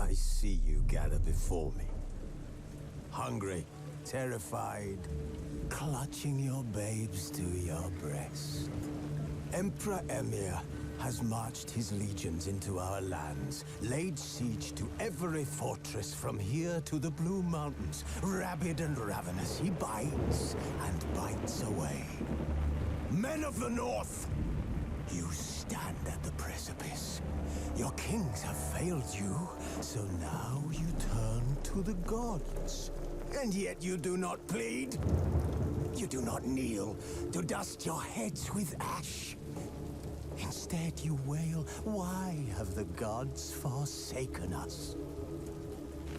I see you gather before me. Hungry, terrified, clutching your babes to your breast. Emperor Emir has marched his legions into our lands, laid siege to every fortress from here to the Blue Mountains. Rabid and ravenous, he bites and bites away. Men of the North, you stand at the precipice. Your kings have failed you, so now you turn to the gods. And yet you do not plead. You do not kneel to dust your heads with ash. Instead you wail, why have the gods forsaken us?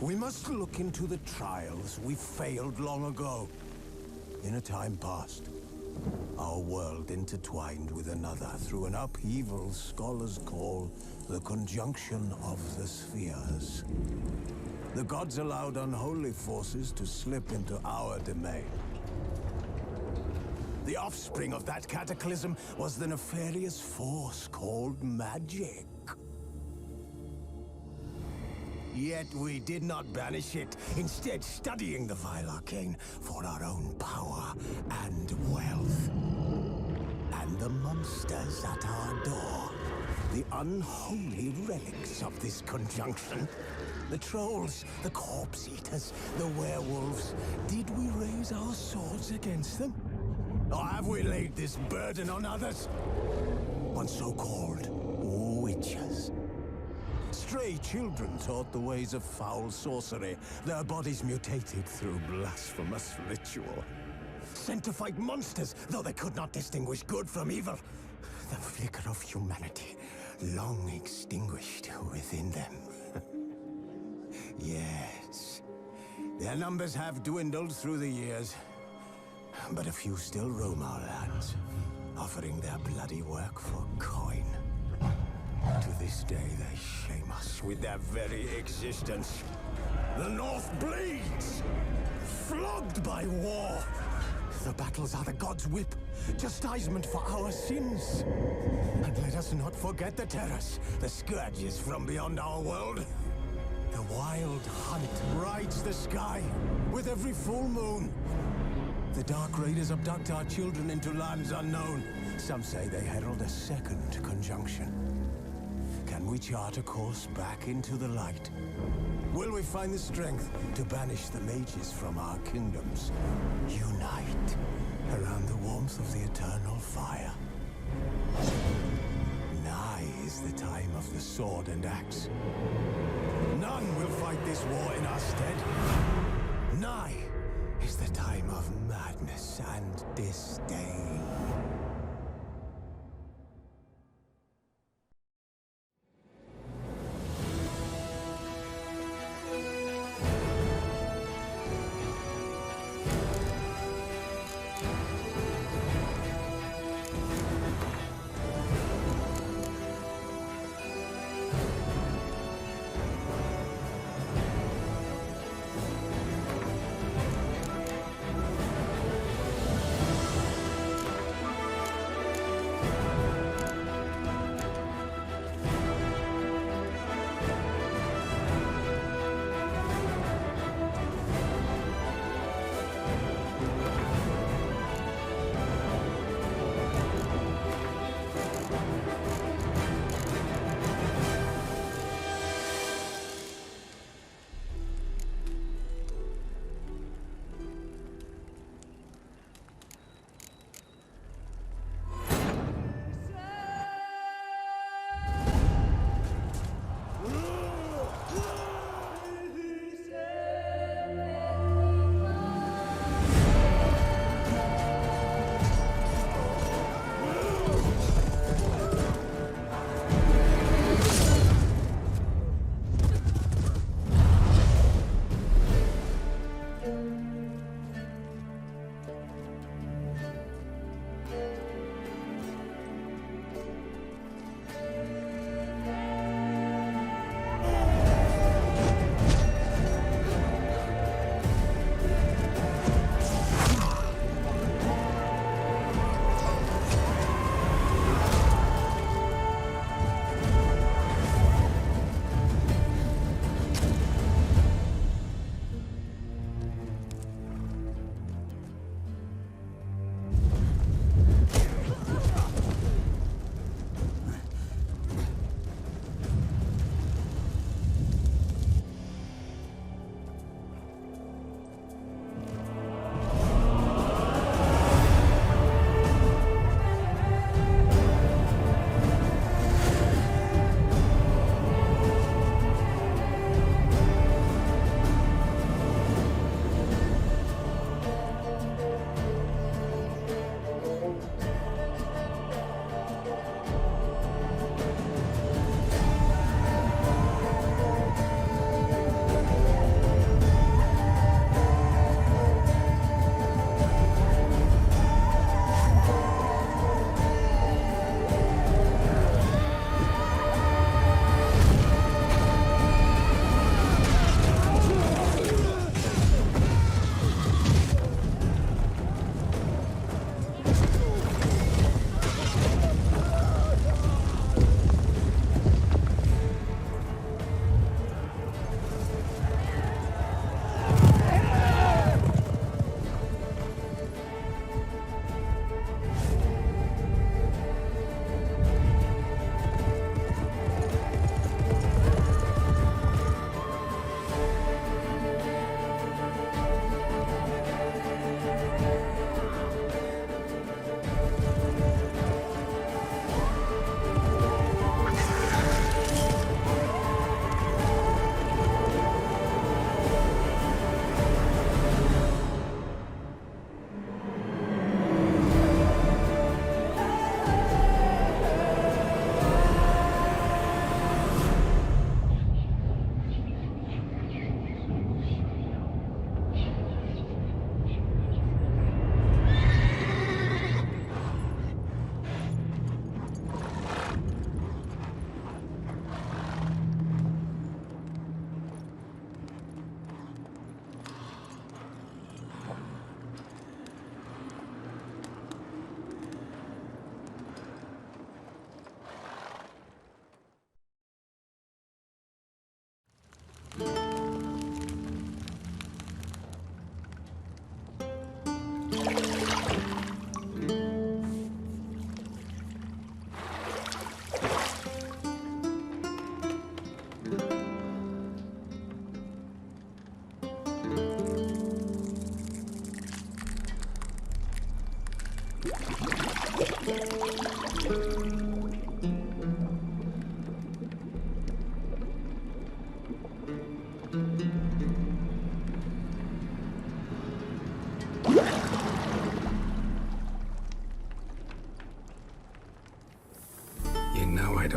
We must look into the trials we failed long ago. In a time past, our world intertwined with another through an upheaval scholars call the conjunction of the spheres. The gods allowed unholy forces to slip into our domain. The offspring of that cataclysm was the nefarious force called magic. Yet we did not banish it, instead studying the vile arcane for our own power and wealth. And the monsters at our door, the unholy relics of this conjunction. The trolls, the corpse eaters, the werewolves. Did we raise our swords against them? Or have we laid this burden on others? On so-called witches. Stray children taught the ways of foul sorcery, their bodies mutated through blasphemous ritual. Sent to fight monsters, though they could not distinguish good from evil. The flicker of humanity, long extinguished within them. Yes, their numbers have dwindled through the years. But a few still roam our lands, offering their bloody work for coin. To this day, they shame us with their very existence. The North bleeds, flogged by war. The battles are the gods' whip, chastisement for our sins. And let us not forget the terrors, the scourges from beyond our world. The wild hunt rides the sky with every full moon. The Dark Raiders abduct our children into lands unknown. Some say they herald a second conjunction. Can we chart a course back into the light? Will we find the strength to banish the mages from our kingdoms? Unite around the warmth of the eternal fire. Nigh is the time of the sword and axe. None will fight this war in our stead. Nigh is the time of madness and disdain.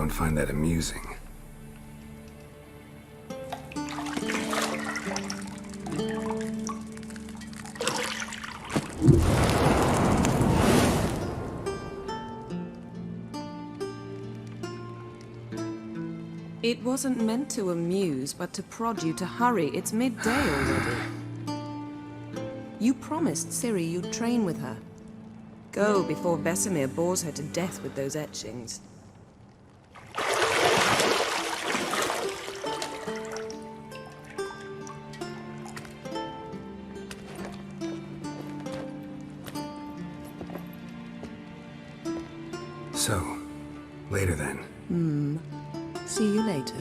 anyone find that amusing. It wasn't meant to amuse, but to prod you to hurry. It's midday already. You promised Ciri you'd train with her. Go before Vesemir bores her to death with those etchings. So, later then. See you later.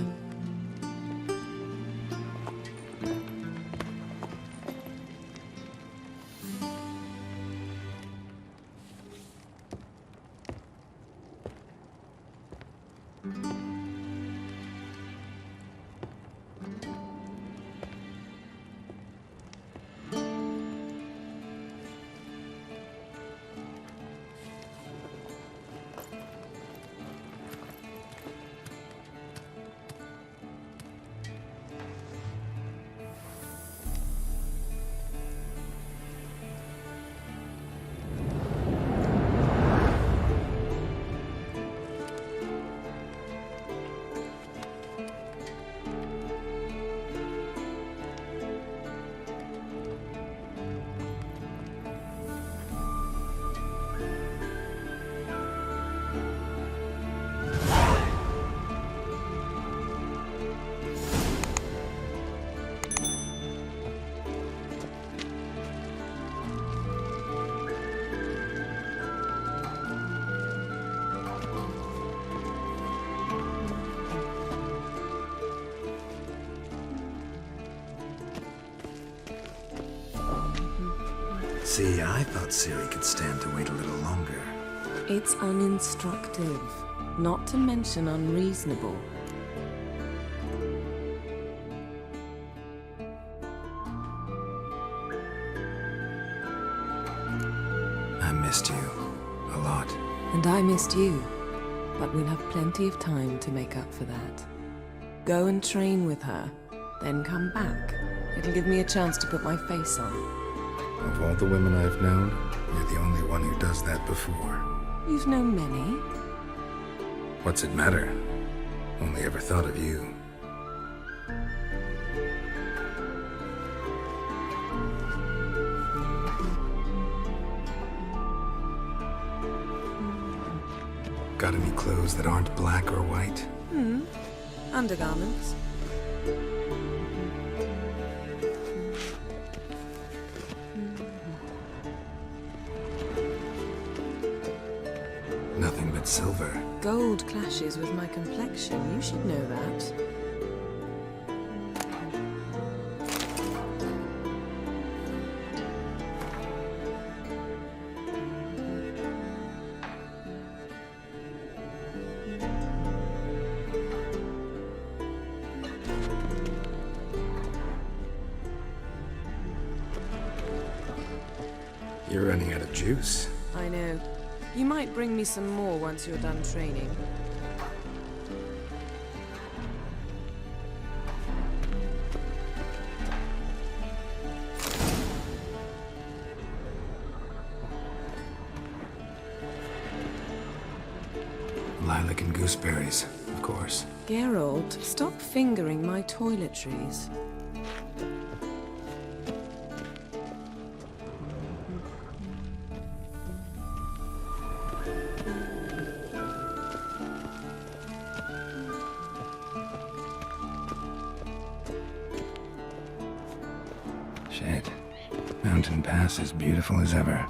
See, I thought Ciri could stand to wait a little longer. It's uninstructive, not to mention unreasonable. I missed you. A lot. And I missed you. But we'll have plenty of time to make up for that. Go and train with her, then come back. It'll give me a chance to put my face on. Of all the women I've known, you're the only one who does that before. You've known many. What's it matter? Only ever thought of you. Got any clothes that aren't black or white? Undergarments. Nothing but silver. Gold clashes with my complexion. You should know that. You're running out of juice. I know. You might bring me some more once you're done training. Lilac and gooseberries, of course. Geralt, stop fingering my toiletries. Shit. Mountain Pass as beautiful as ever.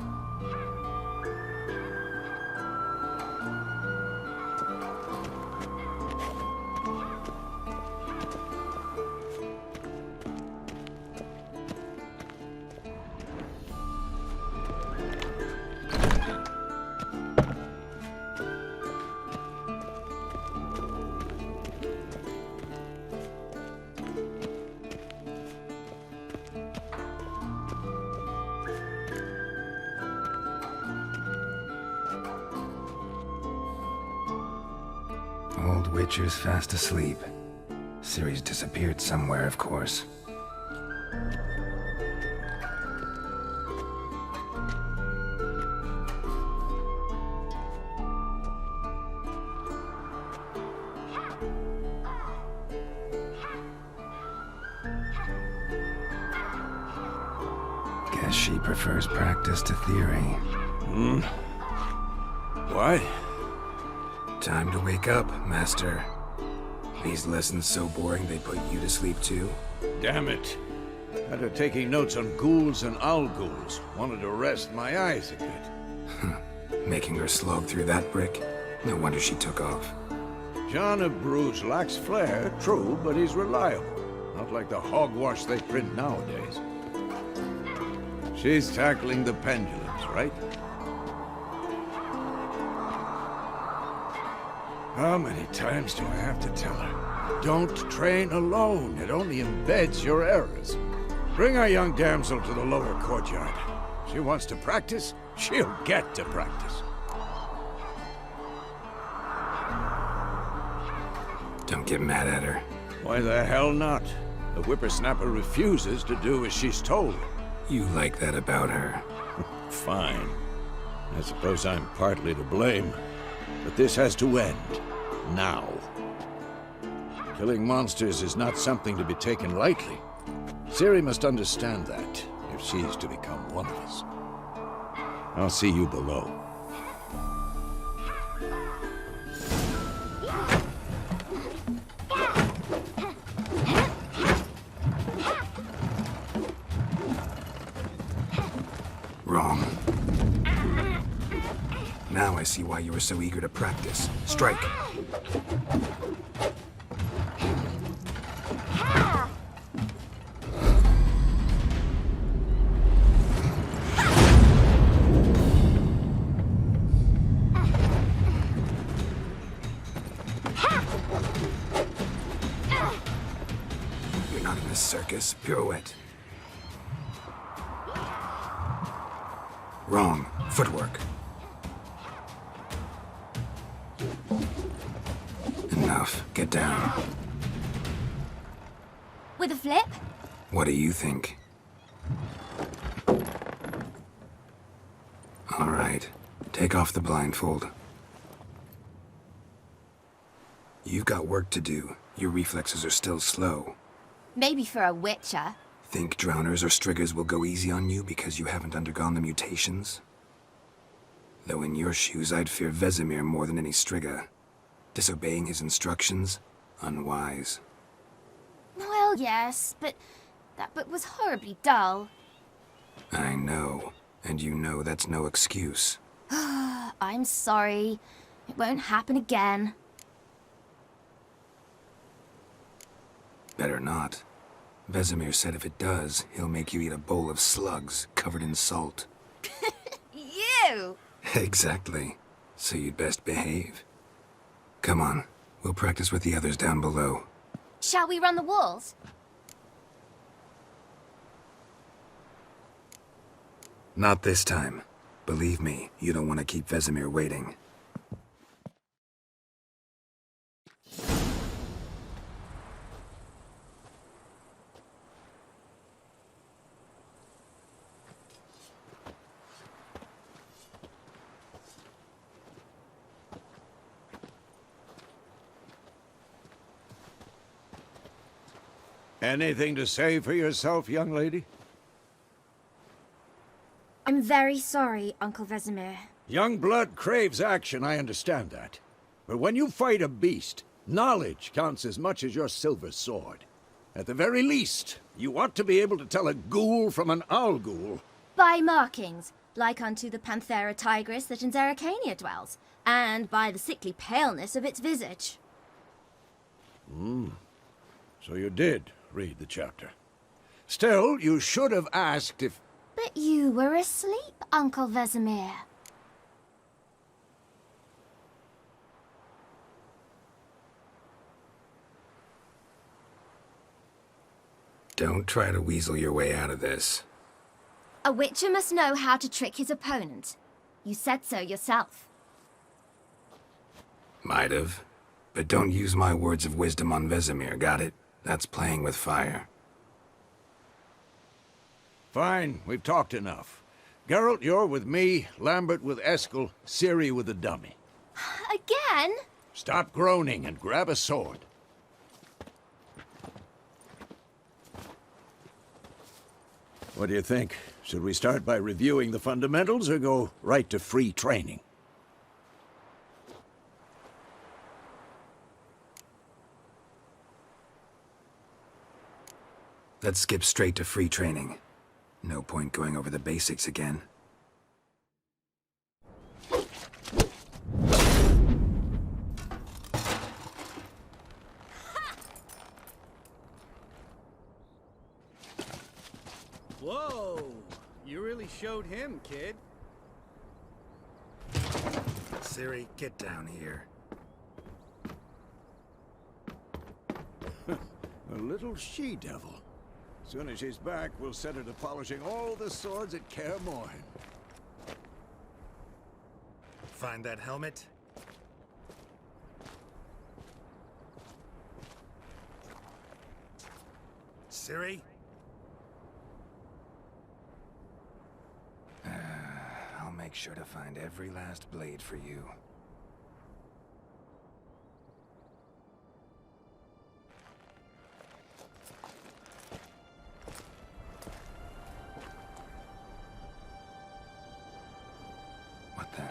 old Witcher's fast asleep. Ciri's disappeared somewhere, of course. Guess she prefers practice to theory. What? Time to wake up, Master. These lessons so boring they put you to sleep too? Damn it. After taking notes on ghouls and owl-ghouls, wanted to rest my eyes a bit. Making her slog through that brick? No wonder she took off. John of Bruges lacks flair, true, but he's reliable. Not like the hogwash they print nowadays. She's tackling the pendulums, right? How many times do I have to tell her? Don't train alone. It only embeds your errors. Bring our young damsel to the lower courtyard. She wants to practice, she'll get to practice. Don't get mad at her. Why the hell not? The whippersnapper refuses to do as she's told. You like that about her. Fine. I suppose I'm partly to blame. But this has to end. Now. Killing monsters is not something to be taken lightly. Ciri must understand that, if she's to become one of us. I'll see you below. Wrong. Now I see why you were so eager to practice. Strike! You're not in a circus. Pirouette. Wrong. Footwork. Enough. Get down. With a flip? What do you think? All right. Take off the blindfold. You've got work to do. Your reflexes are still slow. Maybe for a witcher. Think drowners or striggers will go easy on you because you haven't undergone the mutations? Though in your shoes, I'd fear Vesemir more than any strigger. Disobeying his instructions? Unwise. Well, yes, but that book was horribly dull. I know. And you know that's no excuse. I'm sorry. It won't happen again. Better not. Vesemir said if it does, he'll make you eat a bowl of slugs covered in salt. You! Exactly. So you'd best behave. Come on. We'll practice with the others down below. Shall we run the walls? Not this time. Believe me, you don't want to keep Vesemir waiting. Anything to say for yourself, young lady? I'm very sorry, Uncle Vesemir. Young blood craves action, I understand that. But when you fight a beast, knowledge counts as much as your silver sword. At the very least, you ought to be able to tell a ghoul from an owl-ghoul. By markings, like unto the Panthera tigris that in Zerrikania dwells, and by the sickly paleness of its visage. So you did read the chapter. Still, you should have asked if... But you were asleep, Uncle Vesemir. Don't try to weasel your way out of this. A witcher must know how to trick his opponent. You said so yourself. Might have. But don't use my words of wisdom on Vesemir, got it? That's playing with fire. Fine, we've talked enough. Geralt, you're with me, Lambert with Eskel, Ciri with the dummy. Again? Stop groaning and grab a sword. What do you think? Should we start by reviewing the fundamentals or go right to free training? Let's skip straight to free training. No point going over the basics again. Whoa! You really showed him, kid. Ciri, get down here. A little she-devil. Soon as she's back, we'll set her to polishing all the swords at Kaer Morhen. Find that helmet? Ciri? I'll make sure to find every last blade for you. What the?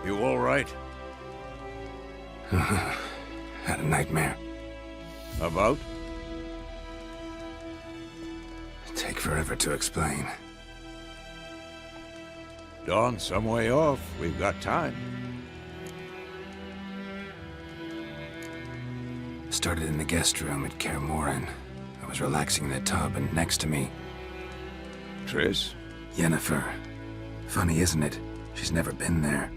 You all right? Had a nightmare. About? Take forever to explain. Dawn's some way off. We've got time. Started in the guest room at Kaer Morhen. I was relaxing in the tub, and next to me, Triss? Yennefer. Funny, isn't it? She's never been there.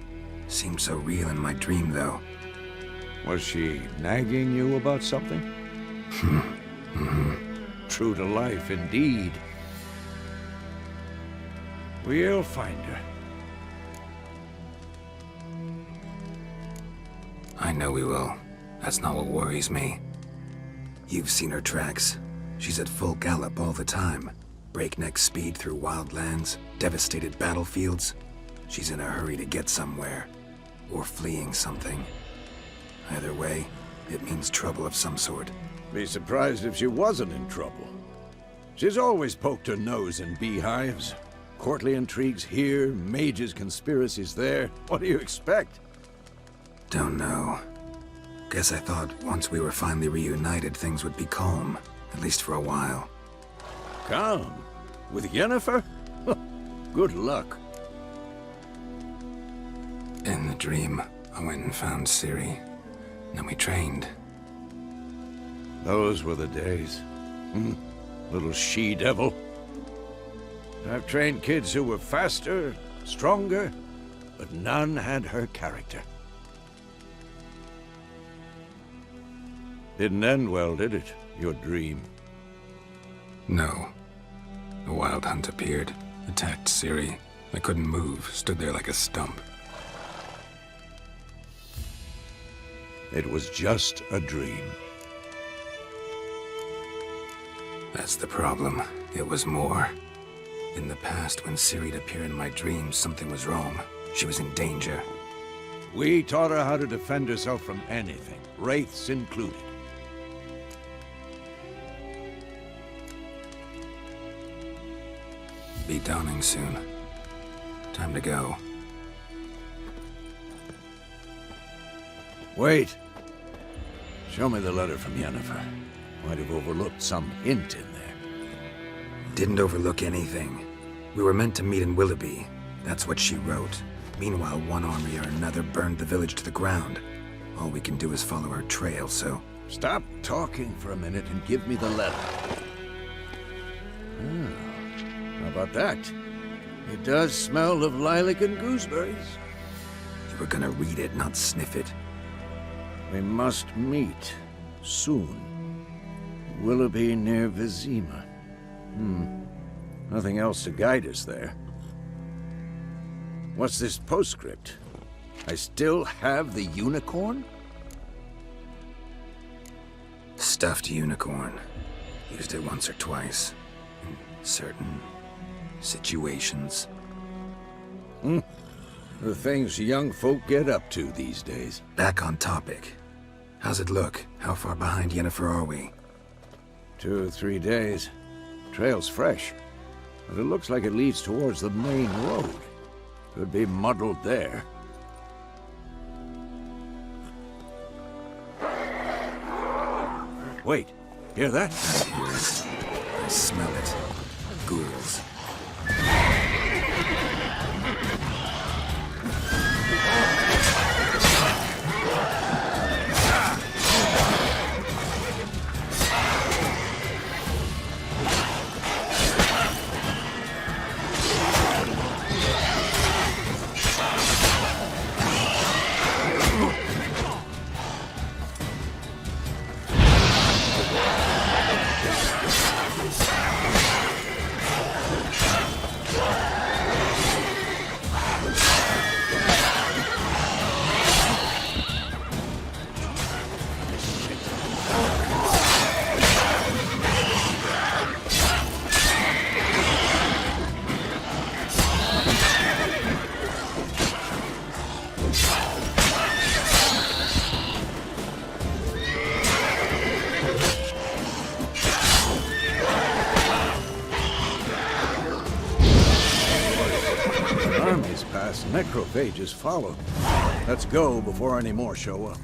Seemed so real in my dream, though. Was she nagging you about something? True to life, indeed. We'll find her. I know we will. That's not what worries me. You've seen her tracks. She's at full gallop all the time. Breakneck speed through wild lands, devastated battlefields. She's in a hurry to get somewhere. Or fleeing something. Either way, it means trouble of some sort. Be surprised if she wasn't in trouble. She's always poked her nose in beehives. Courtly intrigues here, mages' conspiracies there. What do you expect? Don't know. Guess I thought once we were finally reunited, things would be calm. At least for a while. Calm? With Yennefer? Good luck. In the dream, I went and found Ciri. Then we trained. Those were the days. Little she-devil. I've trained kids who were faster, stronger, but none had her character. Didn't end well, did it? Your dream? No. The Wild Hunt appeared, attacked Ciri. I couldn't move, stood there like a stump. It was just a dream. That's the problem. It was more. In the past, when Ciri'd appear in my dreams, something was wrong. She was in danger. We taught her how to defend herself from anything, wraiths included. Be dawning soon. Time to go. Wait. Show me the letter from Yennefer. Might have overlooked some hint in there. Didn't overlook anything. We were meant to meet in Willoughby. That's what she wrote. Meanwhile, one army or another burned the village to the ground. All we can do is follow her trail, so... Stop talking for a minute and give me the letter. How about that? It does smell of lilac and gooseberries. You were gonna read it, not sniff it. We must meet. Soon. Willoughby near Vizima. Nothing else to guide us there. What's this postscript? I still have the unicorn? Stuffed unicorn. Used it once or twice. In certain situations. The things young folk get up to these days. Back on topic. How's it look? How far behind Yennefer are we? 2 or 3 days. Trail's fresh, but it looks like it leads towards the main road. Could be muddled there. Wait, hear that? I hear it. I smell it. Ghouls. Armies pass, necrophages follow. Let's go before any more show up.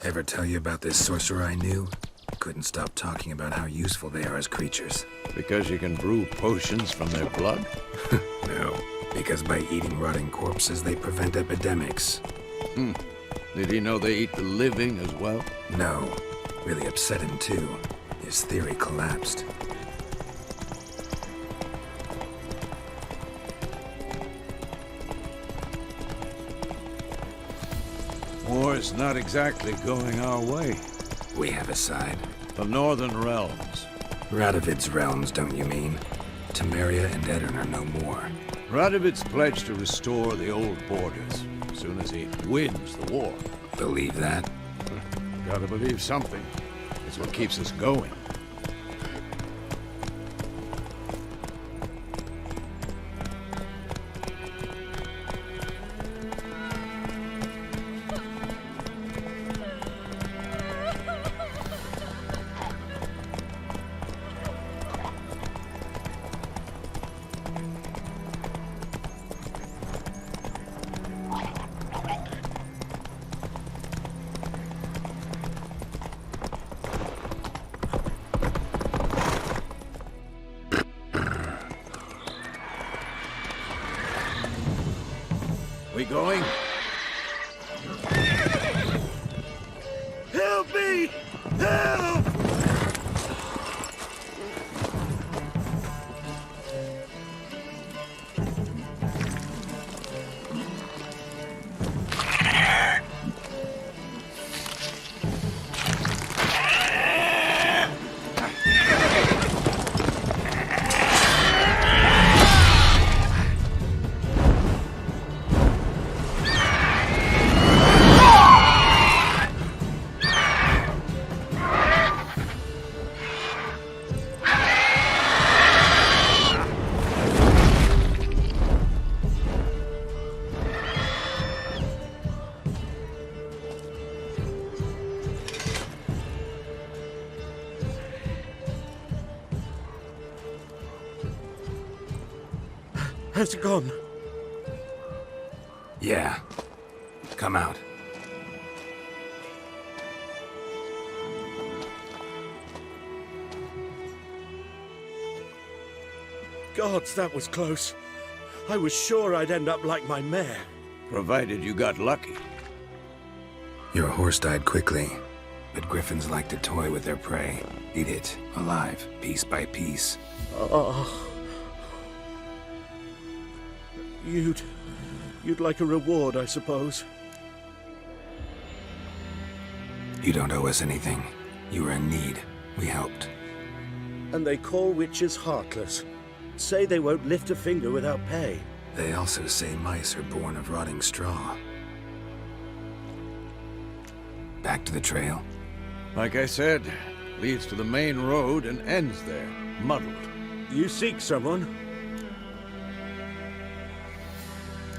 Ever tell you about this sorcerer I knew? Couldn't stop talking about how useful they are as creatures. Because you can brew potions from their blood? No, because by eating rotting corpses, they prevent epidemics. Did he know they eat the living as well? No, really upset him too. His theory collapsed. War's not exactly going our way. We have a side. The Northern Realms. Radovid's realms, don't you mean? Temeria and Edirn are no more. Radovid's pledged to restore the old borders as soon as he wins the war. Believe that? Gotta believe something. It's what keeps us going. We going? Help me! Help! Has it gone? Yeah. Come out. Gods, that was close. I was sure I'd end up like my mare. Provided you got lucky. Your horse died quickly, but griffins like to toy with their prey. Eat it, alive, piece by piece. Oh. You'd like a reward, I suppose. You don't owe us anything. You were in need. We helped. And they call witches heartless. Say they won't lift a finger without pay. They also say mice are born of rotting straw. Back to the trail? Like I said, leads to the main road and ends there, muddled. You seek someone?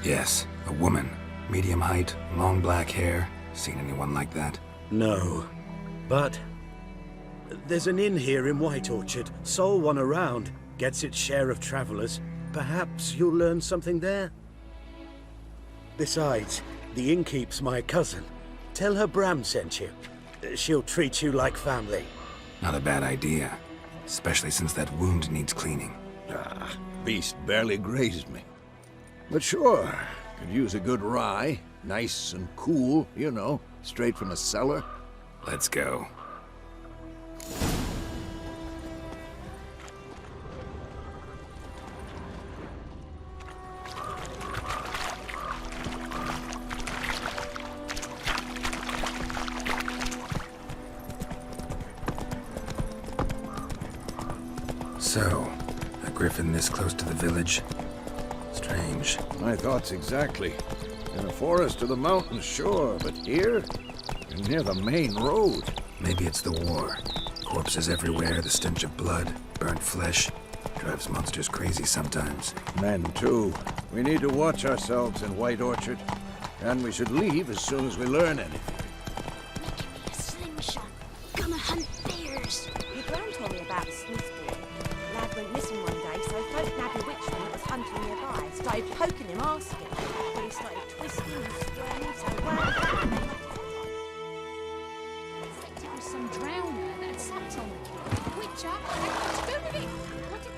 Yes, a woman. Medium height, long black hair. Seen anyone like that? No. But there's an inn here in White Orchard. Sole one around. Gets its share of travelers. Perhaps you'll learn something there? Besides, the innkeep's my cousin. Tell her Bram sent you. She'll treat you like family. Not a bad idea. Especially since that wound needs cleaning. Beast barely grazed me. But sure, could use a good rye. Nice and cool, you know, straight from the cellar. Let's go. So, a griffin this close to the village? Strange. My thoughts exactly. In a forest or the mountains, sure, but here? You're near the main road. Maybe it's the war. Corpses everywhere, the stench of blood, burnt flesh. Drives monsters crazy sometimes. Men, too. We need to watch ourselves in White Orchard. And we should leave as soon as we learn anything. A slingshot. Gonna hunt bears. Your gran told me about a sleuth boy. Lad went missing one day, so folk nabbed a witchman that was hunting nearby. Started poking him, asking. But he started twisting and squirming, so well. picture. What to do with it? What did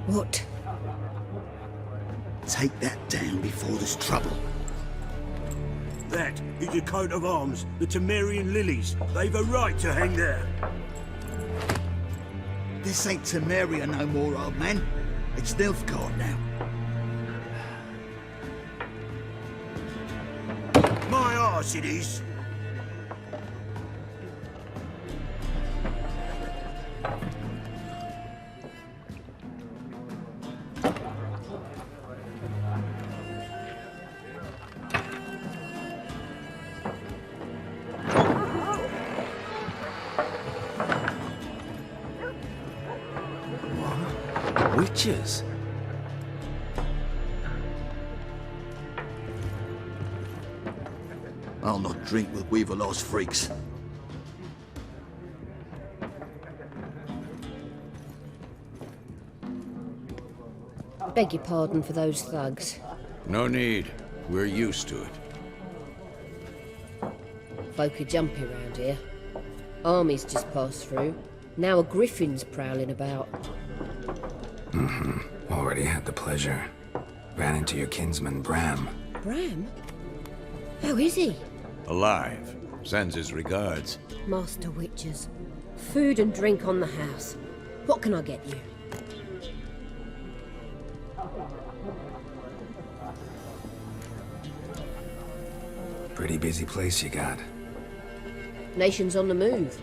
the... What? Take that down before there's trouble. That is a coat of arms, the Temerian lilies. They've a right to hang there. This ain't Temeria no more, old man. It's Nilfgaard now. My arse it is. Witches? I'll not drink with Weaverlaw's freaks. Beg your pardon for those thugs. No need. We're used to it. Folk are jumpy round here. Armies just passed through. Now a griffin's prowling about. Already had the pleasure. Ran into your kinsman, Bram. Bram? How is he? Alive. Sends his regards. Master Witches. Food and drink on the house. What can I get you? Pretty busy place you got. Nations on the move.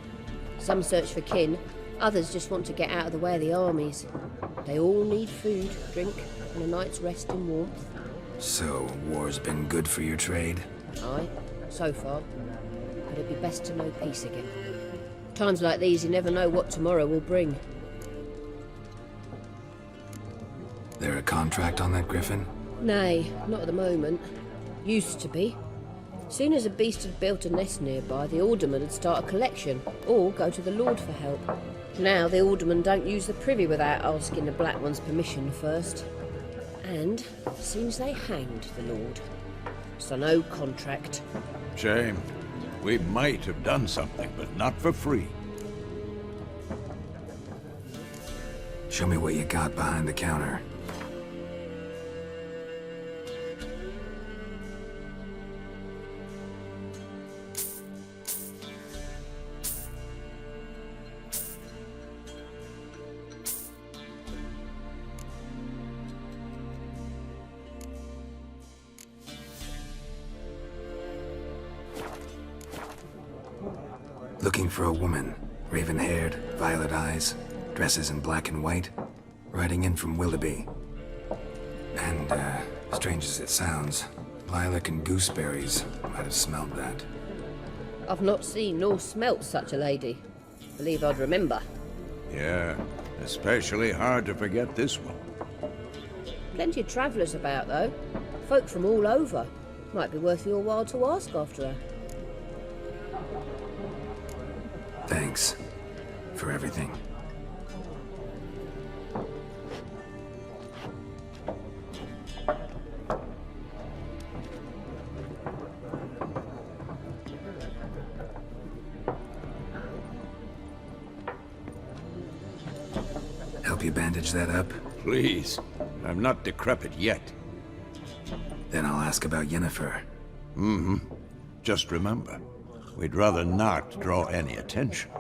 Some search for kin, others just want to get out of the way of the armies. They all need food, drink, and a night's rest in warmth. So, war's been good for your trade? Aye, so far. But it'd be best to know peace again. Times like these, you never know what tomorrow will bring. There a contract on that griffin? Nay, not at the moment. Used to be. Soon as a beast had built a nest nearby, the alderman would start a collection, or go to the Lord for help. Now the aldermen don't use the privy without asking the Black One's permission first. And seems they hanged the Lord. So no contract. Shame. We might have done something, but not for free. Show me what you got behind the counter. Looking for a woman. Raven-haired, violet eyes, dresses in black and white, riding in from Willoughby. And, strange as it sounds, lilac and gooseberries might have smelled that. I've not seen nor smelt such a lady. Believe I'd remember. Yeah, especially hard to forget this one. Plenty of travellers about, though. Folk from all over. Might be worth your while to ask after her. Thanks for everything. Help you bandage that up? Please. I'm not decrepit yet. Then I'll ask about Yennefer. Just remember, we'd rather not draw any attention.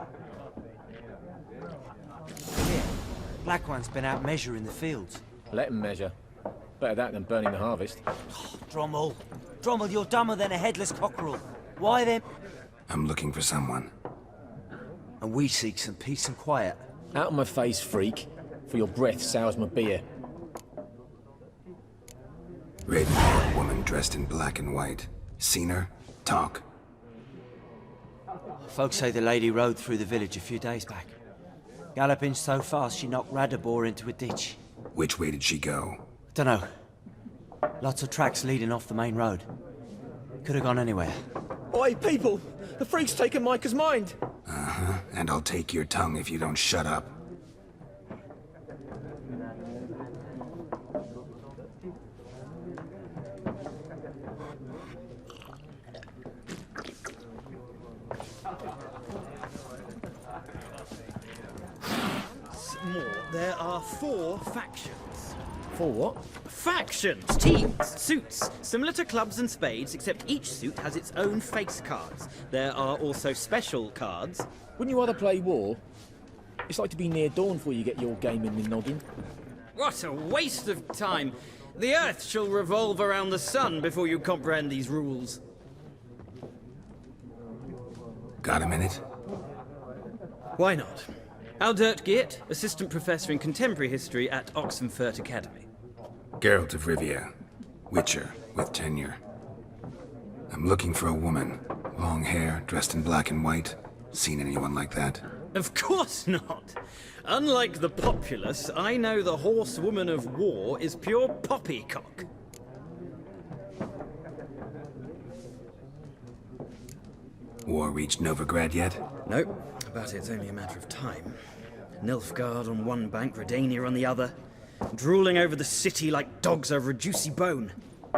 Black One's been out measuring the fields. Let him measure. Better that than burning the harvest. Drommel. Drommel, you're dumber than a headless cockerel. Why then? I'm looking for someone. And we seek some peace and quiet. Out of my face, freak. For your breath sours my beer. Raven-haired woman dressed in black and white. Seen her? Talk. Folks say the lady rode through the village a few days back. Galloping so fast she knocked Radabor into a ditch. Which way did she go? Dunno. Lots of tracks leading off the main road. Could have gone anywhere. Oi, people! The freak's taken Micah's mind. Uh-huh. And I'll take your tongue if you don't shut up. There are 4 factions. 4 what? Factions! Teams! Suits! Similar to clubs and spades, except each suit has its own face cards. There are also special cards. Wouldn't you rather play war? It's like to be near dawn before you get your game in the noggin. What a waste of time! The Earth shall revolve around the sun before you comprehend these rules. Got a minute? Why not? Aldert Geert, Assistant Professor in Contemporary History at Oxenfurt Academy. Geralt of Rivia. Witcher, with tenure. I'm looking for a woman. Long hair, dressed in black and white. Seen anyone like that? Of course not! Unlike the populace, I know the horsewoman of war is pure poppycock. War reached Novigrad yet? Nope, but it's only a matter of time. Nilfgaard on one bank, Redania on the other, drooling over the city like dogs over a juicy bone.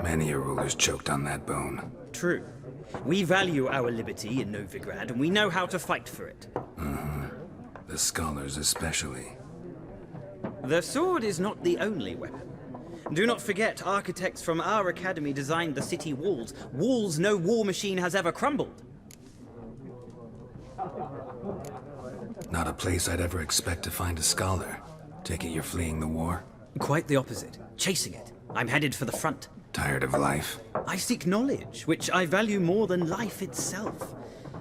Many a ruler's choked on that bone. True. We value our liberty in Novigrad, and we know how to fight for it. The scholars especially. The sword is not the only weapon. Do not forget, architects from our academy designed the city walls. Walls no war machine has ever crumbled. Not a place I'd ever expect to find a scholar. Take it you're fleeing the war? Quite the opposite. Chasing it. I'm headed for the front. Tired of life? I seek knowledge, which I value more than life itself.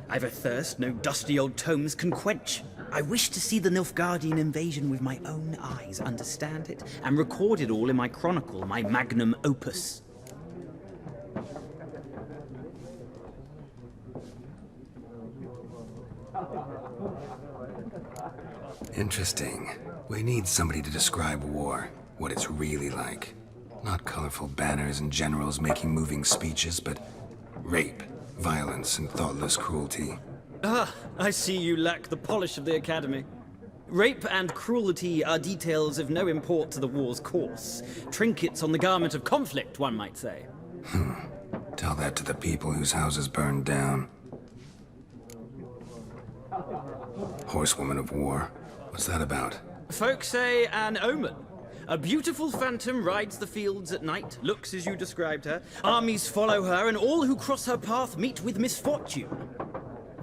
I've a thirst no dusty old tomes can quench. I wish to see the Nilfgaardian invasion with my own eyes, understand it, and record it all in my chronicle, my magnum opus. Interesting. We need somebody to describe war, what it's really like. Not colorful banners and generals making moving speeches, but rape, violence, and thoughtless cruelty. Ah, I see you lack the polish of the Academy. Rape and cruelty are details of no import to the war's course. Trinkets on the garment of conflict, one might say. Tell that to the people whose houses burned down. Horsewoman of war. What's that about? Folk say an omen. A beautiful phantom rides the fields at night, looks as you described her. Armies follow her, and all who cross her path meet with misfortune.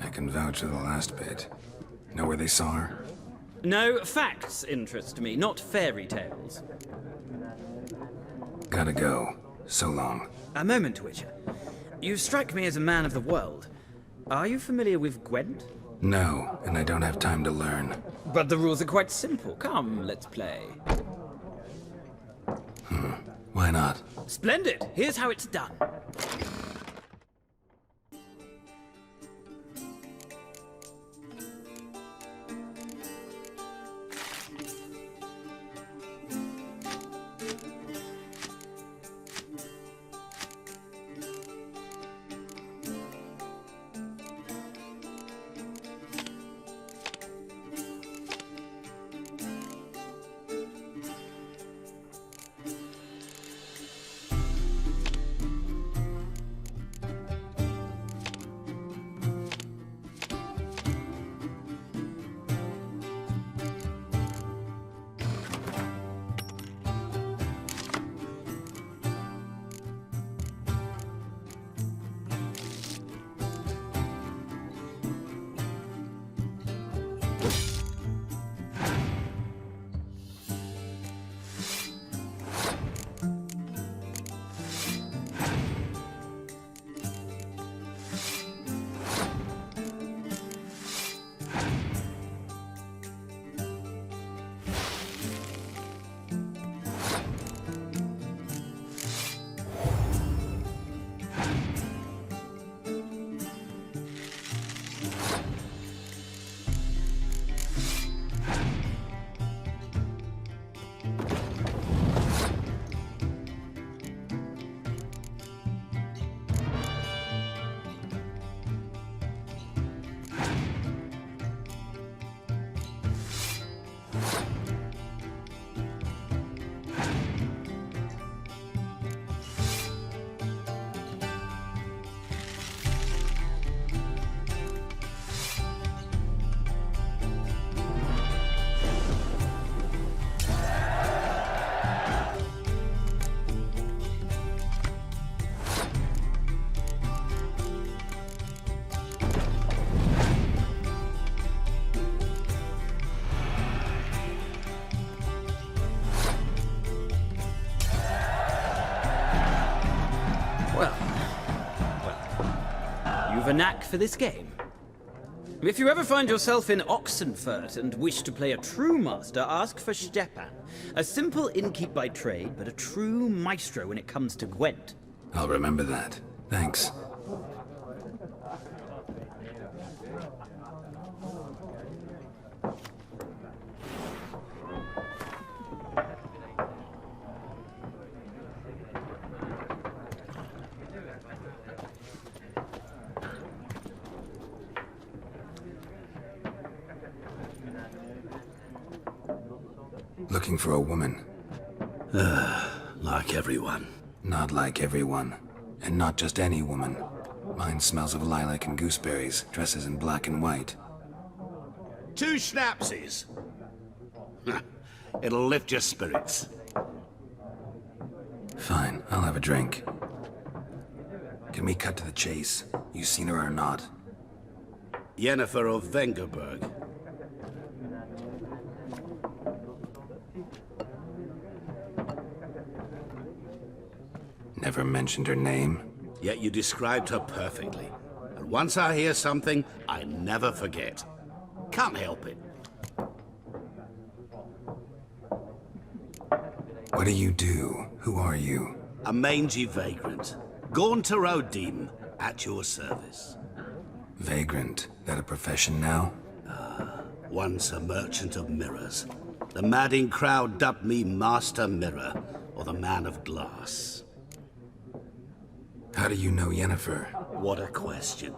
I can vouch for the last bit. Know where they saw her? No, facts interest me, not fairy tales. Gotta go. So long. A moment, Witcher. You strike me as a man of the world. Are you familiar with Gwent? No, and I don't have time to learn. But the rules are quite simple. Come, let's play. Why not? Splendid! Here's how it's done. of a knack for this game. If you ever find yourself in Oxenfurt and wish to play a true master, ask for Stepan. A simple innkeep by trade, but a true maestro when it comes to Gwent. I'll remember that. Thanks. Looking for a woman. Like everyone. Not like everyone. And not just any woman. Mine smells of lilac and gooseberries, dresses in black and white. 2 schnapsies. It'll lift your spirits. Fine, I'll have a drink. Can we cut to the chase? You seen her or not? Yennefer of Vengerberg. Never mentioned her name? Yet you described her perfectly. And once I hear something, I never forget. Can't help it. What do you do? Who are you? A mangy vagrant. Gone to Rodim, at your service. Vagrant? That a profession now? Once a merchant of mirrors. The madding crowd dubbed me Master Mirror, or the Man of Glass. How do you know Yennefer? What a question.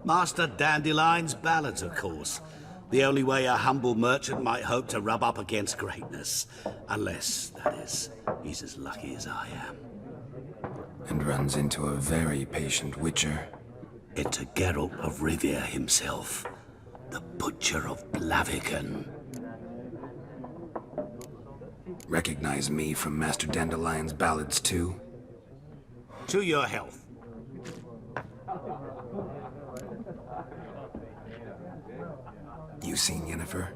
Master Dandelion's ballads, of course. The only way a humble merchant might hope to rub up against greatness. Unless, that is, he's as lucky as I am. And runs into a very patient witcher. Into Geralt of Rivia himself. The Butcher of Blaviken. Recognize me from Master Dandelion's ballads too? To your health. You seen Yennefer?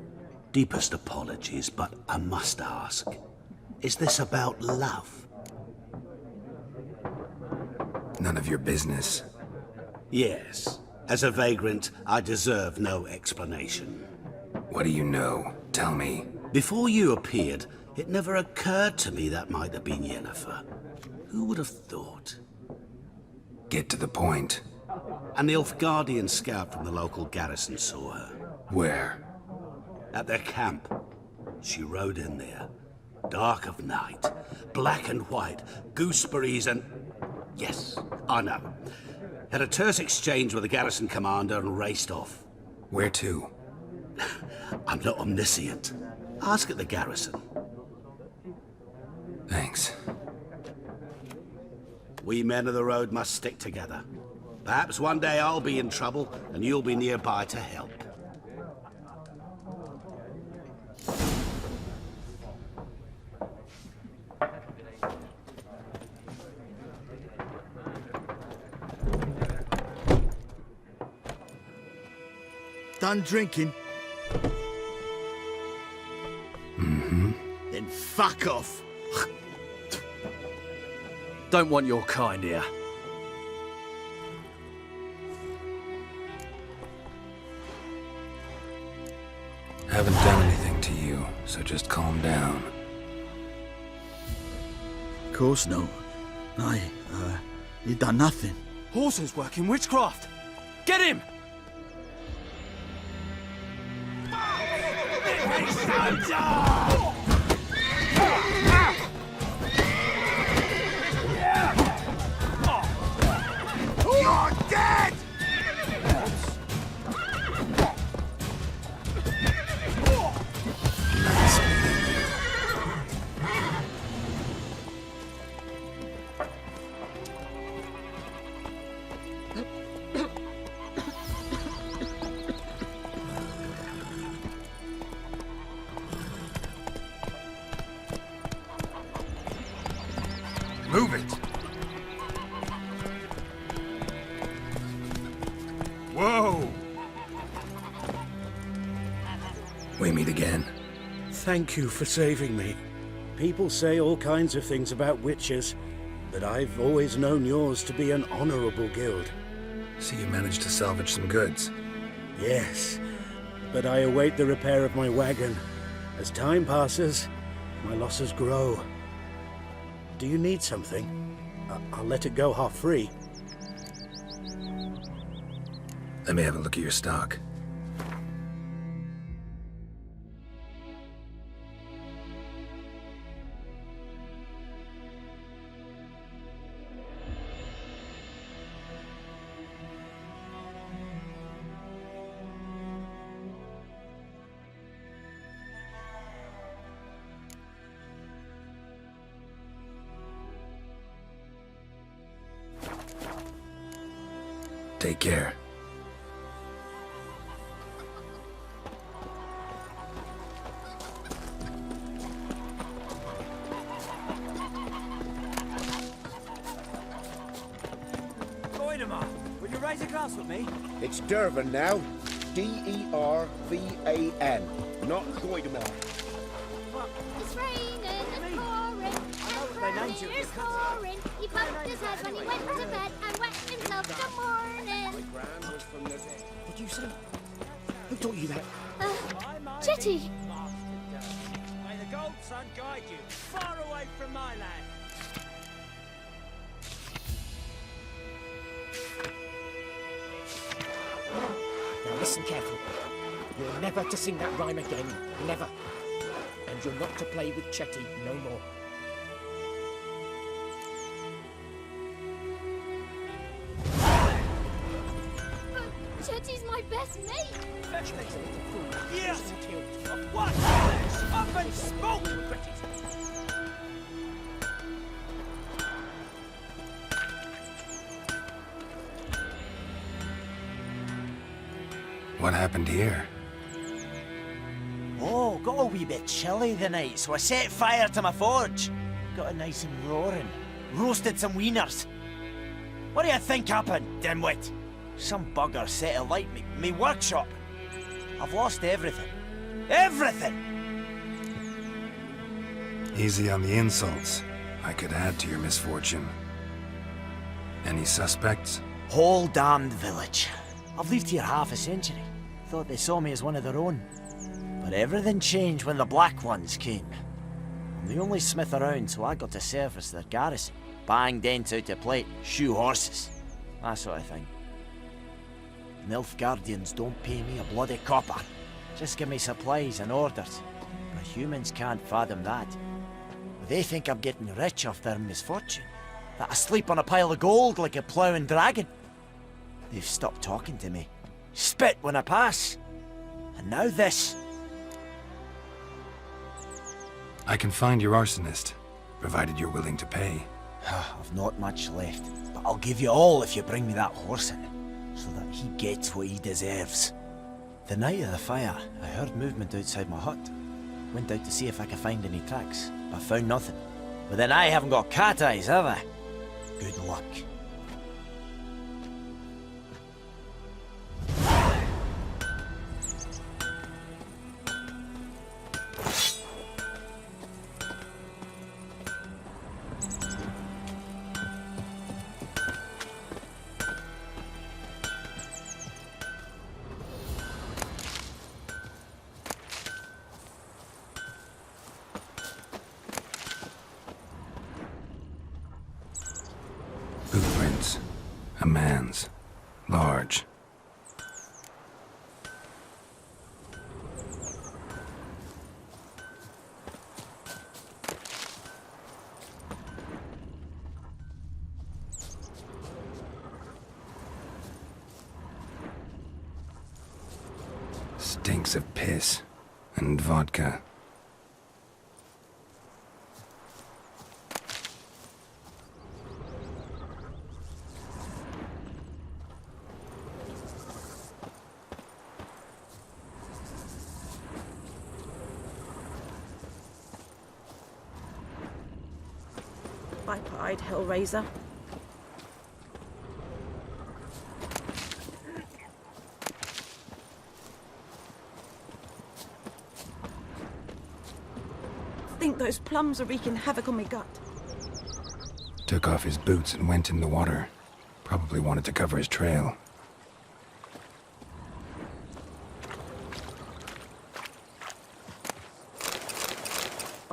Deepest apologies, but I must ask. Is this about love? None of your business. Yes. As a vagrant, I deserve no explanation. What do you know? Tell me. Before you appeared, it never occurred to me that might have been Yennefer. Who would have thought? Get to the point. An Nilfgaardian scout from the local garrison saw her. Where? At their camp. She rode in there. Dark of night. Black and white. Gooseberries and... Yes, I know. Had a terse exchange with the garrison commander and raced off. Where to? I'm not omniscient. Ask at the garrison. Thanks. We men of the road must stick together. Perhaps one day I'll be in trouble and you'll be nearby to help. Done drinking? Mm-hmm. Then fuck off. Don't want your kind here. Haven't done anything to you, so just calm down. Of course not. You done nothing. Horses working witchcraft. Get him! You're dead! Move it! Whoa! We meet again. Thank you for saving me. People say all kinds of things about witches, but I've always known yours to be an honorable guild. See, you managed to salvage some goods. Yes, but I await the repair of my wagon. As time passes, my losses grow. Do you need something? I'll let it go half-free. Let me have a look at your stock. Take care. Will you raise a glass with me? It's Dervan now. D-E-R-V-A-N, not Goidemar. It's raining and pouring, and it's pouring. He bumped his head when he went to bed and wet himself till morning. What do you say? Who taught you that? Chetty. May the gold sun guide you far away from my land. Now listen carefully. You're never to sing that rhyme again. Never. And you're not to play with Chetty no more. But Chetty's my best mate. Fetch me, little fool. Yes! Killed. What? Up and smoke! What happened here? Oh, got a wee bit chilly the night, so I set fire to my forge. Got it nice and roaring. Roasted some wieners. What do you think happened, dimwit? Some bugger set alight me workshop. I've lost everything. Everything! Easy on the insults. I could add to your misfortune. Any suspects? Whole damned village. I've lived here half a century. Thought they saw me as one of their own. But everything changed when the Black Ones came. I'm the only smith around, so I got to service their garrison. Bang dents out of plate, shoe horses. That sort of thing. Nilfgaardians don't pay me a bloody copper. Just give me supplies and orders. But humans can't fathom that. They think I'm getting rich off their misfortune. That I sleep on a pile of gold like a ploughing dragon. They've stopped talking to me. Spit when I pass. And now this. I can find your arsonist, provided you're willing to pay. I've not much left, but I'll give you all if you bring me that horse in, so that he gets what he deserves. The night of the fire, I heard movement outside my hut. Went out to see if I could find any tracks, but found nothing. But then I haven't got cat eyes, have I? Good luck. Footprints. A man's. Large. Stinks of piss and vodka. Pipe-eyed Hellraiser. I think those plums are wreaking havoc on my gut. Took off his boots and went in the water. Probably wanted to cover his trail.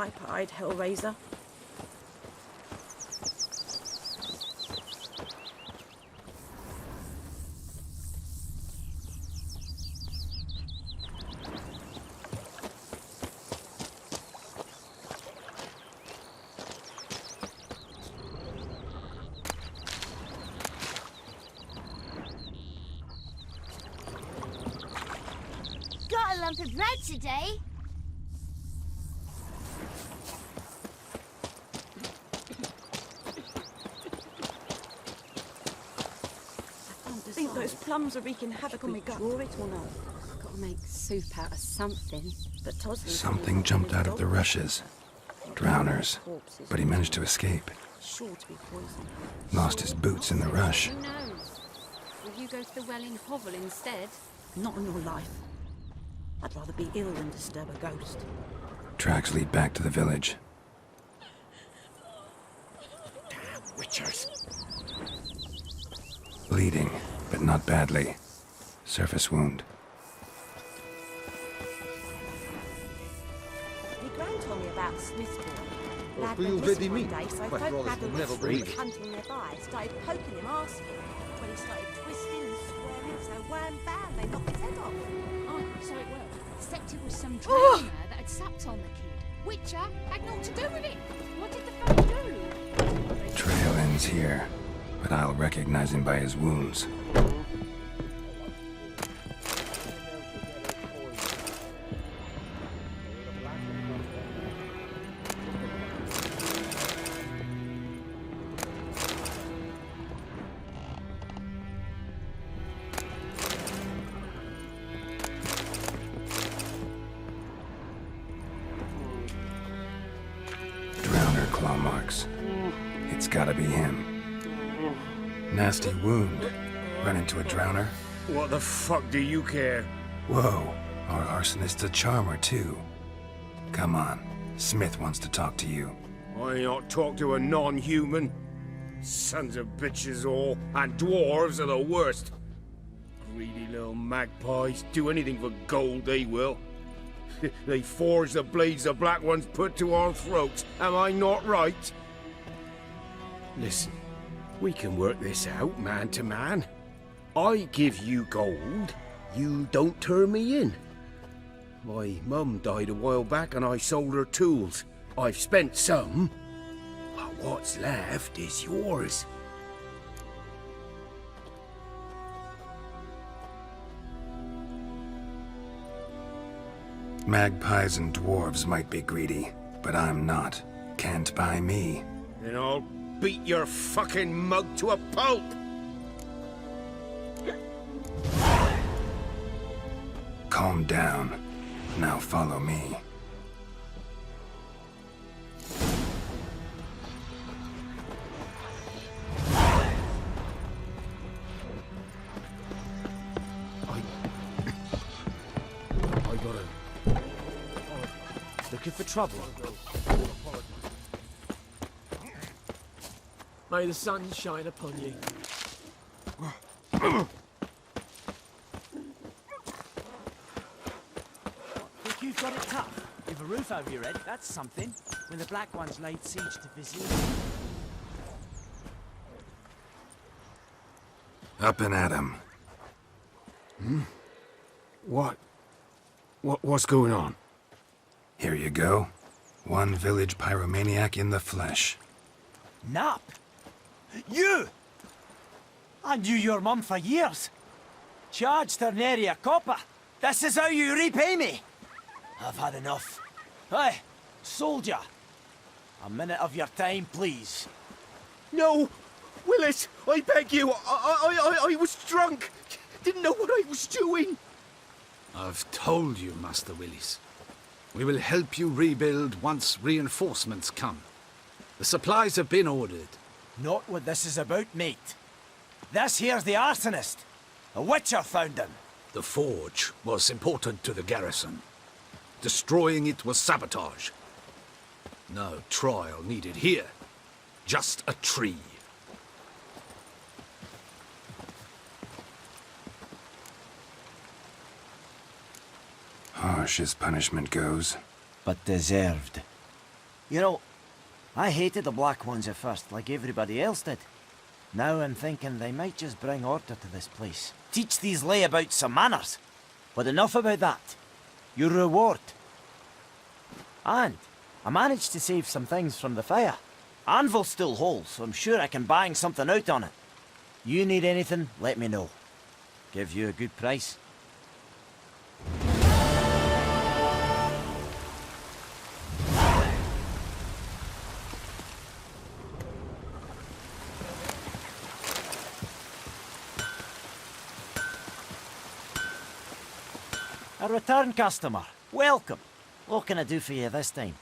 viper-eyed hellraiser. Got a lump of bread today. I think those plums are wreaking havoc on my gut. Draw it or not? Gotta make soup out of something. But Tosley's Something jumped out of the rushes. Drowners. But he managed to escape. sure to be poisoned. Lost his boots in the rush. Who knows? Will you go to the well in Hovel instead? Not on your life. I'd rather be ill than disturb a ghost. Tracks lead back to the village. Damn witchers. Bleeding, but not badly. Surface wound. My gran told me about Smith's boy. Well, Lad we went already missing meet. one day, so I Quite phoned rather Lad than and never Witch bring was it. hunting nearby. Started poking him, asking. When he started twisting and squirming, so wham bam, they knocked his head off. Oh, so it was. Except it was some drowner that had supped on the kid. Witcher had naught to do with it. What did the fellow do? Trail ends here, but I'll recognize him by his wounds. Drowner claw marks. It's gotta be him. Nasty wound. Run into a drowner? What the fuck do you care? Whoa, our arsonist's a charmer too. Come on, Smith wants to talk to you. I ain't not talk to a non-human. Sons of bitches all, and dwarves are the worst. Greedy little magpies, do anything for gold they will. They forge the blades the black ones put to our throats, am I not right? Listen, we can work this out man to man. I give you gold, you don't turn me in. My mum died a while back and I sold her tools. I've spent some, but what's left is yours. Magpies and dwarves might be greedy, but I'm not. Can't buy me. Then I'll beat your fucking mug to a pulp! Calm down. Now follow me. I gotta... Looking for trouble? May the sun shine upon you. Think you've got it tough? You've a roof over your head, that's something. When the Black Ones laid siege to Vizir. Up and at 'em. What's going on? Here you go. One village pyromaniac in the flesh. Nap? You! I knew your mum for years. Charged her nary a copper. This is how you repay me. I've had enough. Hey, soldier. A minute of your time, please. No! Willis, I beg you, I was drunk. Didn't know what I was doing. I've told you, Master Willis. We will help you rebuild once reinforcements come. The supplies have been ordered. Not what this is about, mate. This here's the arsonist. A witcher found him. The forge was important to the garrison. Destroying it was sabotage. No trial needed here. Just a tree. Harsh as punishment goes. But deserved. You know, I hated the Black Ones at first, like everybody else did. Now I'm thinking they might just bring order to this place. Teach these layabouts some manners. But enough about that. Your reward. And I managed to save some things from the fire. Anvil's still whole, so I'm sure I can bang something out on it. You need anything, let me know. Give you a good price. A return customer. Welcome. What can I do for you this time?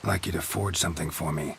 I'd like you to forge something for me.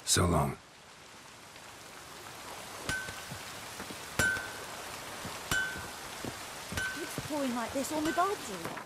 So long. It's pouring like this on my bathroom.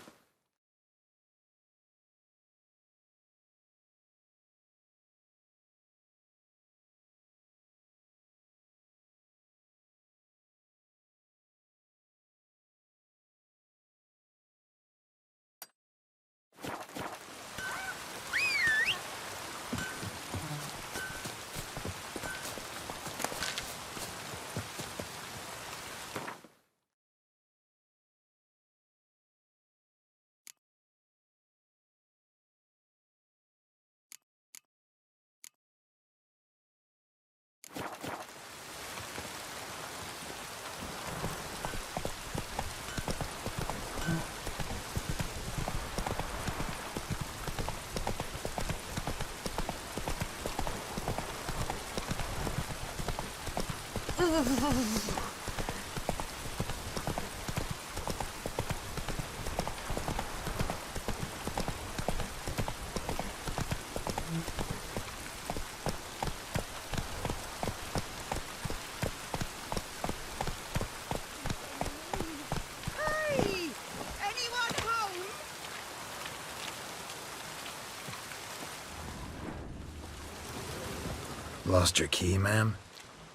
Lost your key, ma'am?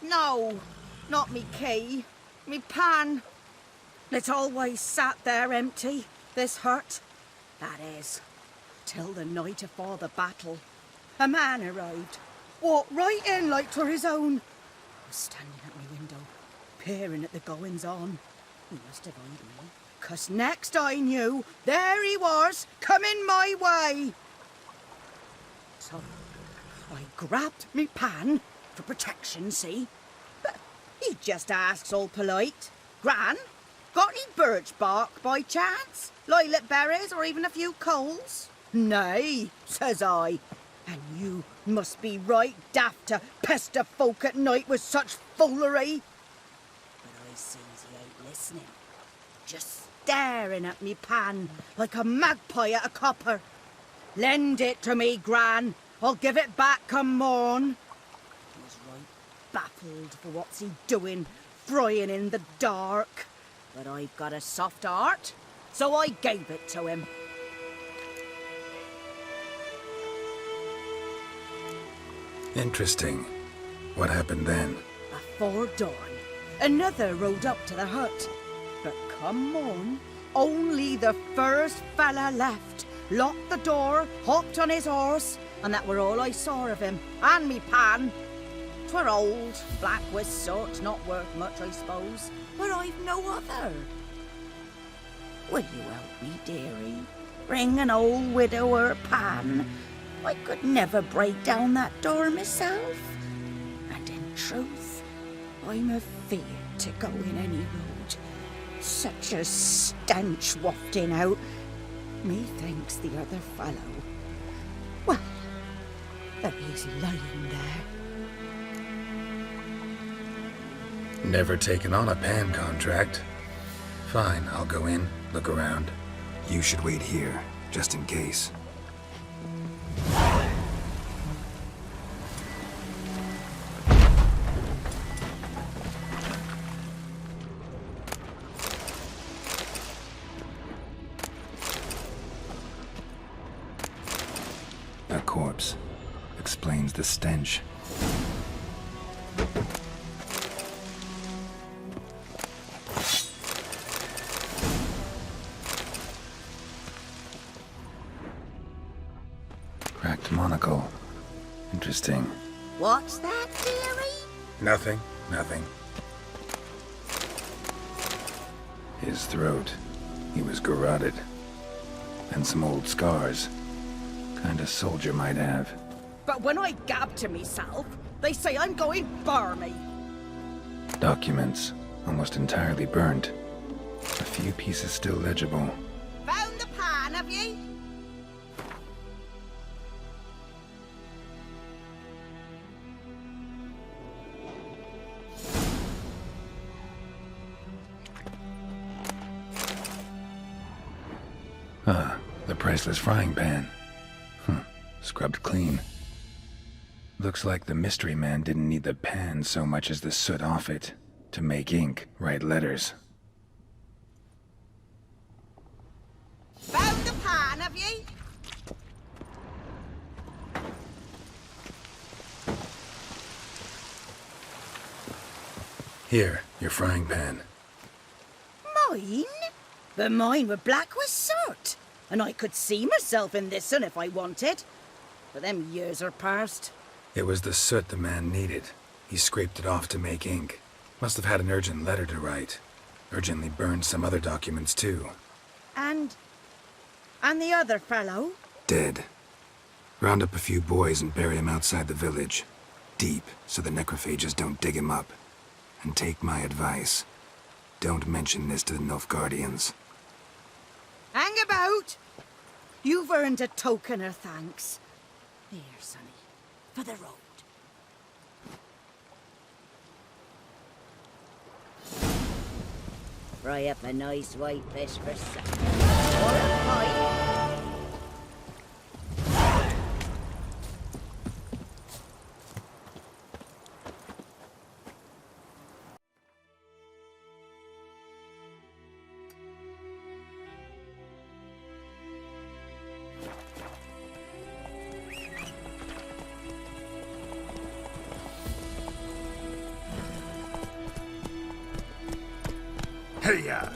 No, not me key. Me pan. It's always sat there empty, this hut. That is, till the night afore the battle. A man arrived, walked right in like 'twere his own. Was standing at my window, peering at the goings-on. He must have eyed me, 'cause next I knew, there he was, coming my way. So I grabbed me pan, for protection, see? But he just asks all polite, Gran, got any birch bark by chance? Lilac berries or even a few coals? Nay, says I, and you must be right daft to pester folk at night with such foolery. But I sees he ain't listening, just staring at me pan like a magpie at a copper. Lend it to me, Gran. I'll give it back come morn. He was right baffled for what's he doing, frying in the dark. But I've got a soft heart, so I gave it to him. Interesting. What happened then? Before dawn, another rode up to the hut. But come morn, only the first fella left, locked the door, hopped on his horse, and that were all I saw of him, and me pan. 'Twere old, black with soot, not worth much, I suppose, but I've no other. Will you help me, dearie? Bring an old widower pan. I could never break down that door myself. And in truth, I'm afeard to go in any road. Such a stench wafting out. Methinks the other fellow, well, that he's lying there. Never taken on a pan contract. Fine, I'll go in, look around. You should wait here, just in case. A corpse. Explains the stench. Cracked monocle. Interesting. What's that, dearie? Nothing. His throat. He was garroted. And some old scars. Kind of soldier might have. But when I gab to myself, they say I'm going barmy. Documents. Almost entirely burnt. A few pieces still legible. Found the pan, have ye? Ah, the priceless frying pan. Scrubbed clean. Looks like the mystery man didn't need the pan so much as the soot off it. To make ink, write letters. Found the pan, have ye? Here, your frying pan. Mine? But mine were black with soot. And I could see myself in this one if I wanted. But them years are past. It was the soot the man needed. He scraped it off to make ink. Must have had an urgent letter to write. Urgently burned some other documents too. And the other fellow? Dead. Round up a few boys and bury him outside the village. Deep, so the necrophages don't dig him up. And take my advice. Don't mention this to the Nilfgaardians. Hang about! You've earned a token of thanks. Here, sonny, for the road. Fry up a nice white fish for supper. Or a pie. Hey-ya!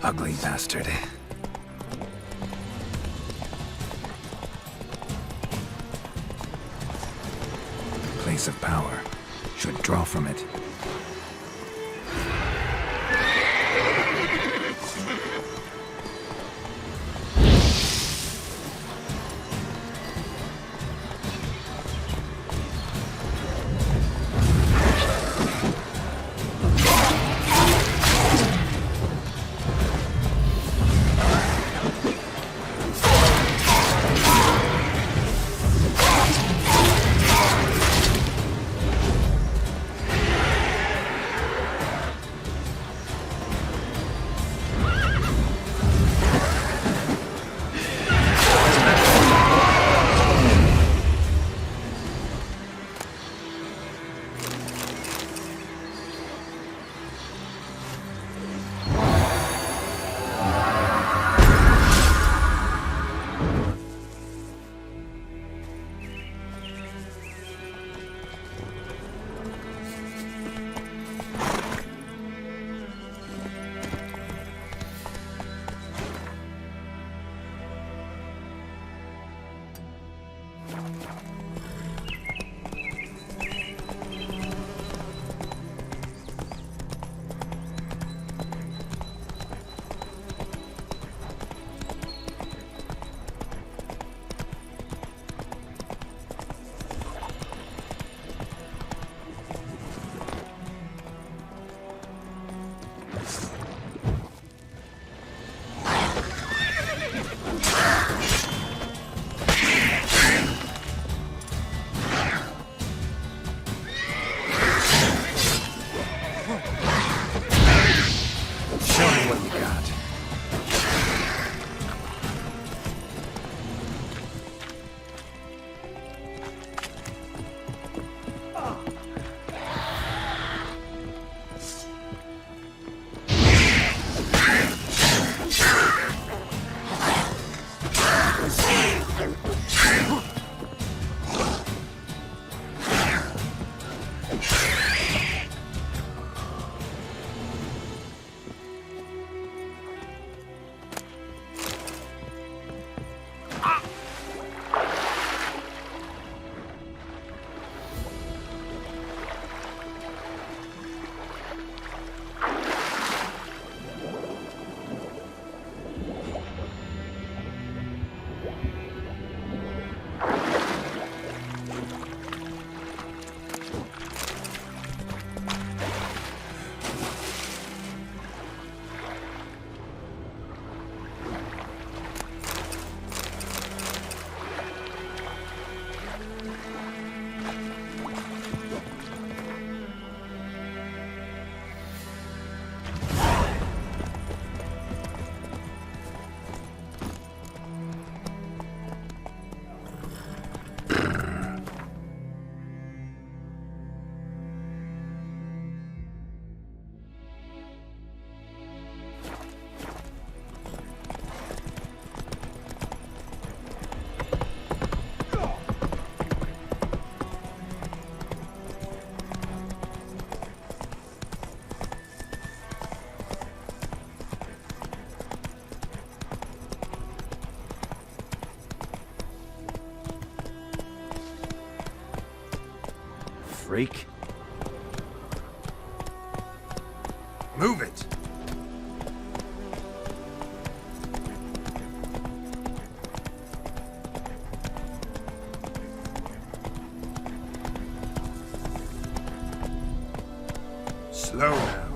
Ugly bastard. Place of power. Should draw from it. Freak. Move it! Slow now.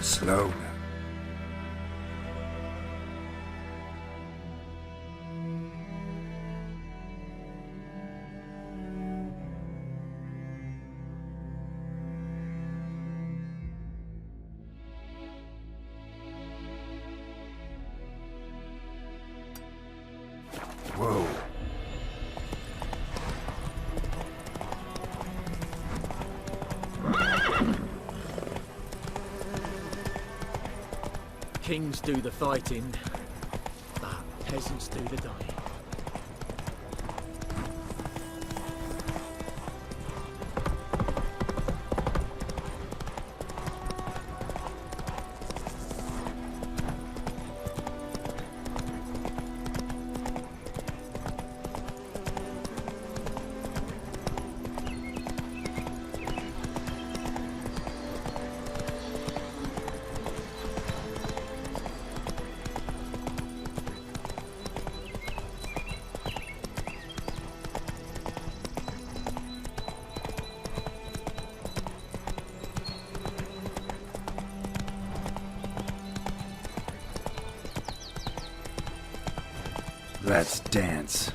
Slow now. Whoa. Kings do the fighting, but peasants do the dying. Let's dance.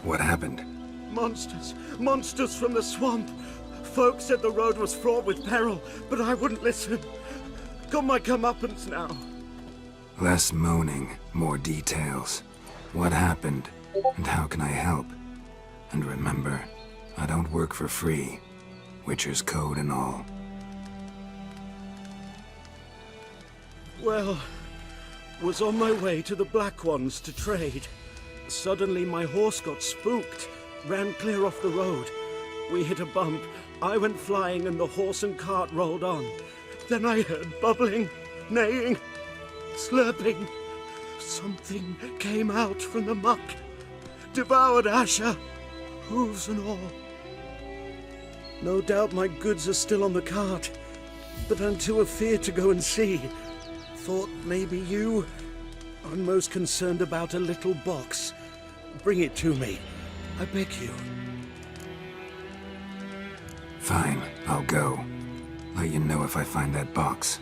What happened? Monsters! Monsters from the swamp! Folk said the road was fraught with peril, but I wouldn't listen. Got my comeuppance now. Less moaning, more details. What happened, and how can I help? And remember, I don't work for free. Witcher's code and all. Well, was on my way to the Black Ones to trade. Suddenly my horse got spooked, ran clear off the road. We hit a bump, I went flying and the horse and cart rolled on. Then I heard bubbling, neighing, slurping. Something came out from the muck, devoured Asher, hooves and all. No doubt my goods are still on the cart, but I'm too afeard to go and see. Thought maybe you... I'm most concerned about a little box. Bring it to me. I beg you. Fine, I'll go. Let you know if I find that box.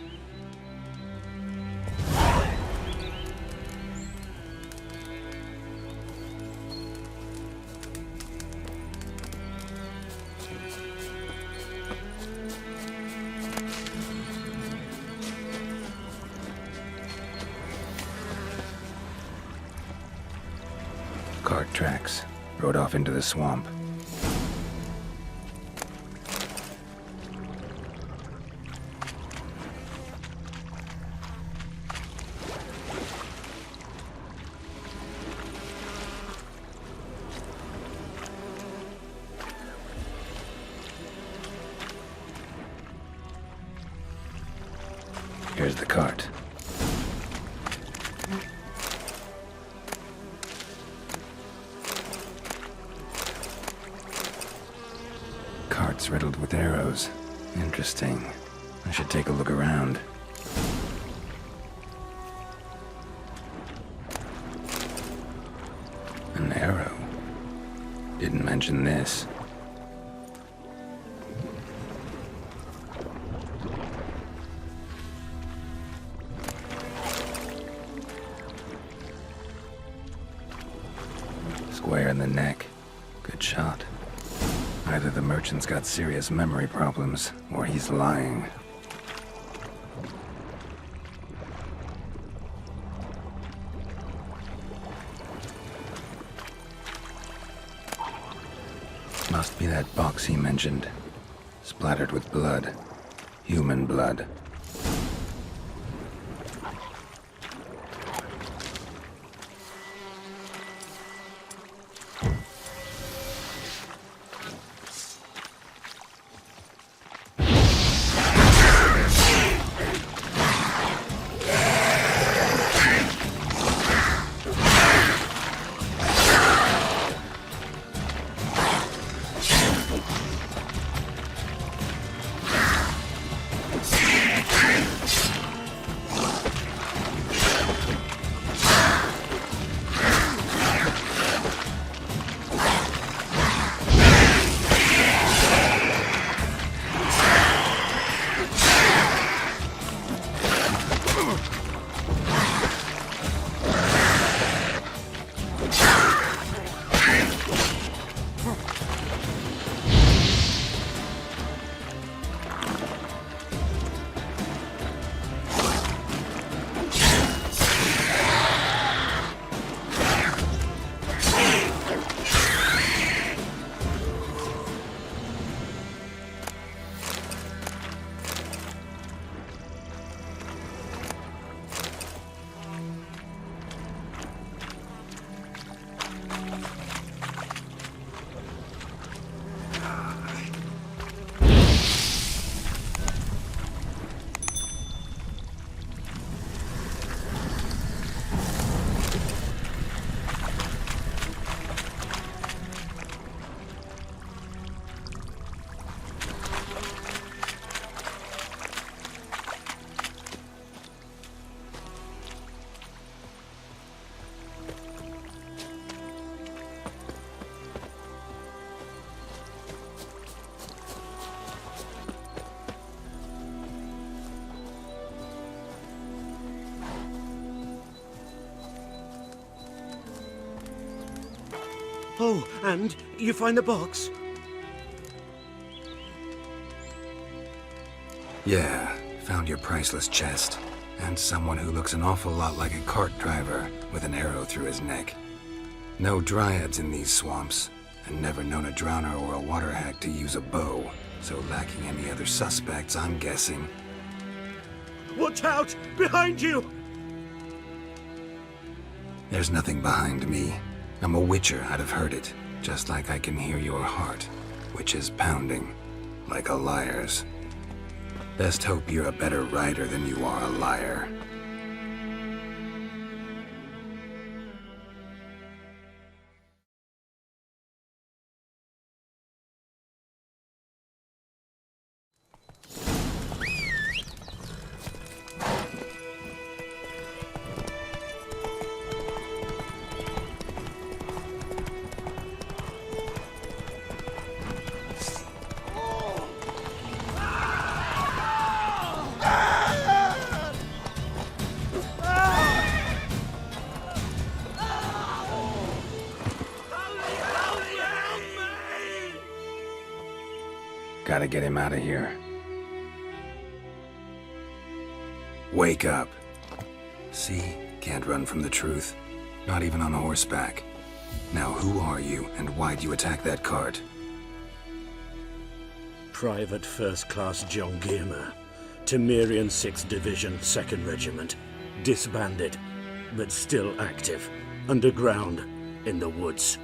Cart tracks. Rode off into the swamp. Here's the cart. Cart's riddled with arrows. Interesting. I should take a look around. An arrow. Didn't mention this. Square in the neck. Good shot. Either the merchant's got serious memory problems, or he's lying. Must be that box he mentioned. Splattered with blood. Human blood. Oh, and you find the box? Yeah, found your priceless chest. And someone who looks an awful lot like a cart driver with an arrow through his neck. No dryads in these swamps, and never known a drowner or a water hack to use a bow, so lacking any other suspects, I'm guessing. Watch out! Behind you! There's nothing behind me. I'm a witcher, I'd have heard it, just like I can hear your heart, which is pounding, like a liar's. Best hope you're a better rider than you are a liar. Gotta get him out of here. Wake up. See? Can't run from the truth. Not even on horseback. Now who are you, and why'd you attack that cart? Private First Class John Giermer, Temerian 6th Division, 2nd Regiment. Disbanded, but still active. Underground, in the woods.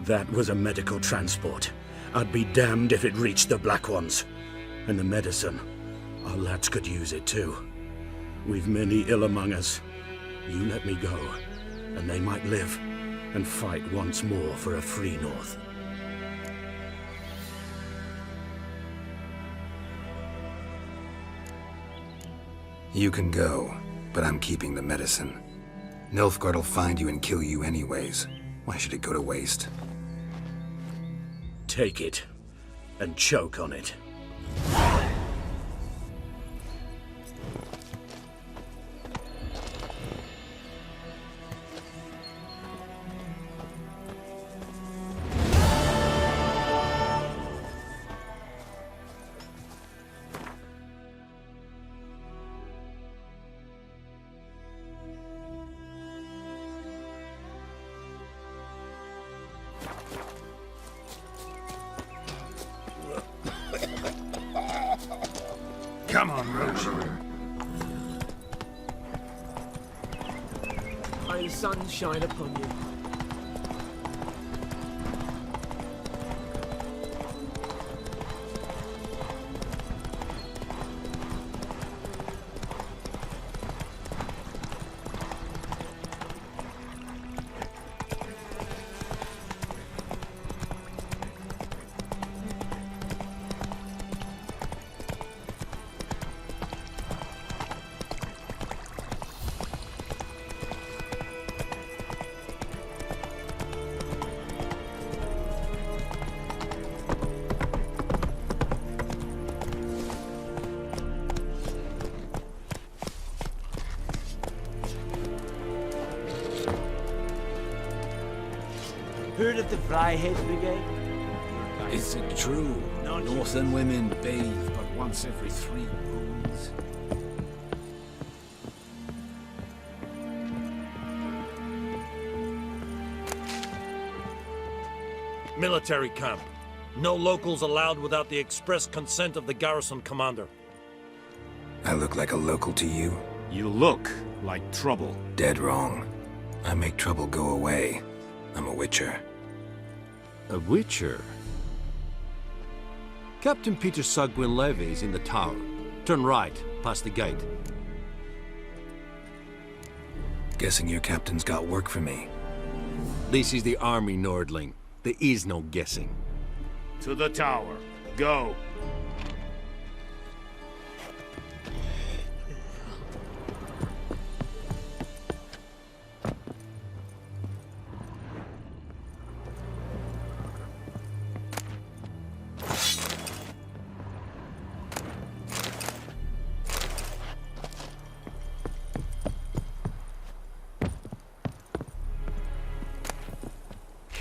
That was a medical transport. I'd be damned if it reached the Black Ones. And the medicine, our lads could use it too. We've many ill among us. You let me go, and they might live, and fight once more for a free North. You can go, but I'm keeping the medicine. Nilfgaard'll find you and kill you anyways. Why should it go to waste? Take it, and choke on it. Come on, Roach. May the sun shine upon you. Heard of the Fryhead Brigade? Is it true? Northern women bathe but once every 3 moons. Military camp. No locals allowed without the express consent of the garrison commander. I look like a local to you? You look like trouble. Dead wrong. I make trouble go away. I'm a witcher. A witcher? Captain Peter Sugwin Levy is in the tower. Turn right, past the gate. Guessing your captain's got work for me. This is the army, Nordling. There is no guessing. To the tower. Go.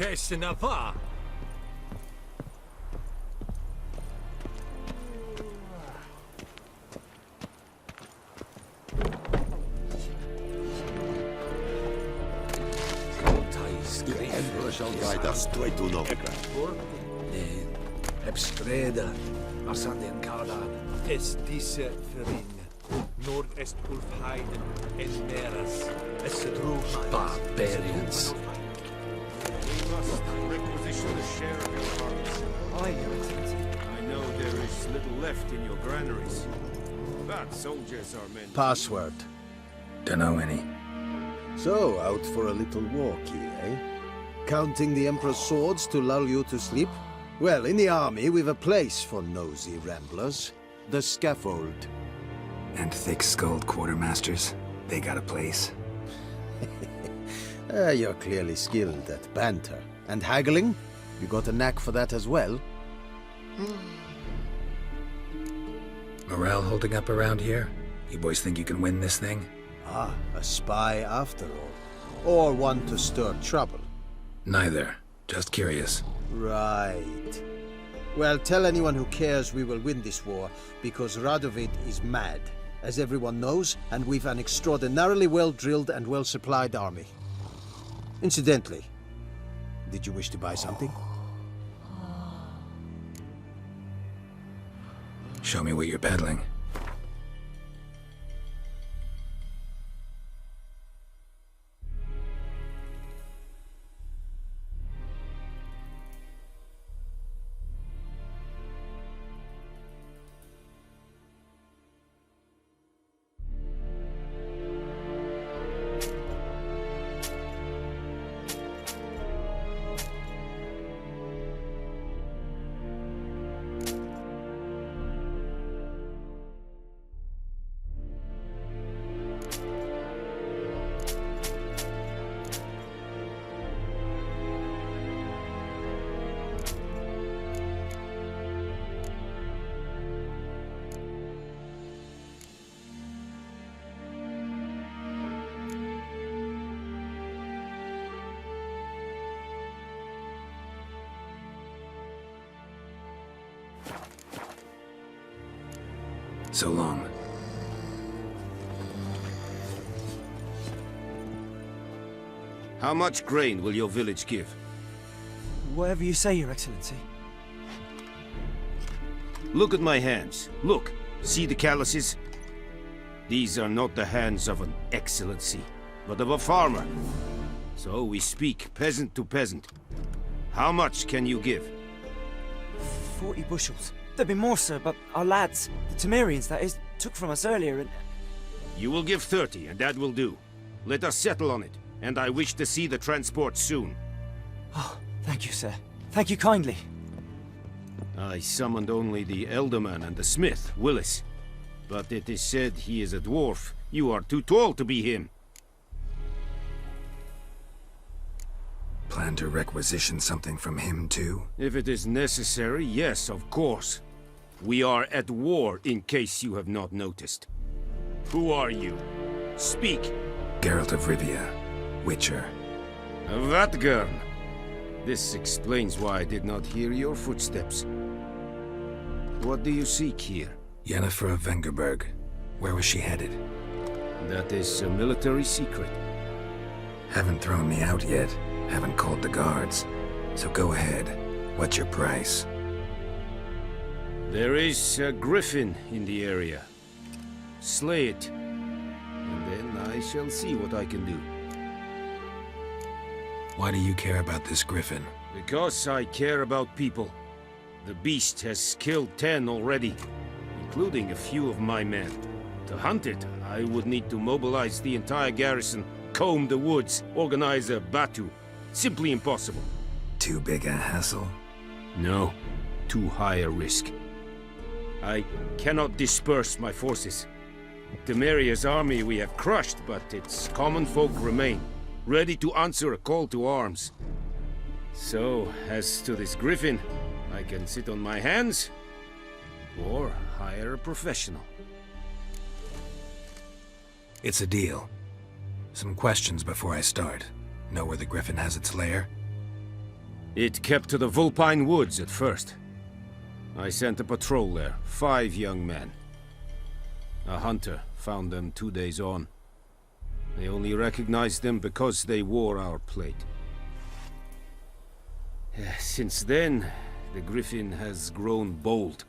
Qu'est-ce n'a pas? The Emperor shall guide us straight to Novigrad. Heb streda, Arsanden Kada, es diese Verin, Nord est Ulfheiden, en Meras, es barbarians. We must requisition a share of your harvest. Aye, Your Excellency. I know there is little left in your granaries, but soldiers are meant. Password. Dunno any. So, out for a little walk here, eh? Counting the Emperor's swords to lull you to sleep? Well, in the army, we've a place for nosy ramblers. The scaffold. And thick-skulled quartermasters, they got a place. You're clearly skilled at banter. And haggling? You got a knack for that as well? Morale holding up around here? You boys think you can win this thing? Ah, a spy after all. Or one to stir trouble. Neither. Just curious. Right. Well, tell anyone who cares we will win this war, because Radovid is mad, as everyone knows, and we've an extraordinarily well-drilled and well-supplied army. Incidentally, did you wish to buy something? Show me what you're peddling. So long. How much grain will your village give? Whatever you say, Your Excellency. Look at my hands. Look. See the calluses? These are not the hands of an excellency, but of a farmer. So we speak peasant to peasant. How much can you give? 40 bushels. There'd be more, sir, but our lads, the Temerians, that is, took from us earlier and... You will give 30, and that will do. Let us settle on it, and I wish to see the transport soon. Oh, thank you, sir. Thank you kindly. I summoned only the Elderman and the smith, Willis. But it is said he is a dwarf. You are too tall to be him. Plan to requisition something from him, too? If it is necessary, yes, of course. We are at war, in case you have not noticed. Who are you? Speak! Geralt of Rivia, Witcher. Vatgern! This explains why I did not hear your footsteps. What do you seek here? Yennefer of Vengerberg. Where was she headed? That is a military secret. Haven't thrown me out yet. Haven't called the guards. So go ahead. What's your price? There is a griffin in the area. Slay it. And then I shall see what I can do. Why do you care about this griffin? Because I care about people. The beast has killed 10 already, including a few of my men. To hunt it, I would need to mobilize the entire garrison, comb the woods, organize a batu. Simply impossible. Too big a hassle? No, too high a risk. I cannot disperse my forces. Temeria's army we have crushed, but its common folk remain, ready to answer a call to arms. So, as to this griffin, I can sit on my hands, or hire a professional. It's a deal. Some questions before I start. Know where the griffin has its lair? It kept to the Vulpine Woods at first. I sent a patrol there, 5 young men. A hunter found them 2 days on. They only recognized them because they wore our plate. Since then, the Griffin has grown bold.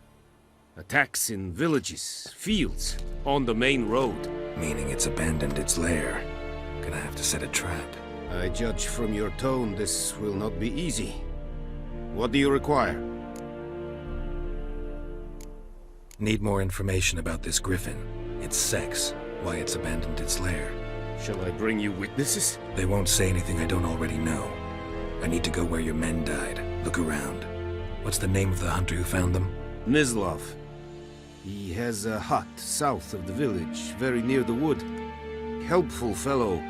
Attacks in villages, fields, on the main road. Meaning it's abandoned its lair. Gonna have to set a trap. I judge from your tone this will not be easy. What do you require? Need more information about this Griffin. Its sex, why it's abandoned its lair. Shall I bring you witnesses? They won't say anything I don't already know. I need to go where your men died. Look around. What's the name of the hunter who found them? Mislav. He has a hut south of the village, very near the wood. Helpful fellow.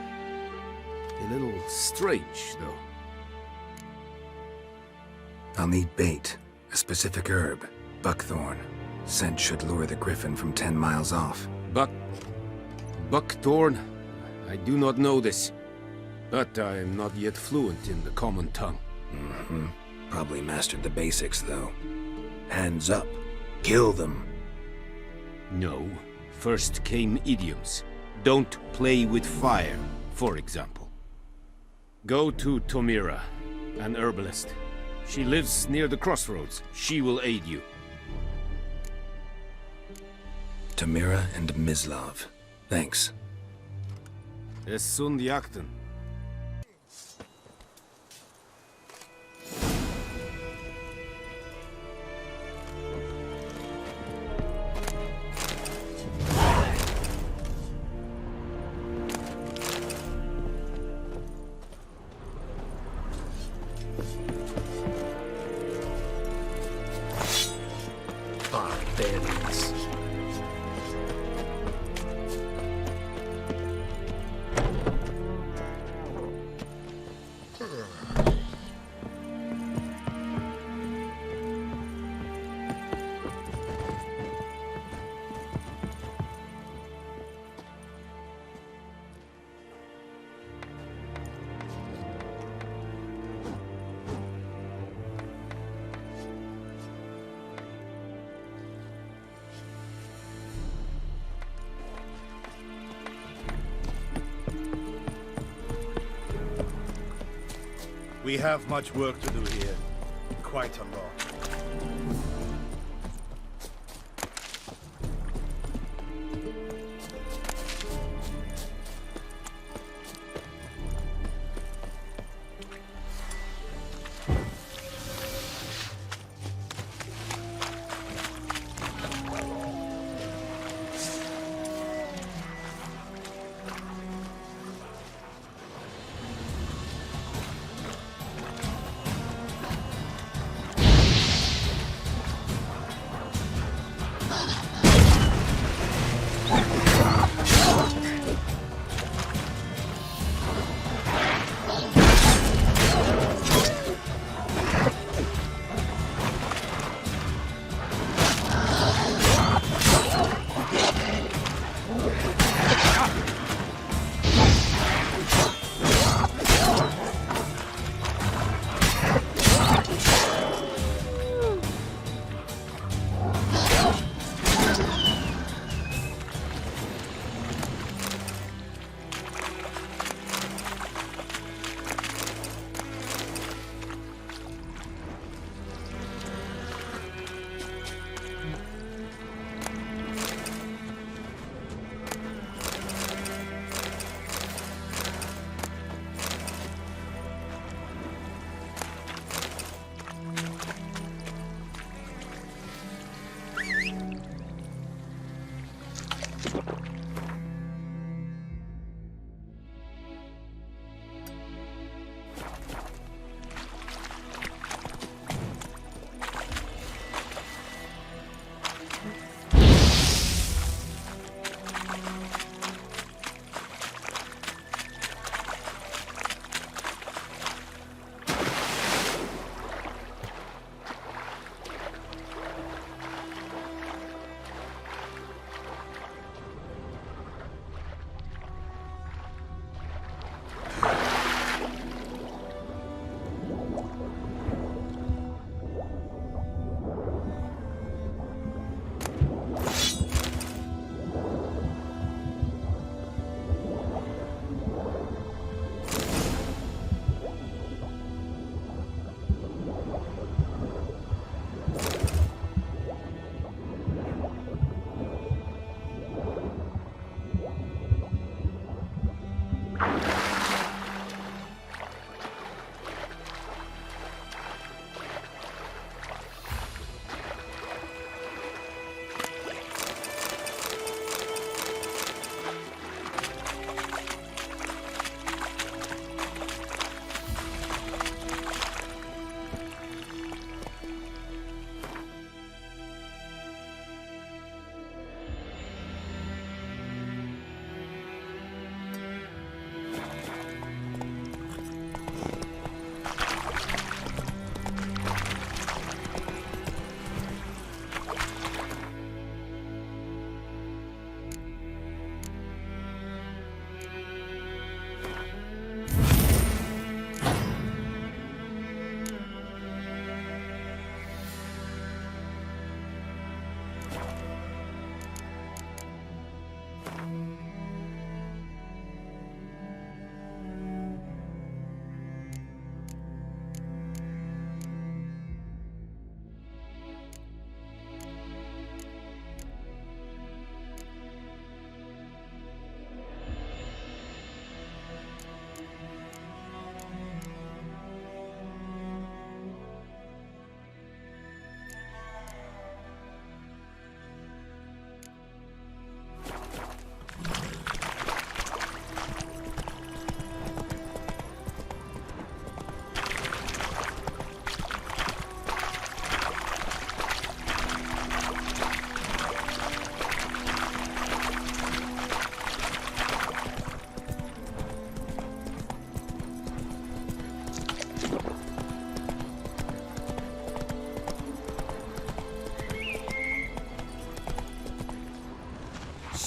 A little strange, though. I'll need bait. A specific herb. Buckthorn. Scent should lure the Griffin from 10 miles off. Buckthorn? I do not know this. But I am not yet fluent in the common tongue. Mm-hmm. Probably mastered the basics, though. Hands up. Kill them. No. First came idioms. Don't play with fire, for example. Go to Tomira, an herbalist. She lives near the crossroads. She will aid you. Tamira and Mislav. Thanks. Es sunt jakten. Barbarians. We have much work to do here. Quite a lot.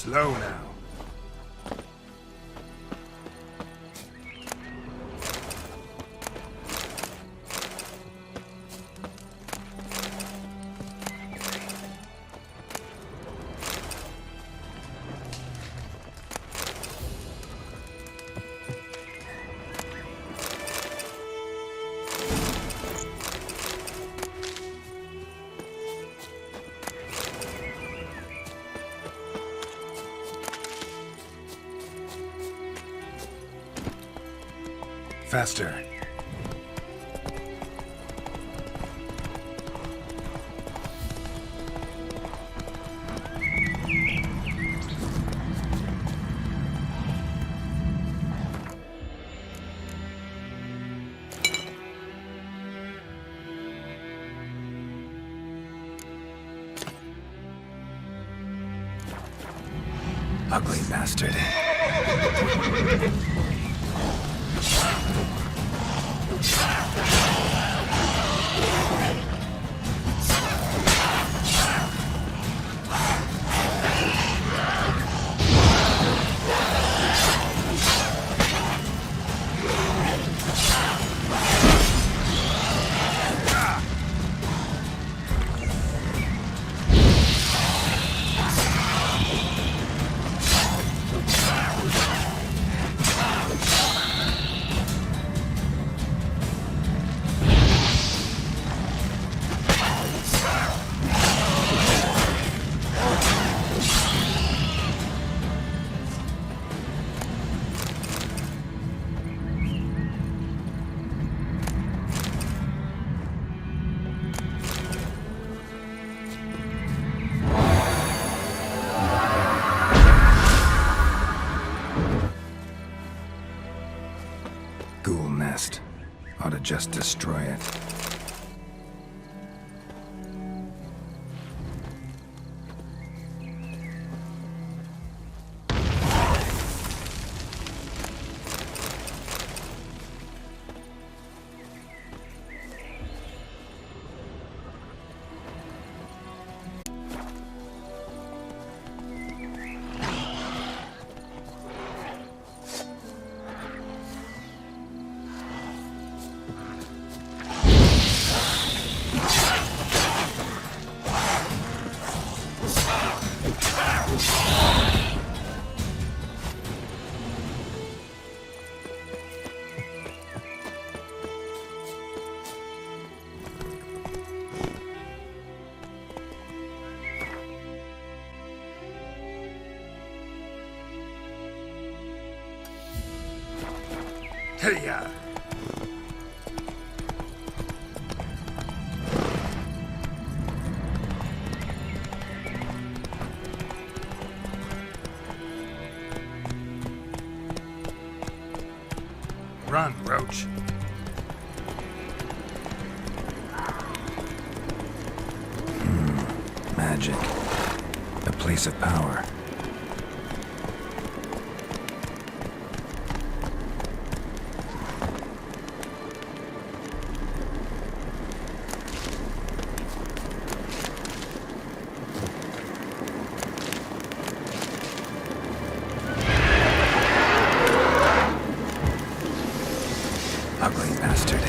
Slow now. Faster. Ugly bastard. Ghoul nest. Ought to just destroy it. Hey-ya! Run, Roach. Magic. A place of power. Ugly bastard.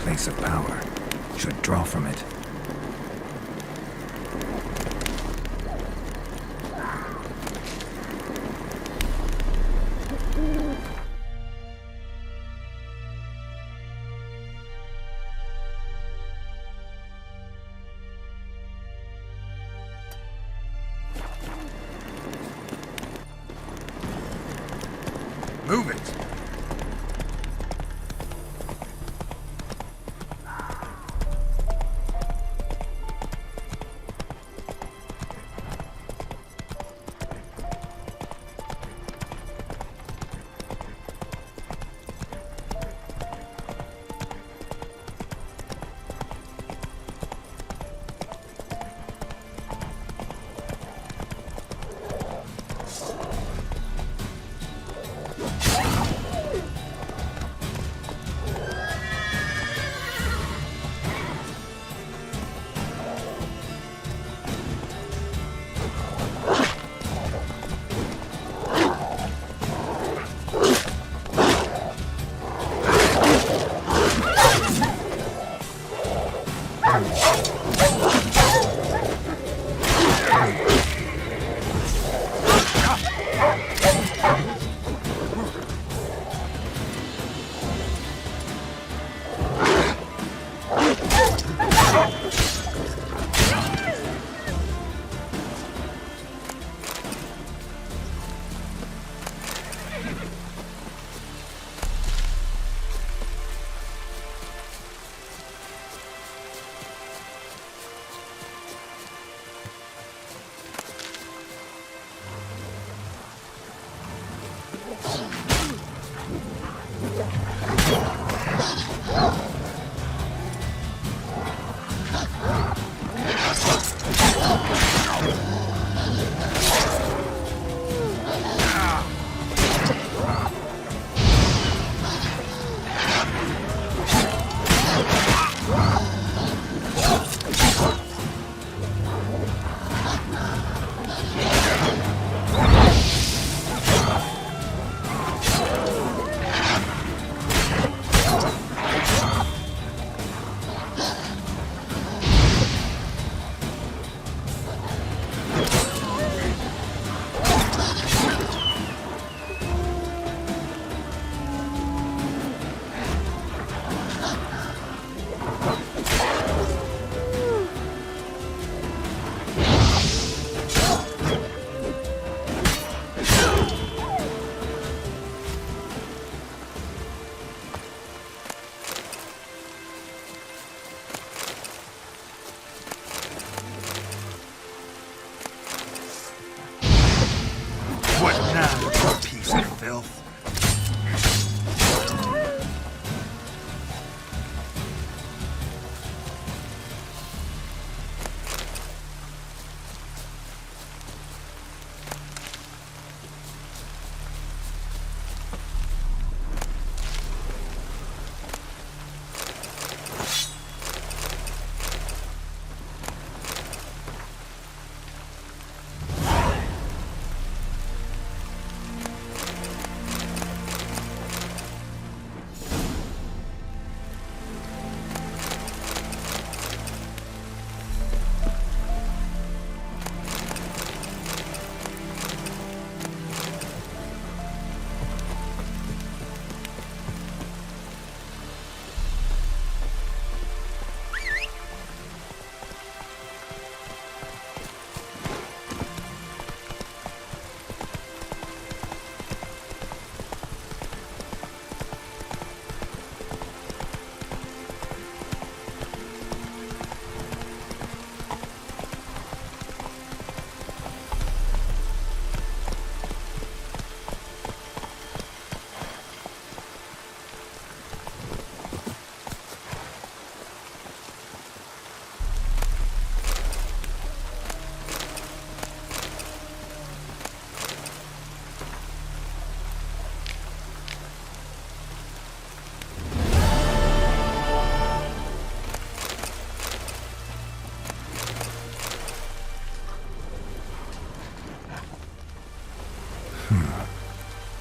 Place of power. Should draw from it. Move it!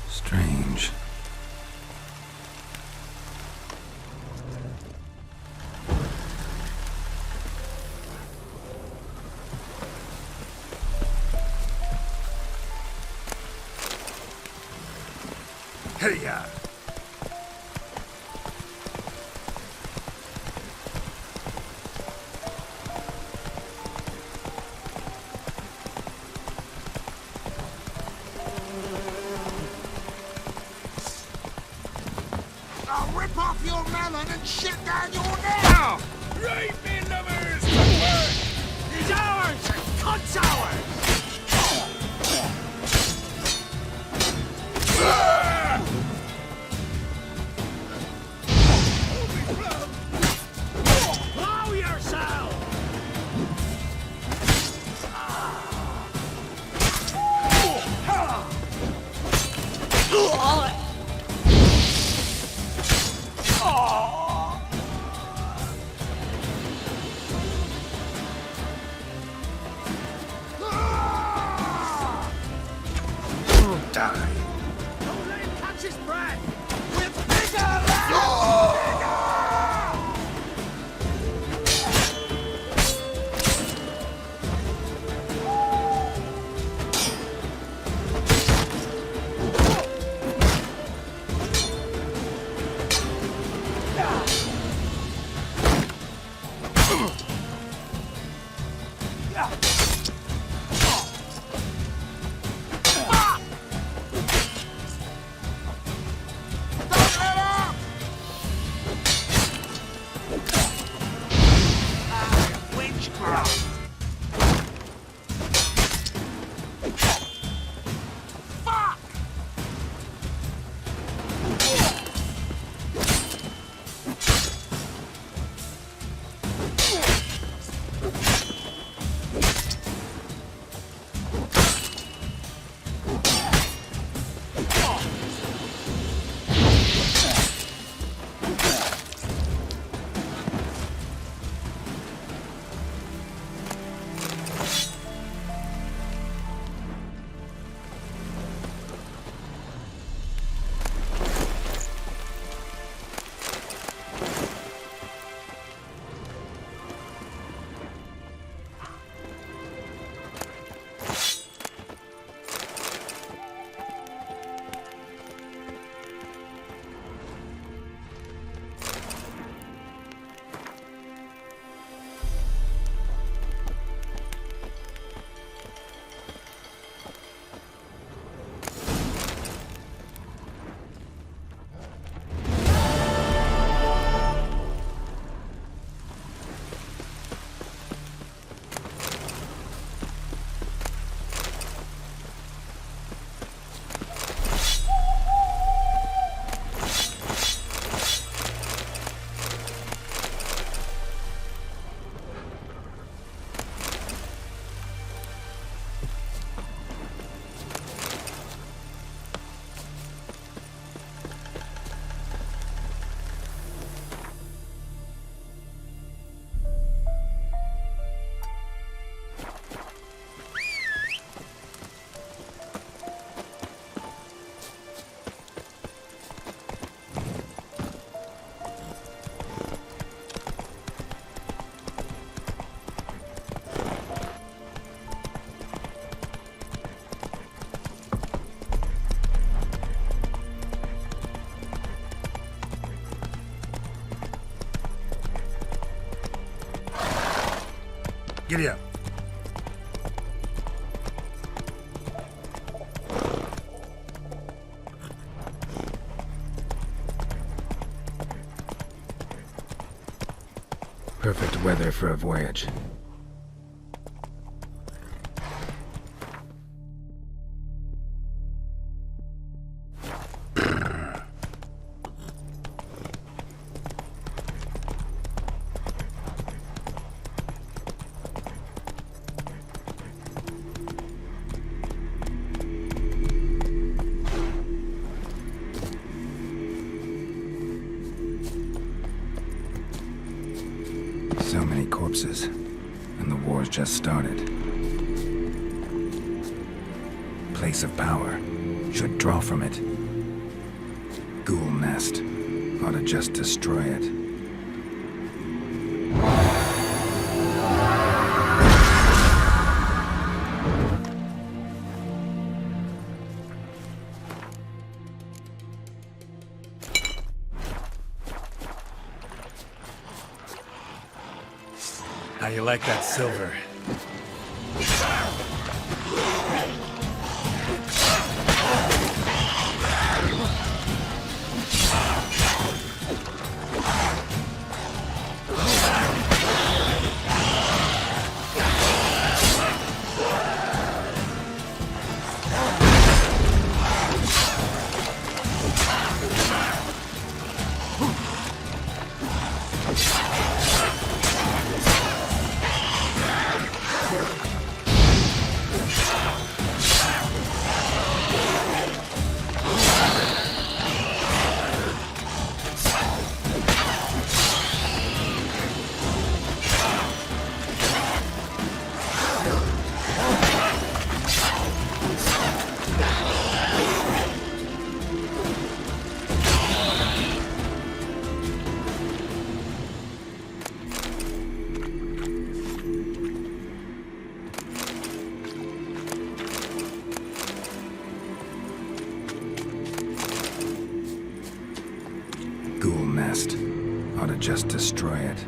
Strange. Hey-ya! I'll rip off your melon and shit down your neck! Right, me lovers! He's ours! Cunt's ours! Blow yourself! Die. Don't let him catch his breath! We're bigger, lads! Giddy up. Perfect weather for a voyage. So many corpses, and the war's just started. Place of power. Should draw from it. Ghoul nest. Ought to just destroy it. How you like that silver? Ghoul nest. Ought to just destroy it.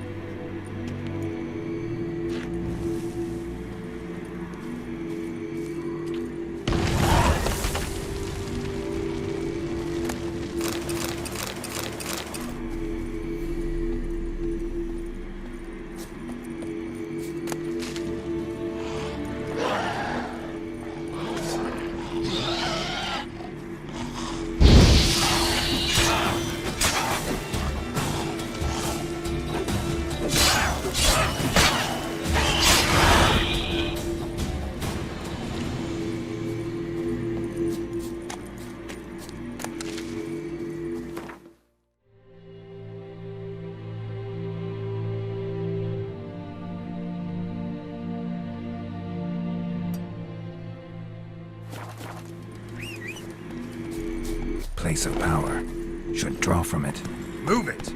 Place of power. Should draw from it. Move it!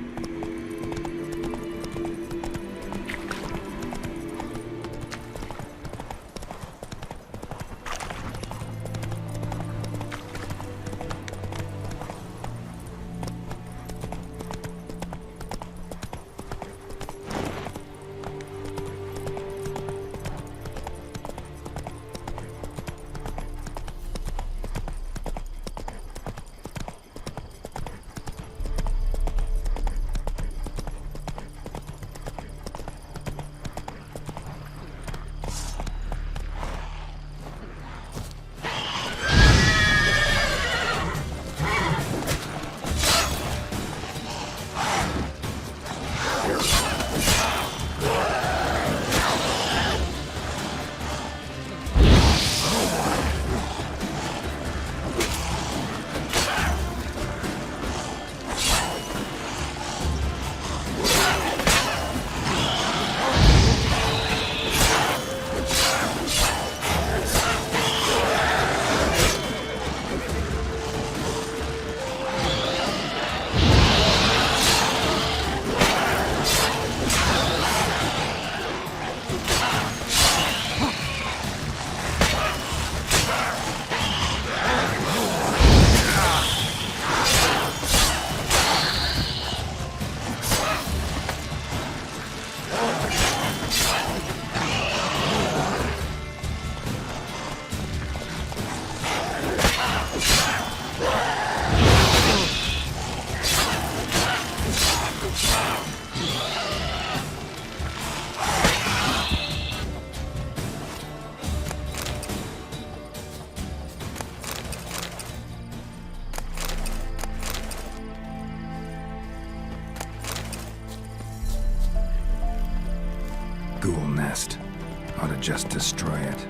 just destroy it.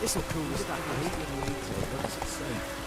This'll cool us down. What does it say?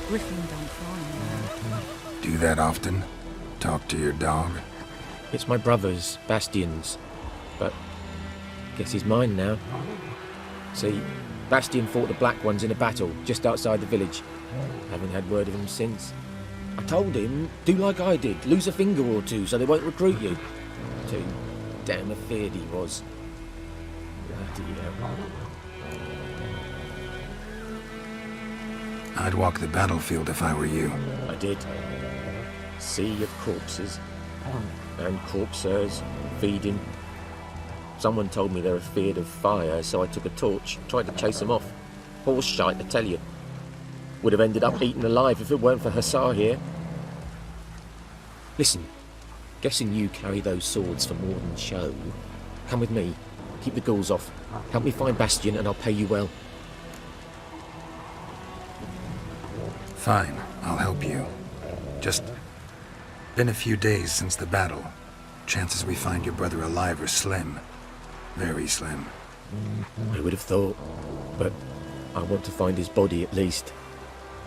Griffin don't fly. Do that often? Talk to your dog? It's my brother's, Bastian's, but guess he's mine now. See, Bastian fought the Black Ones in a battle just outside the village. Haven't had word of him since. I told him, do like I did, lose a finger or two so they won't recruit you. Too damn afeard he was. Bloody hell. I'd walk the battlefield if I were you. I did. Sea of corpses. And corpsers, feeding. Someone told me they were feared of fire, so I took a torch, tried to chase them off. Horse shite, I tell you. Would have ended up eaten alive if it weren't for Hussar here. Listen, guessing you carry those swords for more than show. Come with me, keep the ghouls off. Help me find Bastian and I'll pay you well. Fine, I'll help you. Just been a few days since the battle. Chances we find your brother alive are slim. Very slim. I would have thought, but I want to find his body at least.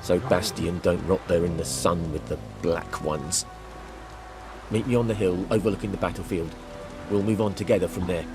So Bastian don't rot there in the sun with the Black Ones. Meet me on the hill overlooking the battlefield. We'll move on together from there.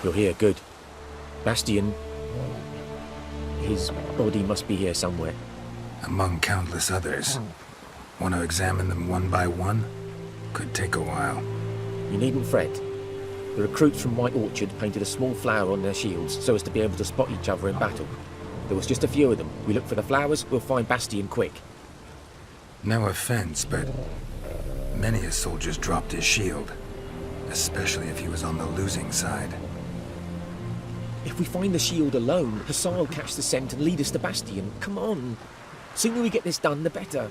You're here, good. Bastian, his body must be here somewhere. Among countless others. Want to examine them one by one? Could take a while. You needn't fret. The recruits from White Orchard painted a small flower on their shields so as to be able to spot each other in battle. There was just a few of them. We look for the flowers, we'll find Bastian quick. No offense, but many a soldier's dropped his shield. Especially if he was on the losing side. If we find the shield alone, Hussar will catch the scent and lead us to Bastian. Come on. Sooner we get this done, the better.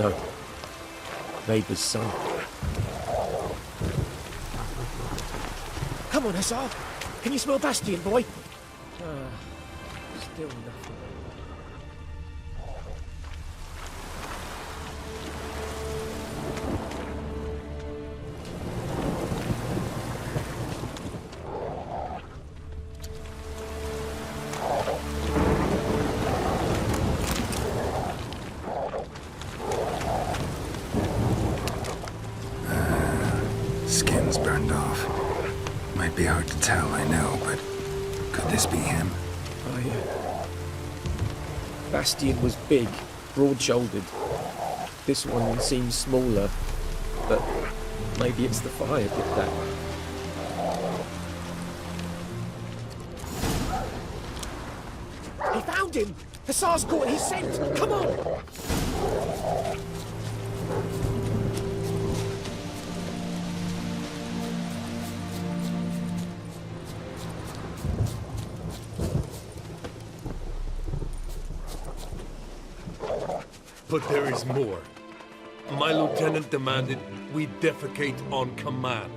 No. Neighbour's son. Come on, Hussar! Can you smell Bastion, boy? Still nothing. Skin's burned off. Might be hard to tell, I know, but could this be him? Oh, yeah. Bastion was big, broad-shouldered. This one seems smaller, but maybe it's the fire did that. He found him! Hussar's caught his scent! Come on! But there is more. My lieutenant demanded we defecate on command.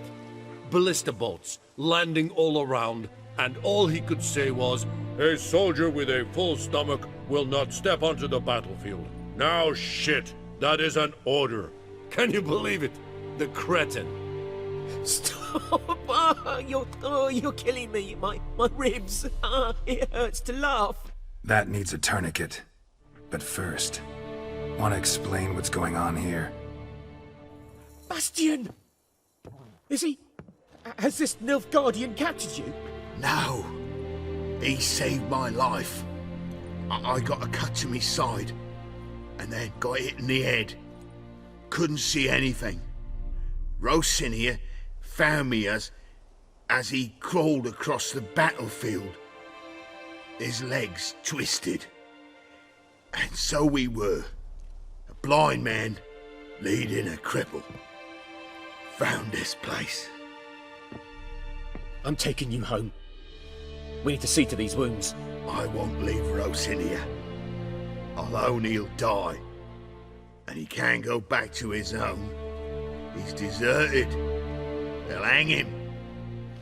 Ballista bolts, landing all around, and all he could say was, "A soldier with a full stomach will not step onto the battlefield." Now shit, that is an order. Can you believe it? The cretin. Stop! You're killing me. My ribs. It hurts to laugh. That needs a tourniquet. But first, want to explain what's going on here? Bastion! Is he... Has this Nilfgaardian captured you? No. He saved my life. I got a cut to my side, and then got hit in the head. Couldn't see anything. Rosinia found me as he crawled across the battlefield. His legs twisted. And so we were. A blind man leading a cripple. Found this place. I'm taking you home. We need to see to these wounds. I won't leave Rosinia. Alone he'll die. And he can't go back to his home. He's deserted. They'll hang him.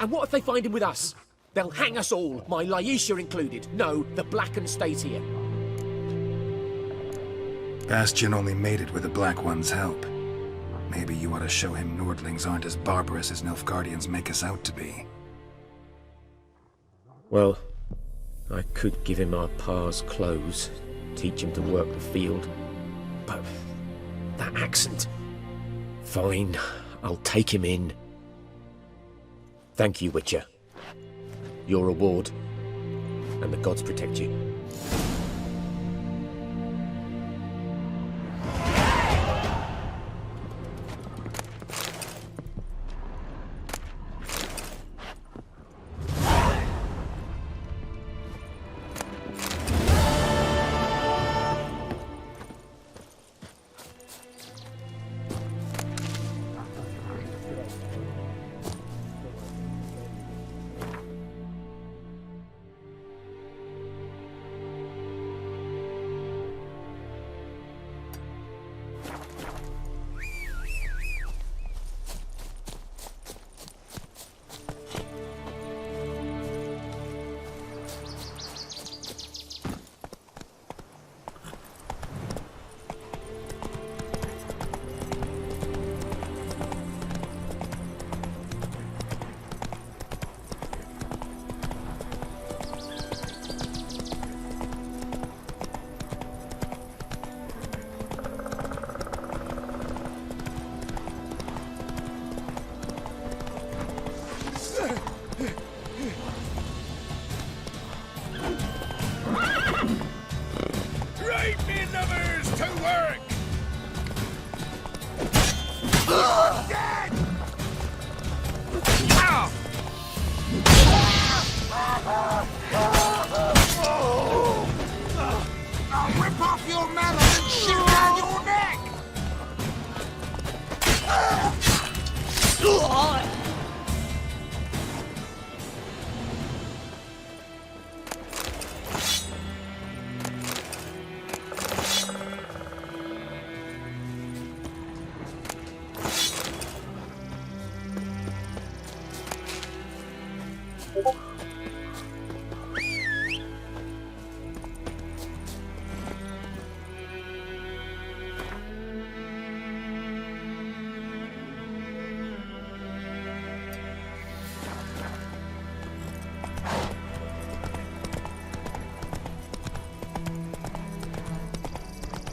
And what if they find him with us? They'll hang us all, my Laisha included. No, the Blacken stays here. Bastion only made it with the Black One's help. Maybe you ought to show him Nordlings aren't as barbarous as Nilfgaardians make us out to be. Well, I could give him our pa's clothes, teach him to work the field. But that accent... Fine, I'll take him in. Thank you, Witcher. Your reward, and the gods protect you.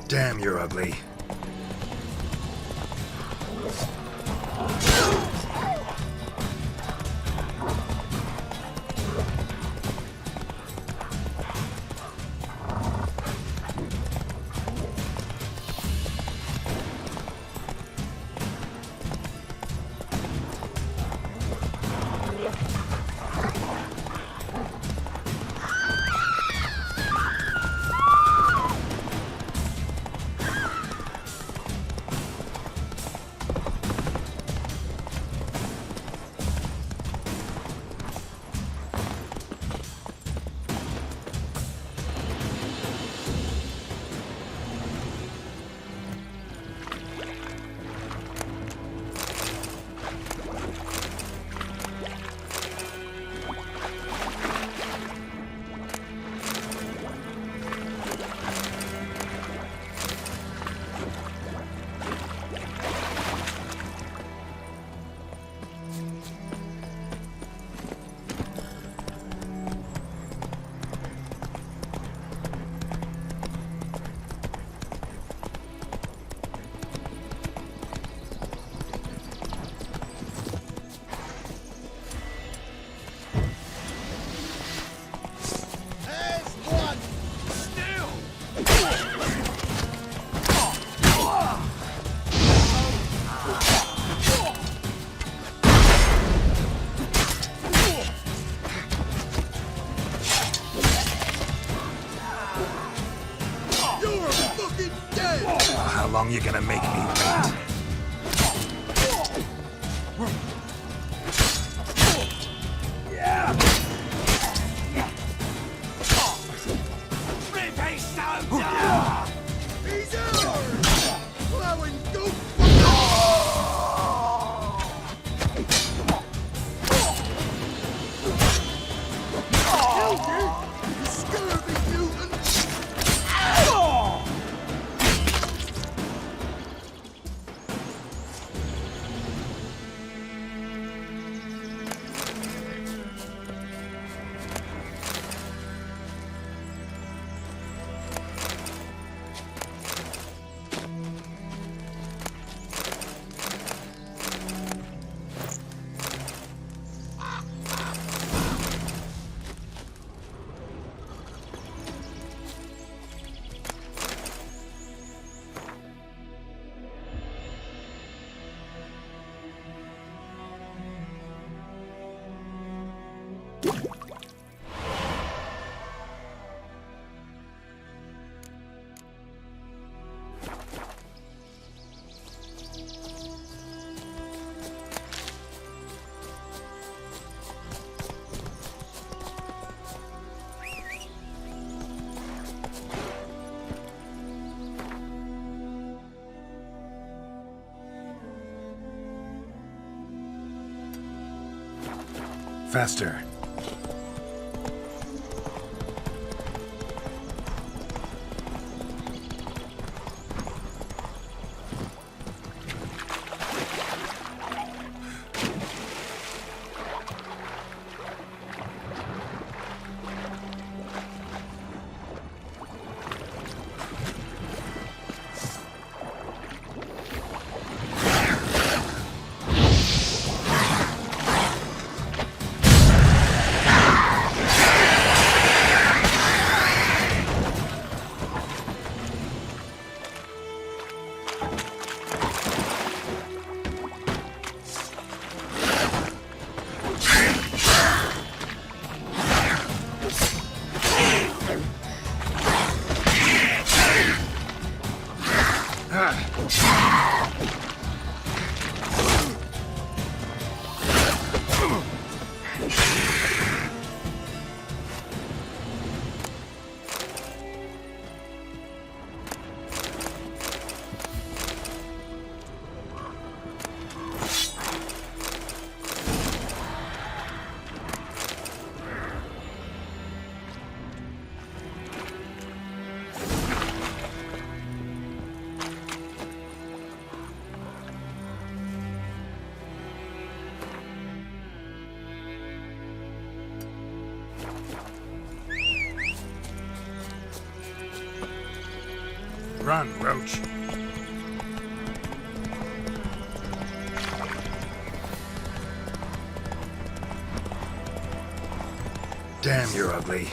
Damn, you're ugly. How long you gonna make me wait? Faster. Run, Roach. Damn, you're ugly.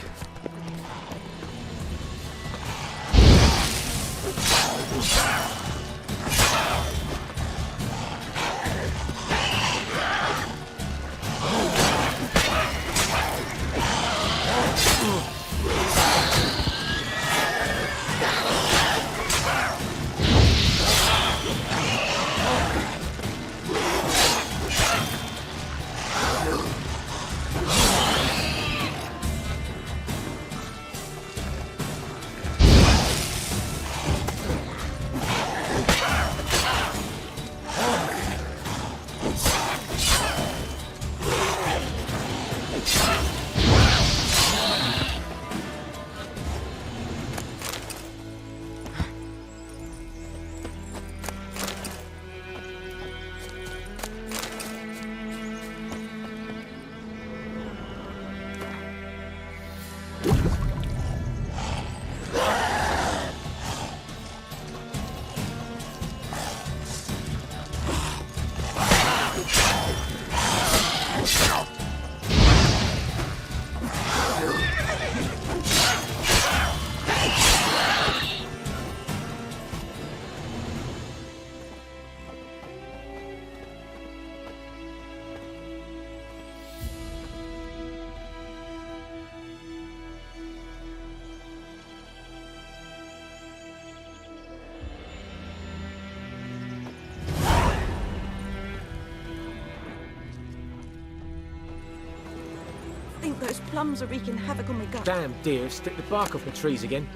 I think those plums are wreaking havoc on my gut. Damn deer, stick the bark off the trees again.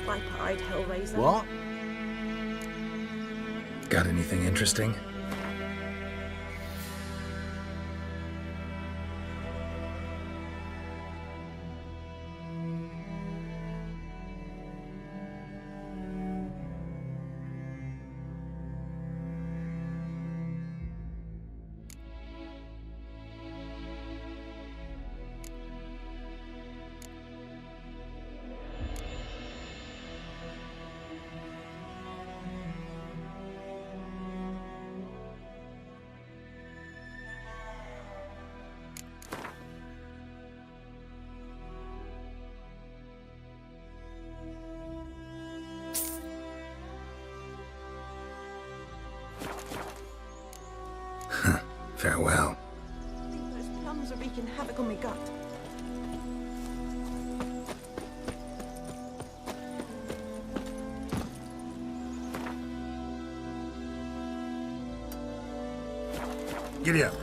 Viper-eyed hellraiser. What? Got anything interesting? Farewell. I think those plums are wreaking havoc on my gut. Giddy up.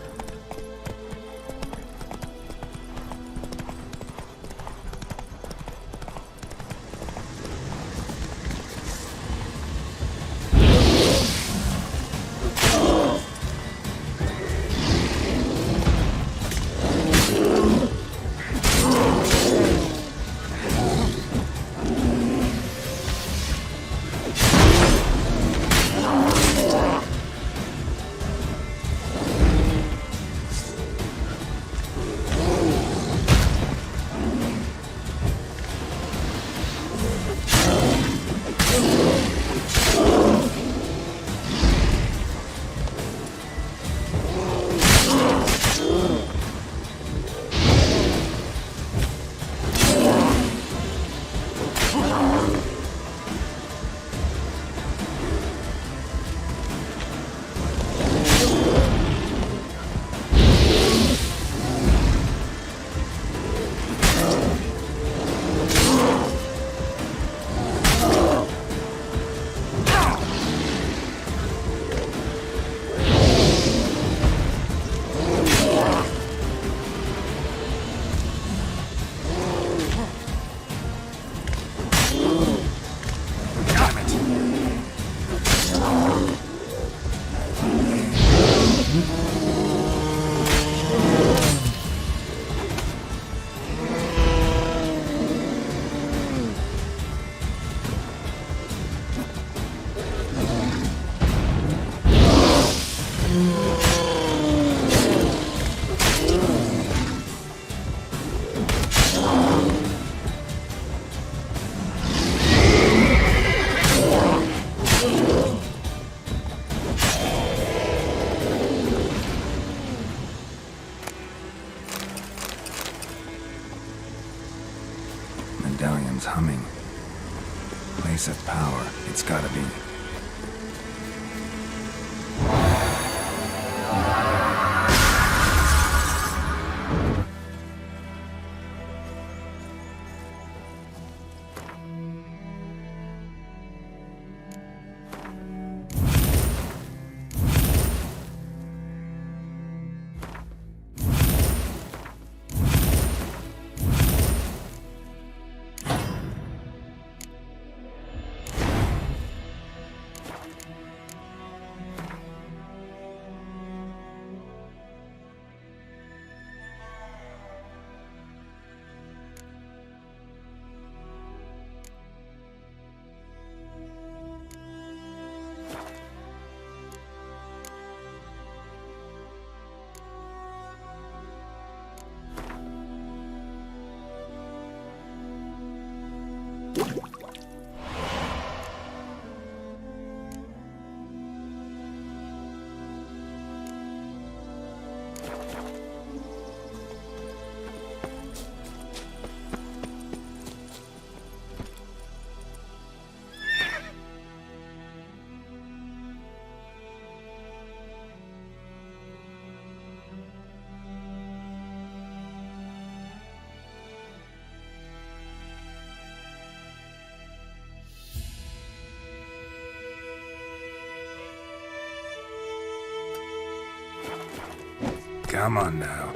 Come on now.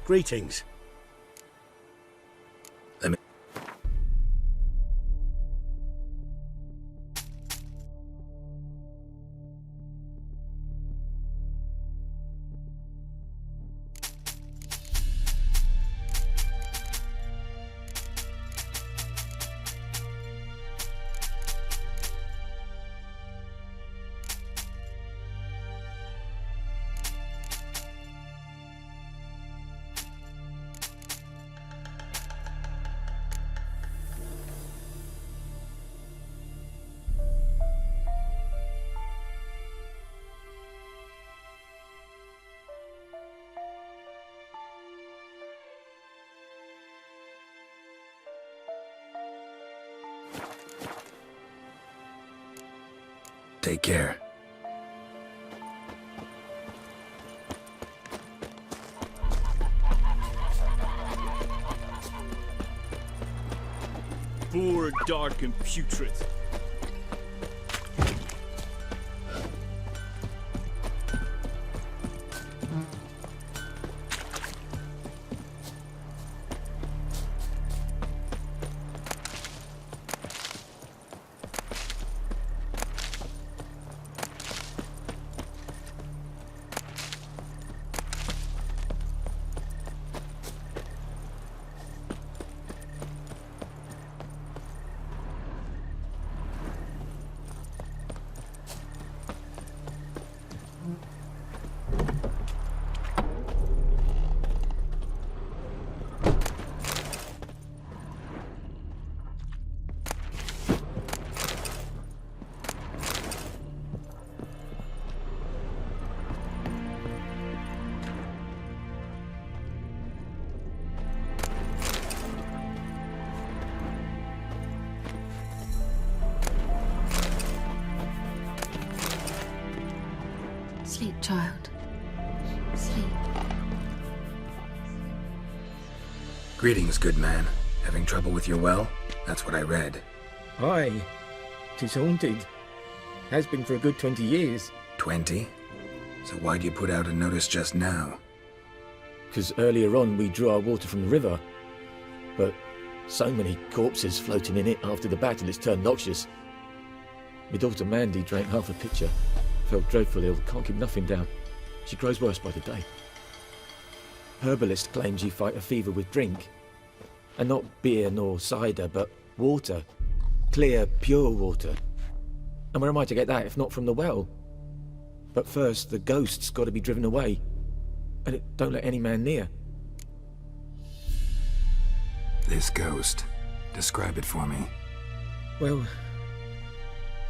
Greetings. Take care. Poor, dark, and putrid. Sleep, child. Sleep. Greetings, good man. Having trouble with your well? That's what I read. Aye. 'Tis haunted. Has been for a good 20 years. 20? So why'd you put out a notice just now? 'Cause earlier on we drew our water from the river. But so many corpses floating in it after the battle it's turned noxious. My daughter Mandy drank half a pitcher. Felt dreadfully ill, can't keep nothing down. She grows worse by the day. Herbalist claims you fight a fever with drink. And not beer nor cider, but water. Clear, pure water. And where am I to get that if not from the well? But first, the ghost's got to be driven away. And it don't let any man near. This ghost. Describe it for me. Well,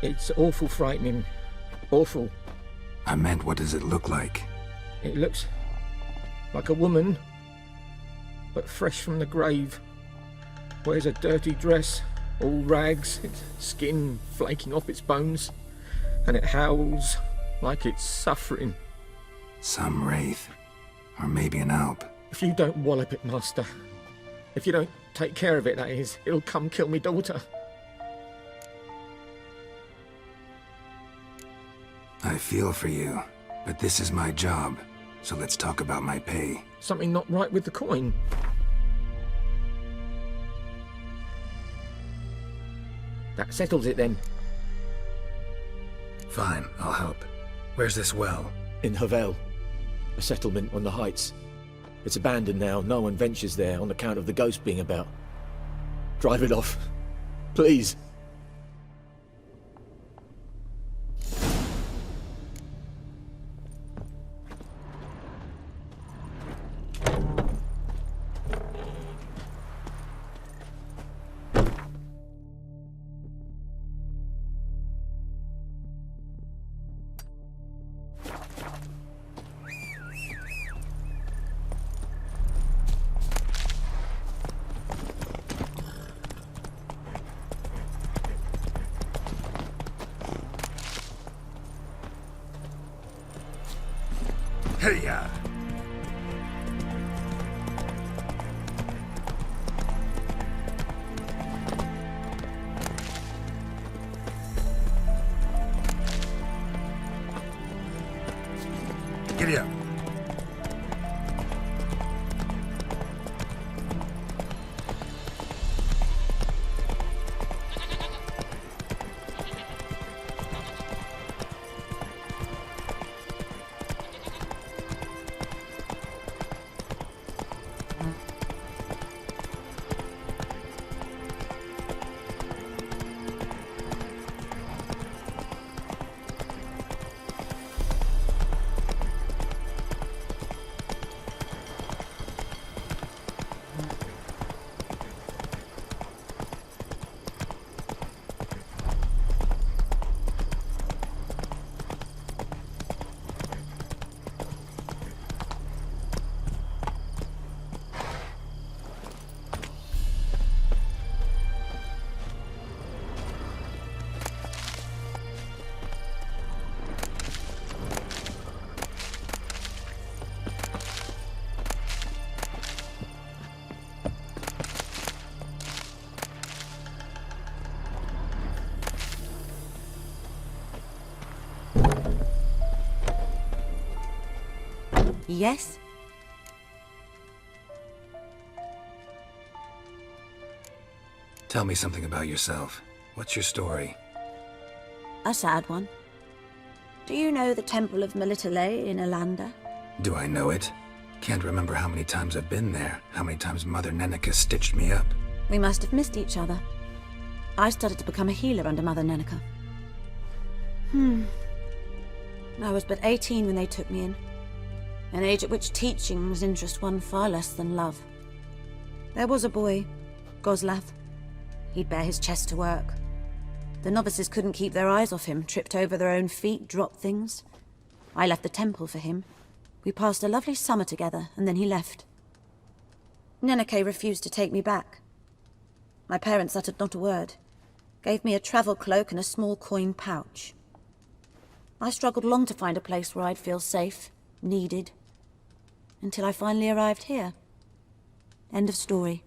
it's awful frightening. Awful. I meant, what does it look like? It looks like a woman, but fresh from the grave. Wears a dirty dress, all rags, its skin flaking off its bones, and it howls like it's suffering. Some wraith. Or maybe an alp. If you don't wallop it, Master, if you don't take care of it, that is, it'll come kill me daughter. I feel for you, but this is my job. So let's talk about my pay. Something not right with the coin. That settles it then. Fine, I'll help. Where's this well? In Havel, a settlement on the heights. It's abandoned now. No one ventures there on account of the ghost being about. Drive it off. Please. Hey-ya! Giddy up. Yes? Tell me something about yourself. What's your story? A sad one. Do you know the Temple of Melitele in Alanda? Do I know it? Can't remember how many times I've been there, how many times Mother Nenica stitched me up. We must have missed each other. I started to become a healer under Mother Nenica. I was but 18 when they took me in. An age at which teachings interest one far less than love. There was a boy, Goslav. He'd bare his chest to work. The novices couldn't keep their eyes off him, tripped over their own feet, dropped things. I left the temple for him. We passed a lovely summer together, and then he left. Nenike refused to take me back. My parents uttered not a word, gave me a travel cloak and a small coin pouch. I struggled long to find a place where I'd feel safe, needed, until I finally arrived here. End of story.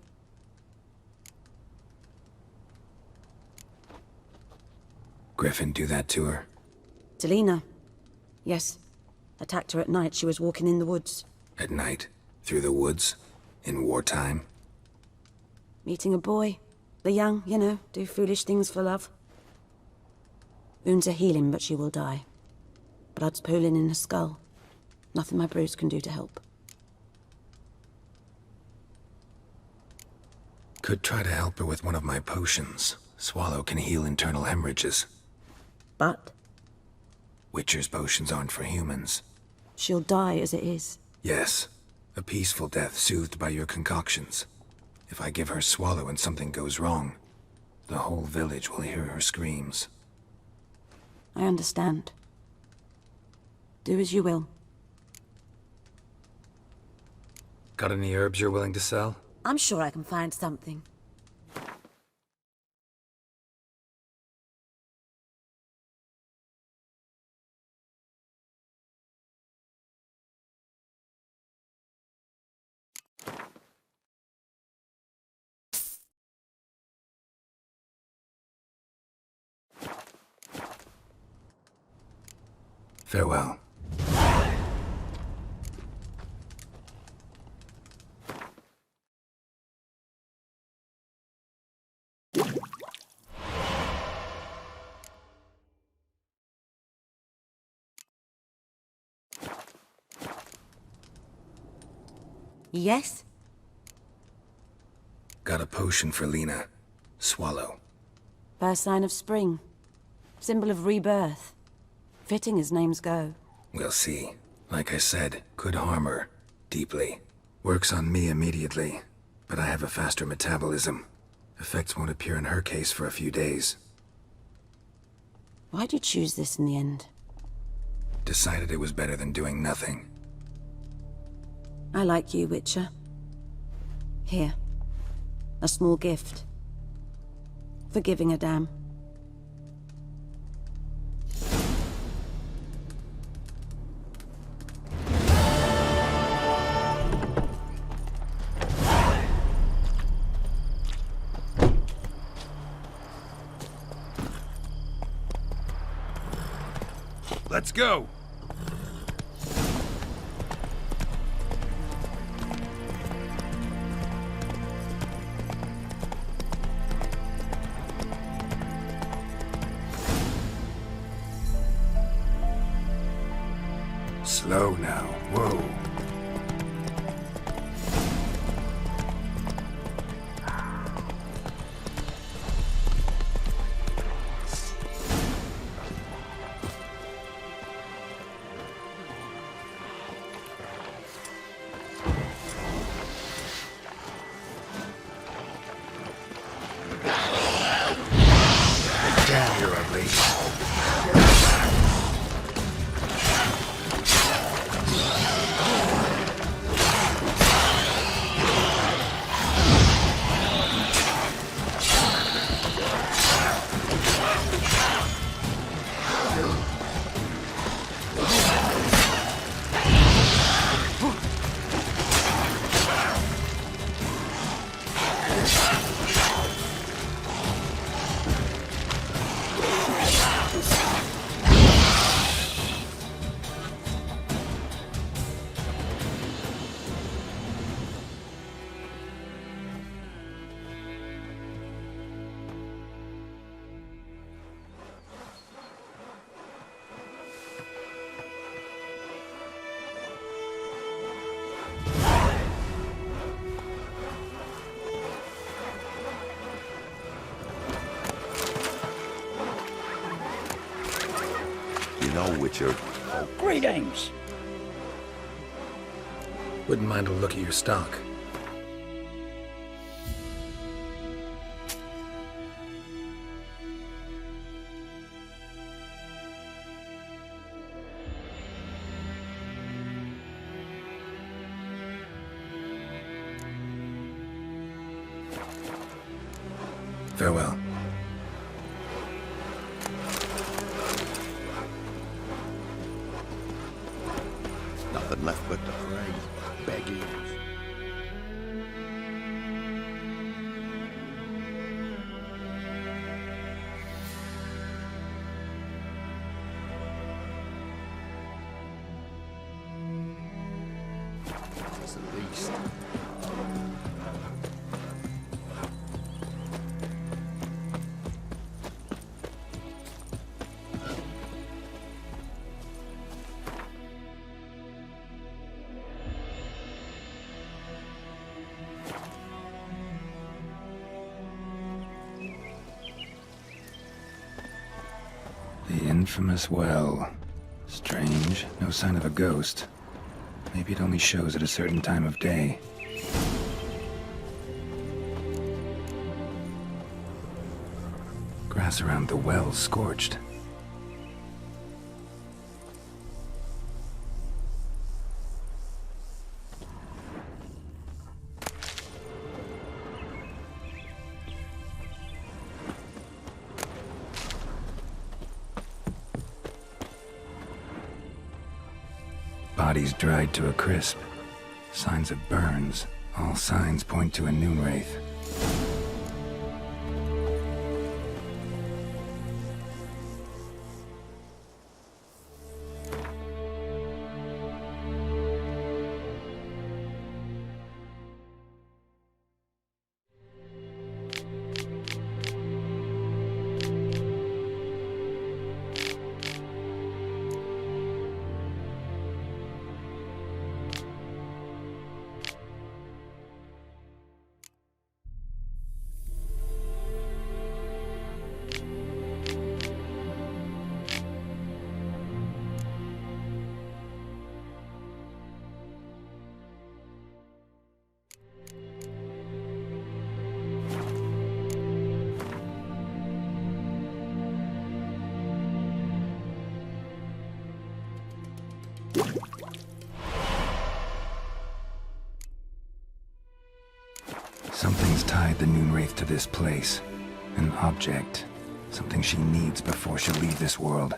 Griffin do that to her? Delina. Yes. Attacked her at night. She was walking in the woods. At night? Through the woods? In wartime? Meeting a boy. The young, you know, do foolish things for love. Wounds are healing, but she will die. Blood's pooling in her skull. Nothing my bruise can do to help. Could try to help her with one of my potions. Swallow can heal internal hemorrhages. But? Witcher's potions aren't for humans. She'll die as it is. Yes. A peaceful death soothed by your concoctions. If I give her Swallow and something goes wrong, the whole village will hear her screams. I understand. Do as you will. Got any herbs you're willing to sell? I'm sure I can find something. Farewell. Yes? Got a potion for Lena. Swallow. First sign of spring. Symbol of rebirth. Fitting as names go. We'll see. Like I said, could harm her. Deeply. Works on me immediately, but I have a faster metabolism. Effects won't appear in her case for a few days. Why'd you choose this in the end? Decided it was better than doing nothing. I like you, Witcher. Here. A small gift. For giving a damn. Let's go! Slow now. Whoa. Damn, you're ugly. You know, Witcher. Oh, greetings. Wouldn't mind a look at your stock. Farewell. Nothing left but to pray. Begging. That's the least. The infamous well. Strange. No sign of a ghost. Maybe it only shows at a certain time of day. Grass around the well scorched. Bodies dried to a crisp. Signs of burns. All signs point to a noon wraith. Something's tied the Noonwraith to this place. An object. Something she needs before she'll leave this world.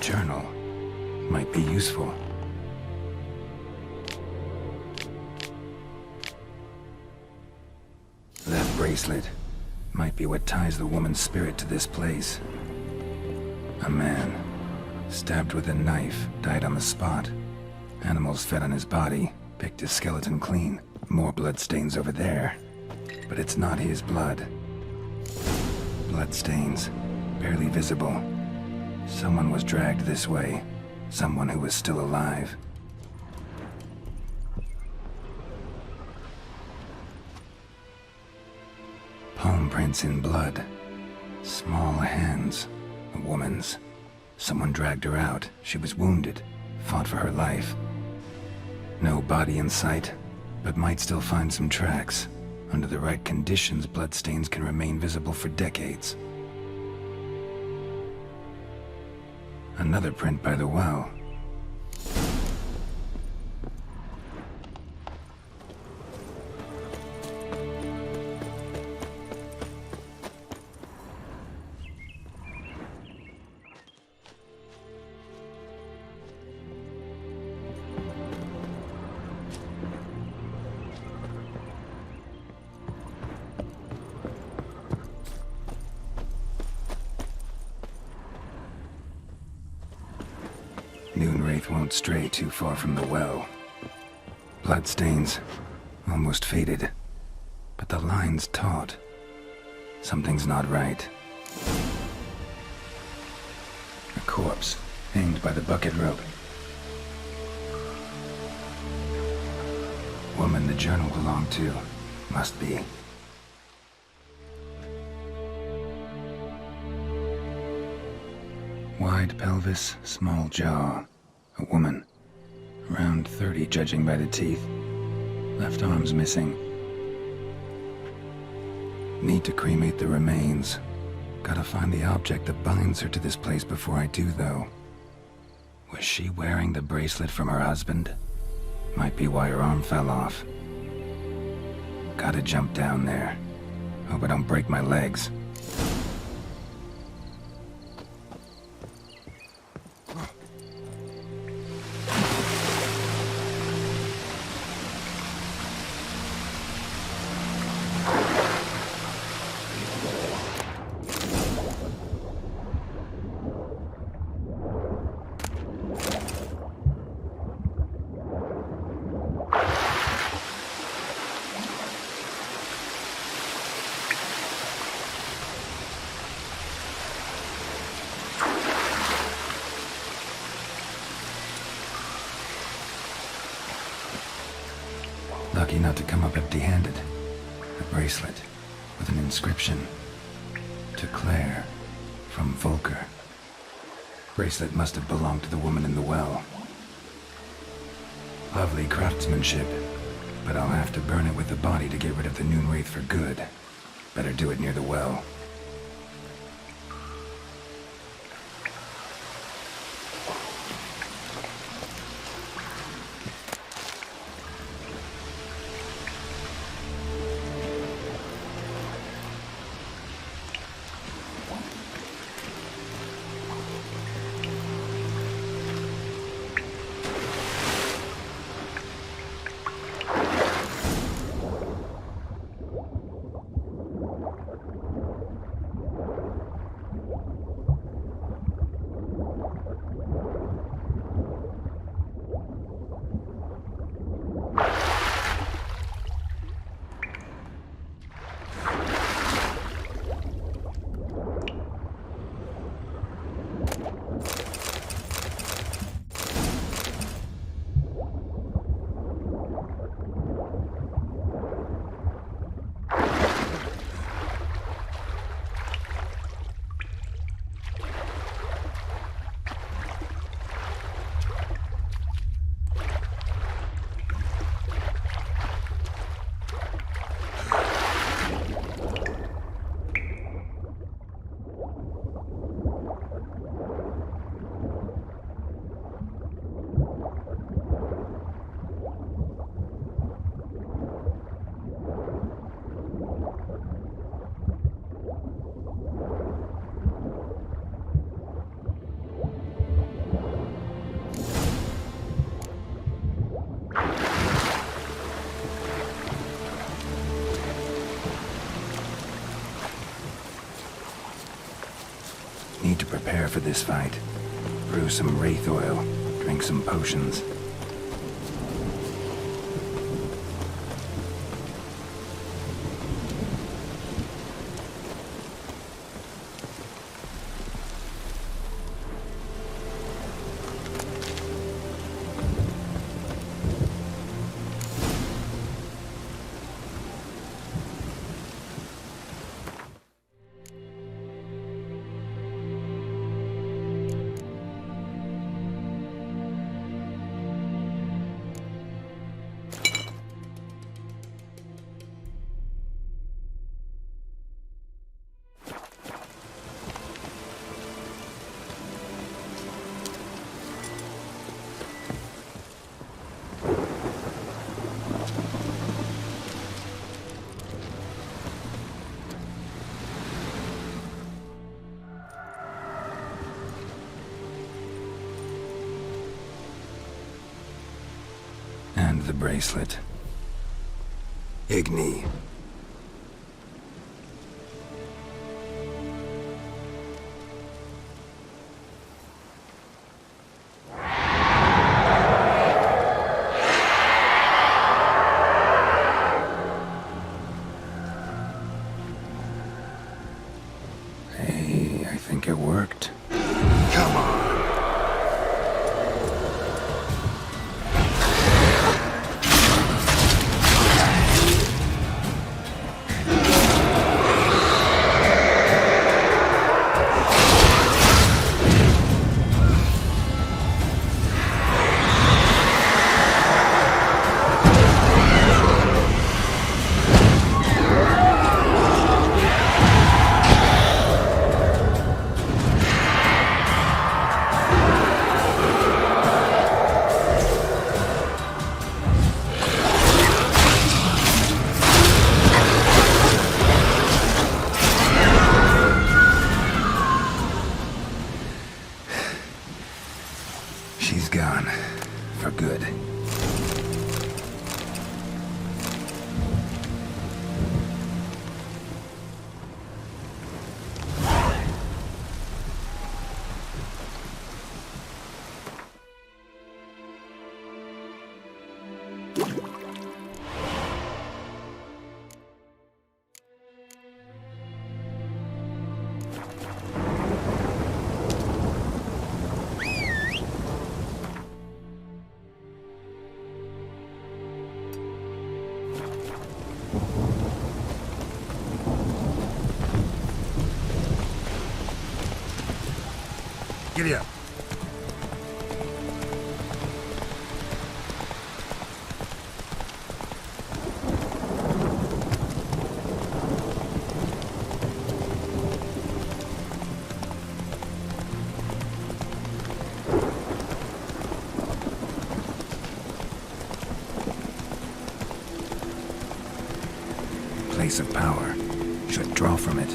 Journal might be useful. That bracelet might be what ties the woman's spirit to this place. A man, stabbed with a knife, died on the spot. Animals fed on his body, picked his skeleton clean. More bloodstains over there. But it's not his blood. Bloodstains, barely visible. Someone was dragged this way. Someone who was still alive. Palm prints in blood. Small hands. A woman's. Someone dragged her out. She was wounded. Fought for her life. No body in sight, but might still find some tracks. Under the right conditions, bloodstains can remain visible for decades. Another print by the well. Noonwraith won't stray too far from the well. Bloodstains, almost faded, but the line's taut. Something's not right. A corpse, hanged by the bucket rope. Woman the journal belonged to, must be. Wide pelvis, small jaw. A woman. Around 30 judging by the teeth. Left arm's missing. Need to cremate the remains. Gotta find the object that binds her to this place before I do, though. Was she wearing the bracelet from her husband? Might be why her arm fell off. Gotta jump down there. Hope I don't break my legs. Lucky not to come up empty-handed. A bracelet with an inscription. To Claire, from Volker. Bracelet must have belonged to the woman in the well. Lovely craftsmanship, but I'll have to burn it with the body to get rid of the Noonwraith for good. Better do it near the well. Need to prepare for this fight. Brew some wraith oil, drink some potions. And the bracelet. Igni. Hey, I think it worked. Come on. She's gone. For good. Giddy up. place of power, should draw from it.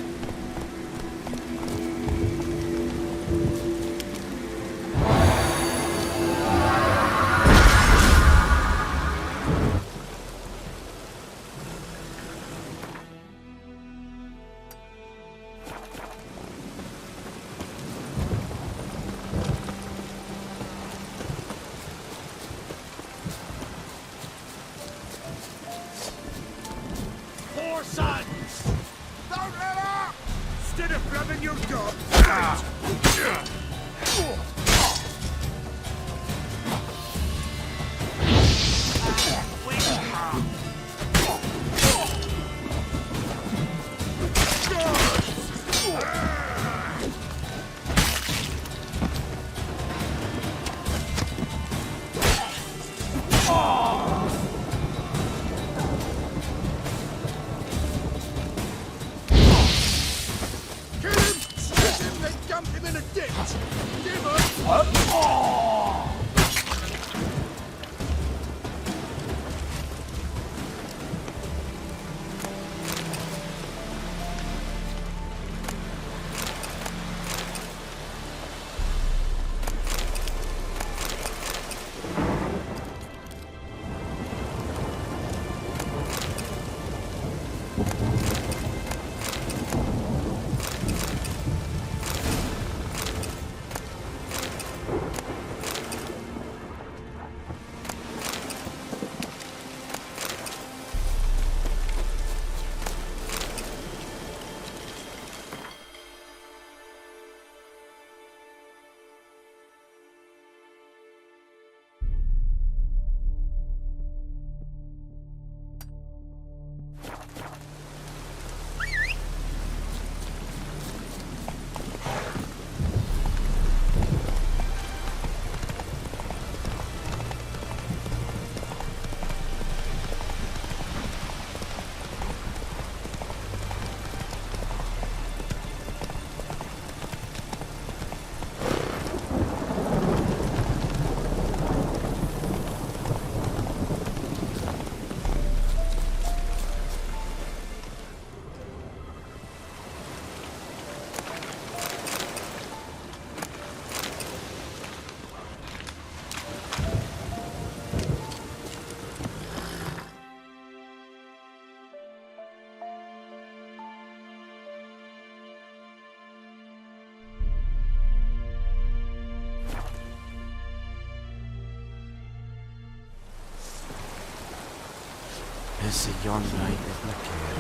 Is it yon right at my care?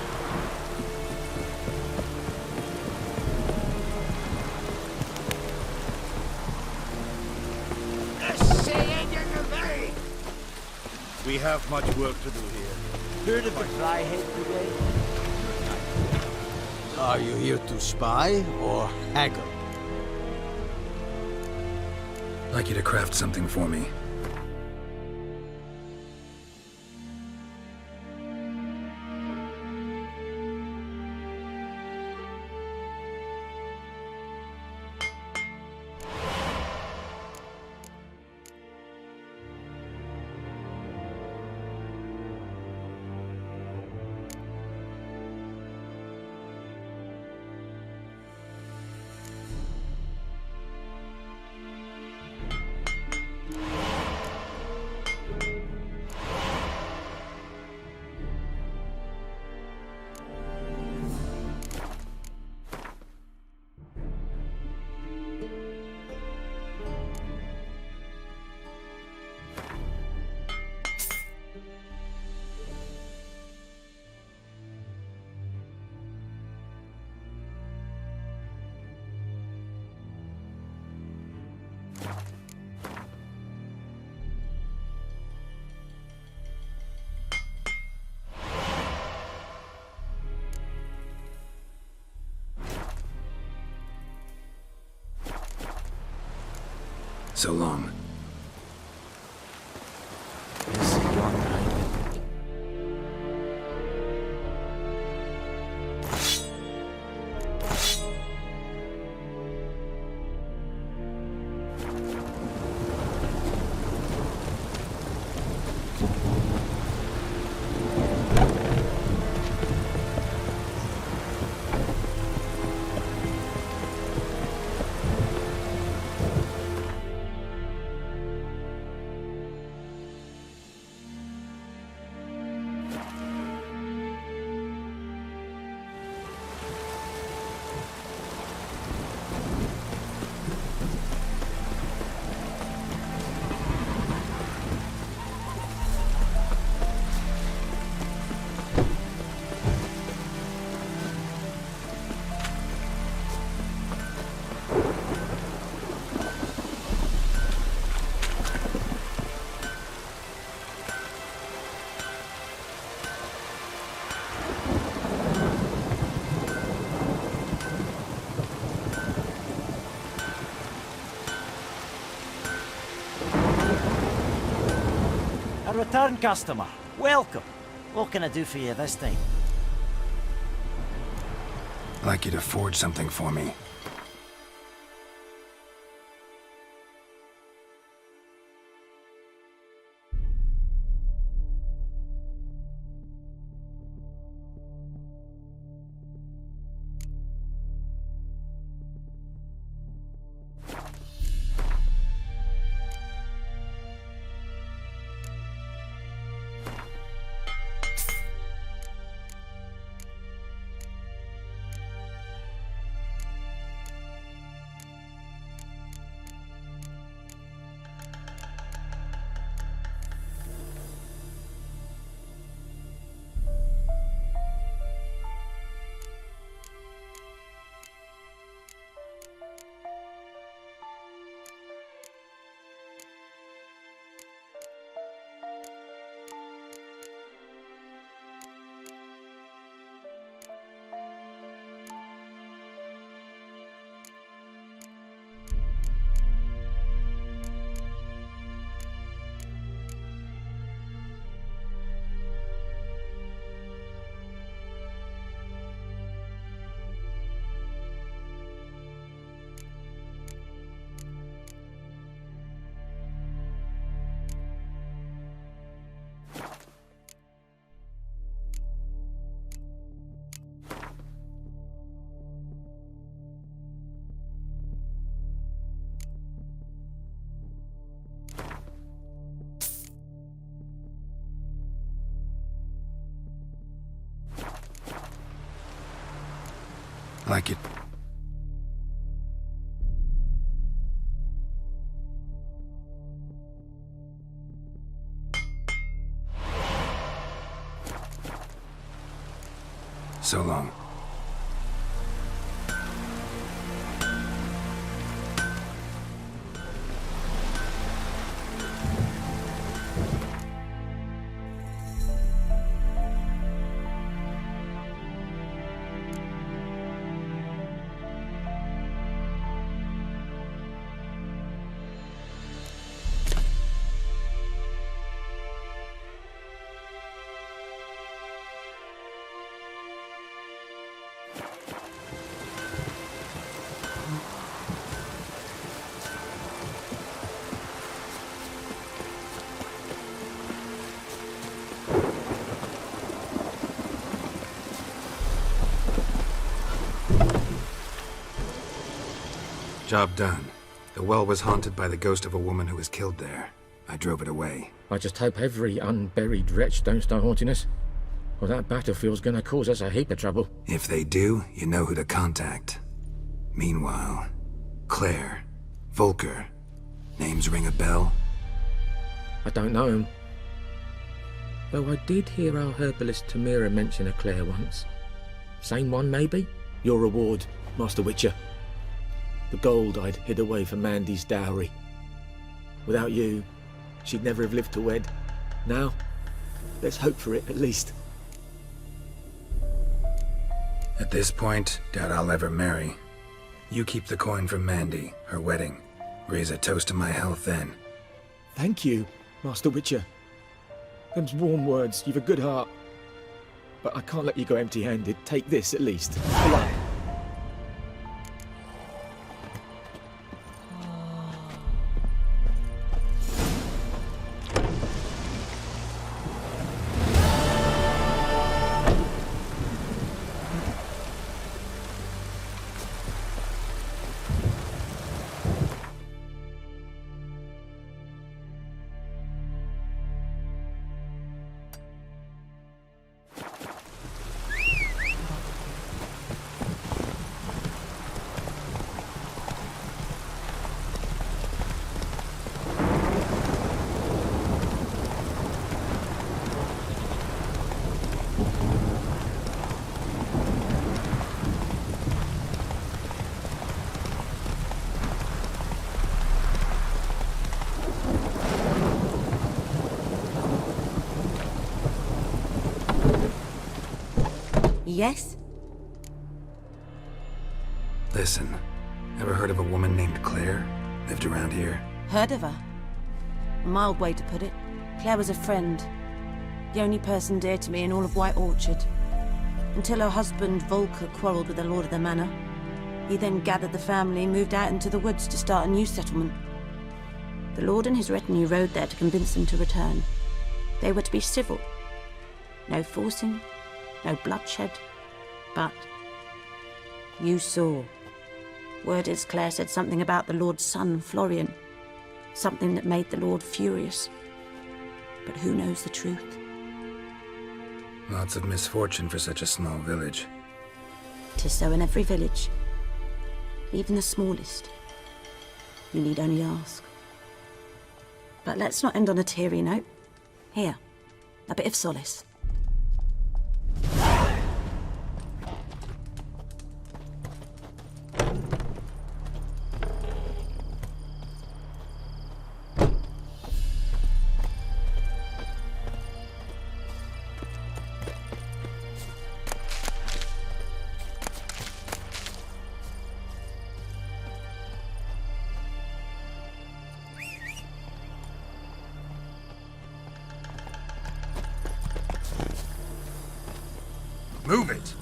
We have much work to do here. Heard of the Fryhead today? Are you here to spy or haggle? I'd like you to craft something for me. So long. Is it yon right? return customer. Welcome. What can I do for you this time? I'd like you to forge something for me. Like it. So long. Job done. The well was haunted by the ghost of a woman who was killed there. I drove it away. I just hope every unburied wretch don't start haunting us. Well, that battlefield's gonna cause us a heap of trouble. If they do, you know who to contact. Meanwhile, Claire, Volker, names ring a bell? I don't know him. Though I did hear our herbalist Tamira mention a Claire once. Same one, maybe? Your reward, Master Witcher. The gold I'd hid away for Mandy's dowry. Without you, she'd never have lived to wed. Now, let's hope for it, at least. At this point, doubt I'll ever marry. You keep the coin from Mandy, her wedding. Raise a toast to my health then. Thank you, Master Witcher. Them's warm words, you've a good heart. But I can't let you go empty-handed. Take this, at least. For luck. Yes? Listen, ever heard of a woman named Claire? Lived around here? Heard of her? A mild way to put it. Claire was a friend. The only person dear to me in all of White Orchard. Until her husband, Volker, quarrelled with the lord of the manor. He then gathered the family and moved out into the woods to start a new settlement. The lord and his retinue rode there to convince them to return. They were to be civil. No forcing, no bloodshed. But you saw. Word is Claire said something about the lord's son, Florian. Something that made the lord furious. But who knows the truth? Lots of misfortune for such a small village. 'Tis so in every village. Even the smallest. You need only ask. But let's not end on a teary note. Here, a bit of solace. Move it!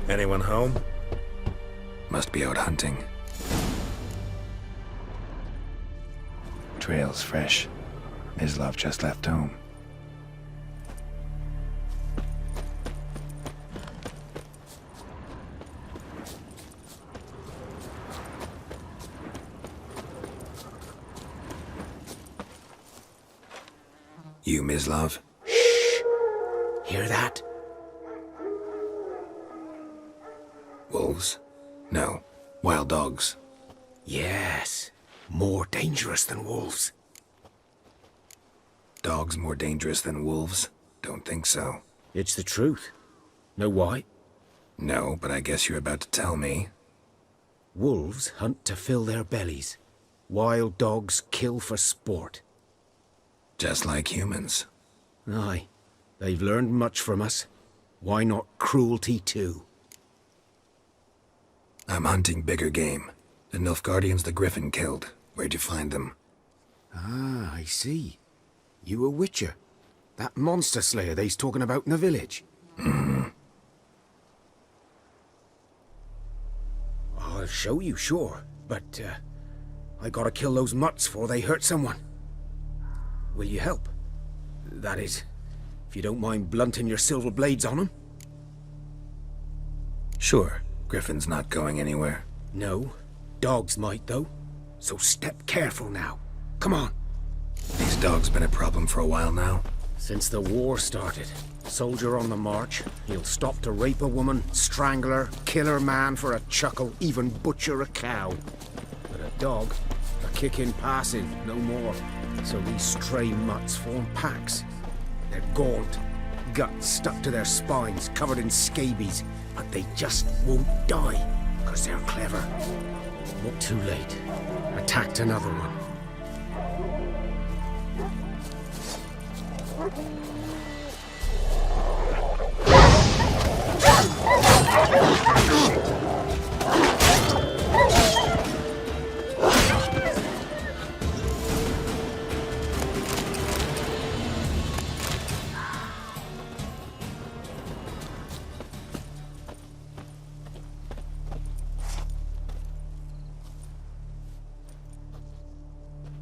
Anyone home? Must be out hunting. Trail's fresh. Mislav just left home. You, Mislav? Hear that? Wolves? No. Wild dogs. Yes. More dangerous than wolves. Dogs more dangerous than wolves? Don't think so. It's the truth. Know why? No, but I guess you're about to tell me. Wolves hunt to fill their bellies. Wild dogs kill for sport. Just like humans. Aye. They've learned much from us. Why not cruelty too? I'm hunting bigger game. The Nilfgaardians the Griffin killed. Where'd you find them? Ah, I see. You a witcher. That monster slayer they's talking about in the village. I'll show you, sure. But, I gotta kill those mutts before they hurt someone. Will you help? That is, if you don't mind blunting your silver blades on them. Sure. Griffin's not going anywhere. No. Dogs might, though. So step careful now. Come on. These dogs been a problem for a while now? Since the war started. Soldier on the march. He'll stop to rape a woman, strangle her, kill her man for a chuckle, even butcher a cow. But a dog, a kick in passing, no more. So these stray mutts form packs. They're gaunt, guts stuck to their spines, covered in scabies. But they just won't die, because they're clever. Not too late. Attacked another one.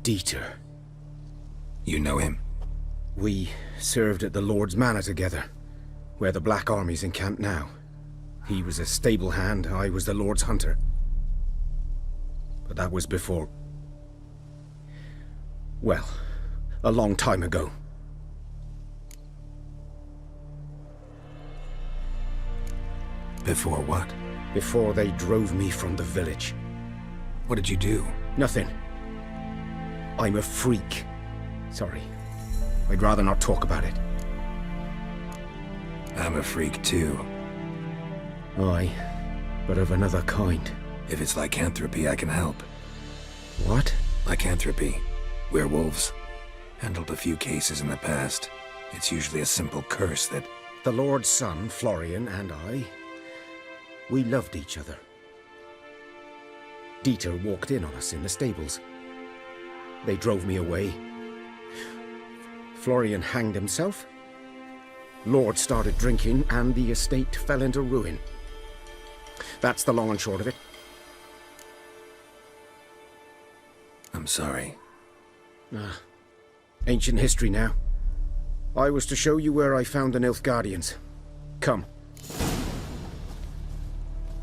Dieter. You know him? We served at the Lord's Manor together, where the Black Army's encamped now. He was a stable hand, I was the Lord's hunter. But that was before... well, a long time ago. Before what? Before they drove me from the village. What did you do? Nothing. I'm a freak. Sorry. I'd rather not talk about it. I'm a freak too. Aye, but of another kind. If it's lycanthropy, I can help. What? Lycanthropy. Werewolves. Handled a few cases in the past. It's usually a simple curse that... The Lord's son, Florian, and I, we loved each other. Dieter walked in on us in the stables. They drove me away. Florian hanged himself. Lord started drinking, and the estate fell into ruin. That's the long and short of it. I'm sorry. Ancient history now. I was to show you where I found the Nilfgaardians. Come.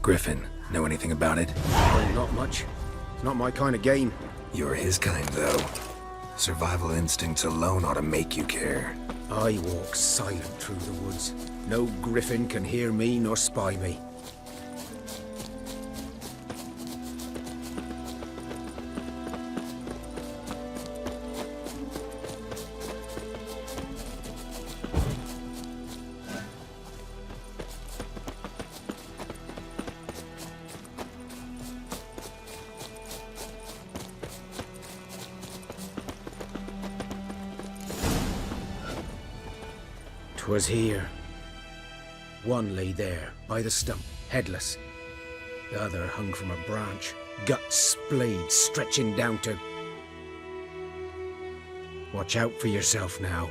Griffin, know anything about it? Well, not much. It's not my kind of game. You're his kind, though. Survival instincts alone ought to make you care. I walk silent through the woods. No griffin can hear me nor spy me. Was here. One lay there, by the stump, headless. The other hung from a branch, guts splayed, stretching down to... Watch out for yourself now.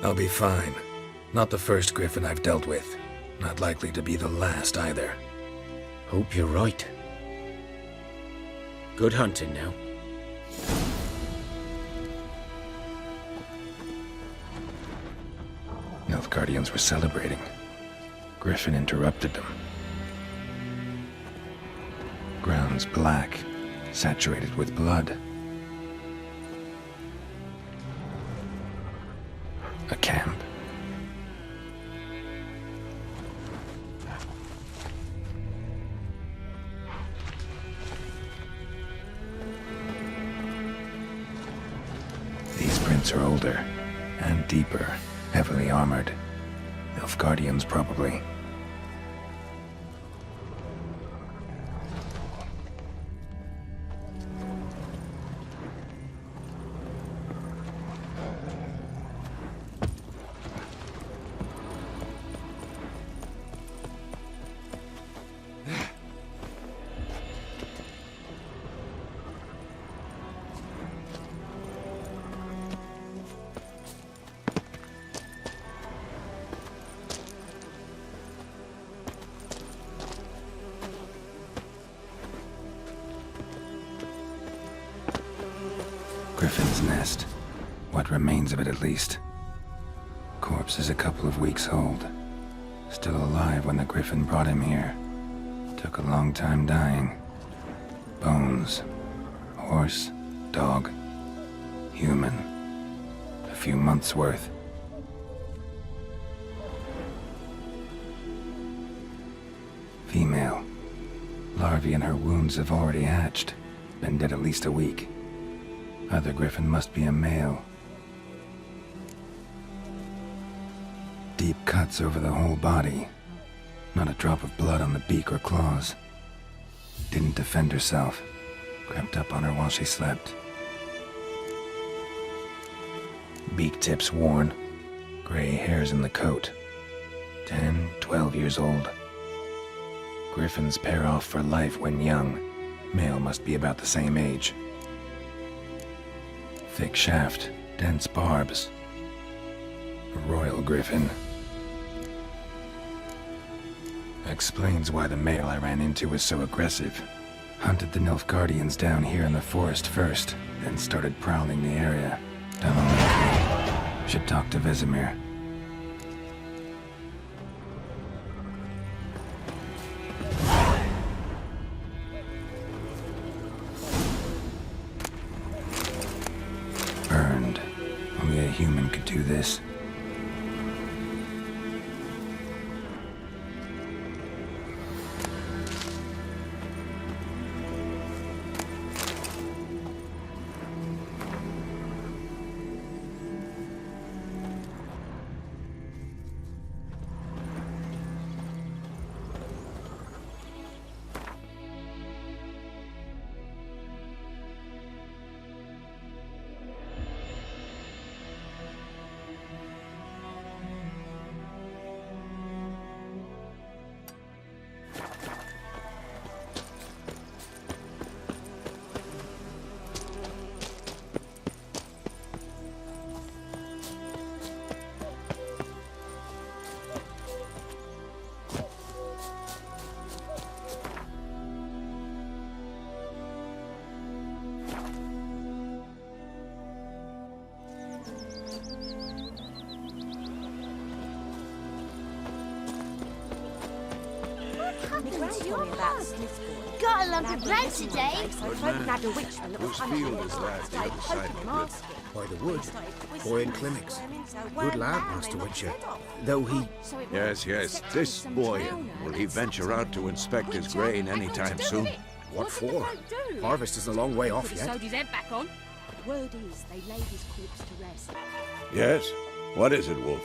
I'll be fine. Not the first griffin I've dealt with. Not likely to be the last either. Hope you're right. Good hunting now. Nilfgaardians were celebrating. Griffin interrupted them. Ground's black, saturated with blood. A camp. These prints are older and deeper. Heavily armored. Nilfgaardians, probably. Griffin's nest. What remains of it, at least. Corpse is a couple of weeks old. Still alive when the griffin brought him here. Took a long time dying. Bones. Horse. Dog. Human. A few months' worth. Female. Larvae in her wounds have already hatched. Been dead at least a week. Other griffin must be a male. Deep cuts over the whole body. Not a drop of blood on the beak or claws. Didn't defend herself. Crept up on her while she slept. Beak tips worn. Gray hairs in the coat. 10, 12 years old. Griffins pair off for life when young. Male must be about the same age. Thick shaft, dense barbs. A royal griffin. Explains why the male I ran into was so aggressive. Hunted the Nilfgaardians down here in the forest first, then started prowling the area. Done all I could. Should talk to Vesemir. Burned. Only a human could do this. happened to your mug? Got a lump of bread today. Whose field is that the other side of the river? By the wood. Boy in clinics. Good lad, Master Witcher. Though he... Yes, yes. This boy. Will he venture out to inspect his grain anytime soon? What for? Harvest is a long way off yet. Sewed his head back on. Word is they laid his corpse to rest. Yes? What is it, Wolf?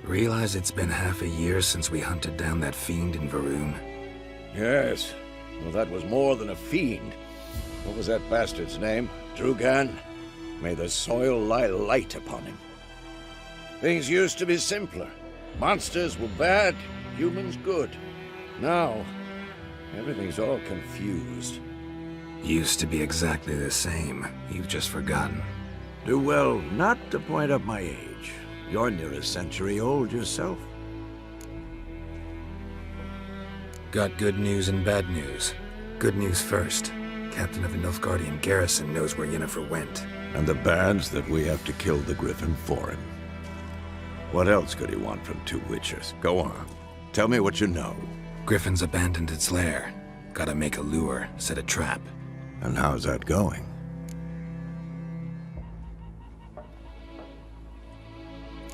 Realize it's been half a year since we hunted down that fiend in Varun? Yes. Well, that was more than a fiend. What was that bastard's name? Drugan? May the soil lie light upon him. Things used to be simpler. Monsters were bad, humans good. Now, everything's all confused. Used to be exactly the same. You've just forgotten. Do well not to point up my age. You're near a century old yourself. Got good news and bad news. Good news first. Captain of the Nilfgaardian garrison knows where Yennefer went. And the bad's that we have to kill the Griffin for him. What else could he want from two Witchers? Go on. Tell me what you know. Griffin's abandoned its lair. Gotta make a lure, set a trap. And how's that going?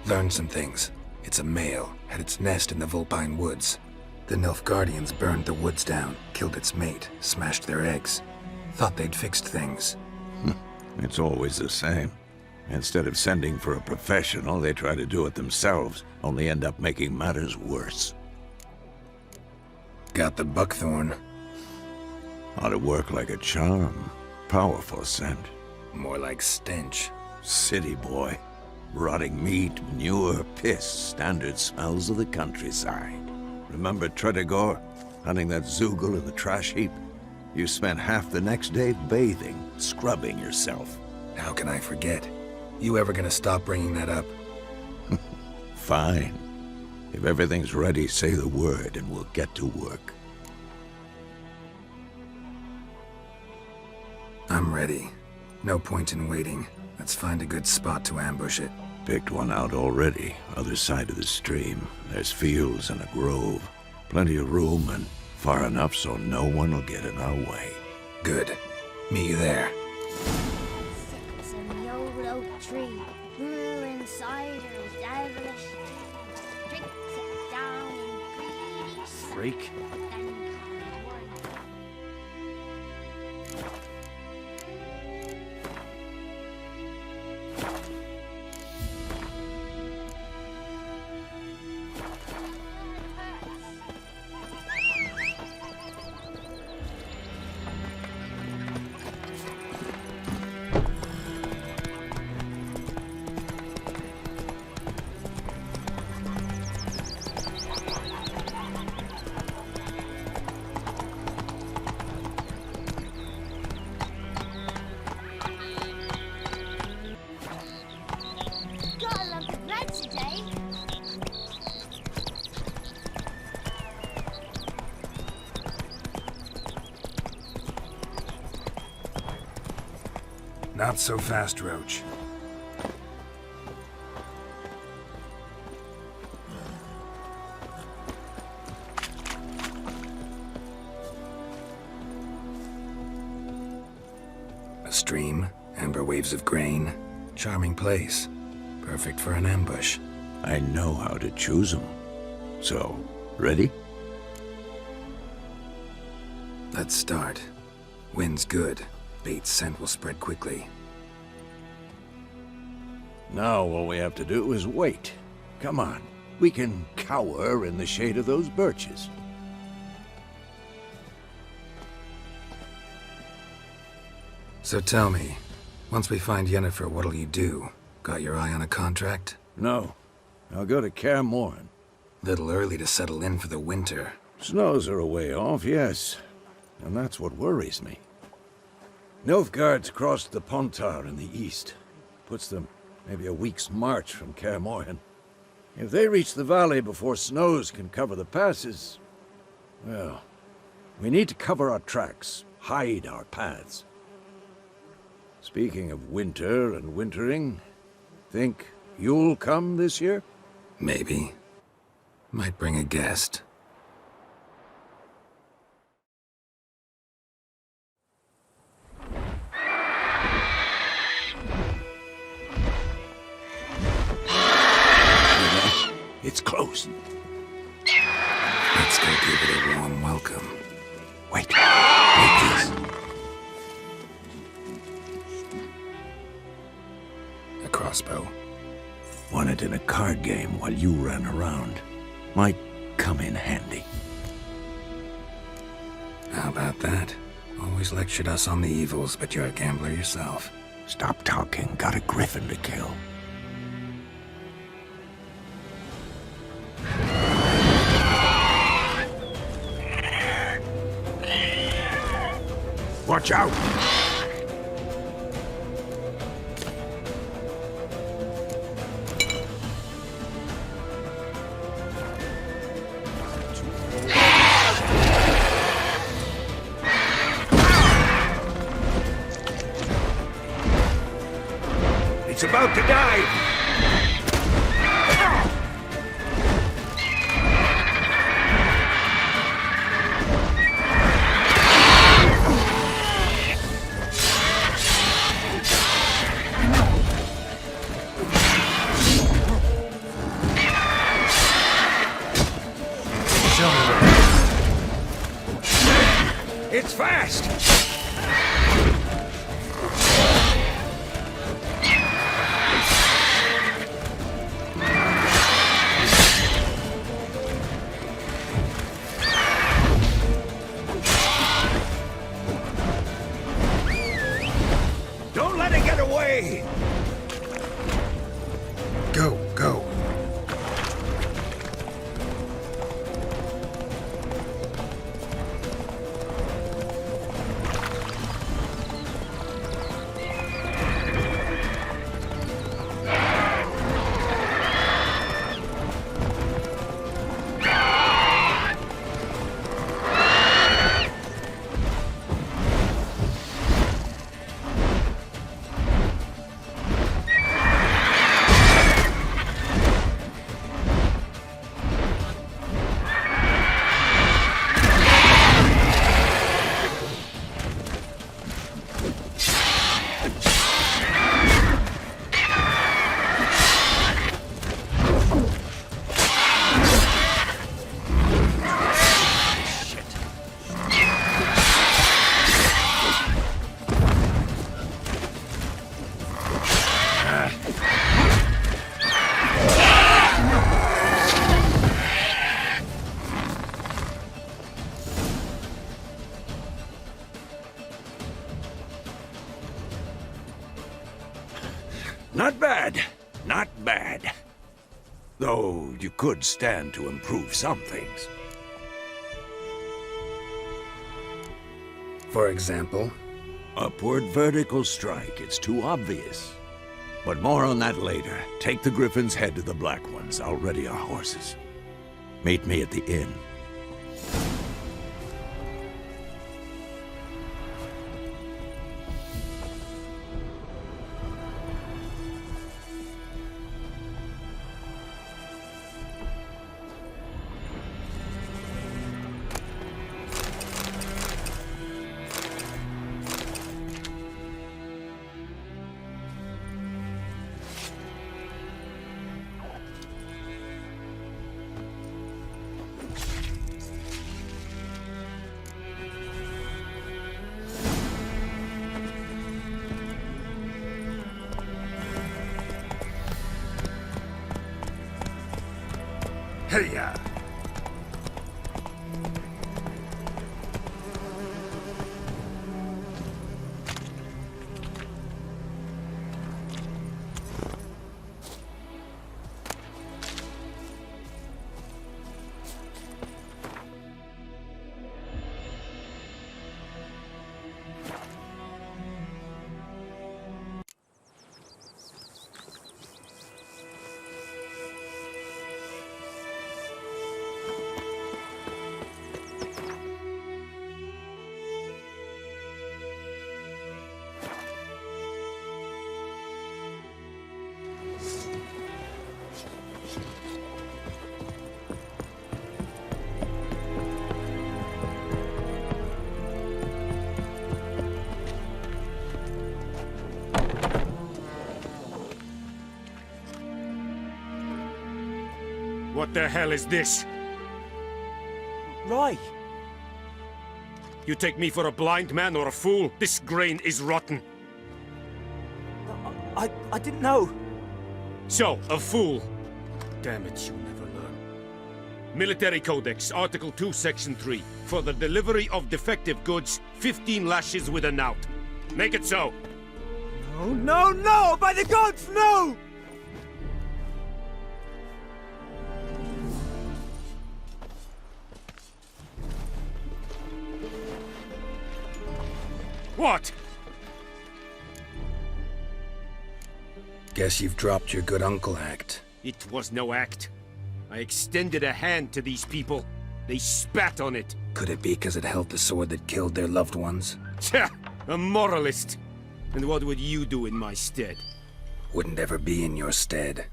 Learned some things. It's a male, had its nest in the Vulpine Woods. The Nilfgaardians burned the woods down, killed its mate, smashed their eggs. Thought they'd fixed things. It's always the same. Instead of sending for a professional, they try to do it themselves, only end up making matters worse. Got the buckthorn. Ought to work like a charm. Powerful scent. More like stench. City boy. Rotting meat, manure, piss, standard smells of the countryside. Remember Tredegor? Hunting that Zoogle in the trash heap? You spent half the next day bathing, scrubbing yourself. How can I forget? You ever gonna stop bringing that up? Fine. If everything's ready, say the word and we'll get to work. I'm ready. No point in waiting. Let's find a good spot to ambush it. Picked one out already, other side of the stream. There's fields and a grove. Plenty of room and far enough so no one will get in our way. Good. Meet you there. It's an old oak tree. Brewing cider with devilish. Drinks it down in greedy Freak. Not so fast, Roach. A stream, amber waves of grain. Charming place. Perfect for an ambush. I know how to choose them. So, ready? Let's start. Wind's good. Bait's scent will spread quickly. Now all we have to do is wait. Come on. We can cower in the shade of those birches. So tell me, once we find Yennefer, what'll you do? Got your eye on a contract? No. I'll go to Kaer Morhen. Little early to settle in for the winter. Snows are a way off, yes. And that's what worries me. Nilfgaard's crossed the Pontar in the east. Puts them maybe a week's march from Kaer Morhen. If they reach the valley before snows can cover the passes, well, we need to cover our tracks, hide our paths. Speaking of winter and wintering, think you'll come this year? Maybe. Might bring a guest. It's close. Let's go give it a warm welcome. Wait. Wait this. A crossbow. Won it in a card game while you ran around. Might come in handy. How about that? Always lectured us on the evils, but you're a gambler yourself. Stop talking. Got a griffin to kill. Watch out! It's about to dive! It's fast! Don't let it get away! Go, go. Not bad. Not bad. Though you could stand to improve some things. For example? Upward vertical strike. It's too obvious. But more on that later. Take the griffin's head to the black ones. I'll ready our horses. Meet me at the inn. Hey-ya! What the hell is this? Roy! You take me for a blind man or a fool? This grain is rotten. I didn't know. So, a fool. Damn it, you'll never learn. Military Codex, Article 2, Section 3. For the delivery of defective goods, 15 lashes with a knout. Make it so. No, no, no! By the gods, no! What? Guess you've dropped your good uncle act. It was no act. I extended a hand to these people. They spat on it. Could it be because it held the sword that killed their loved ones? Tja, a moralist. And what would you do in my stead? Wouldn't ever be in your stead.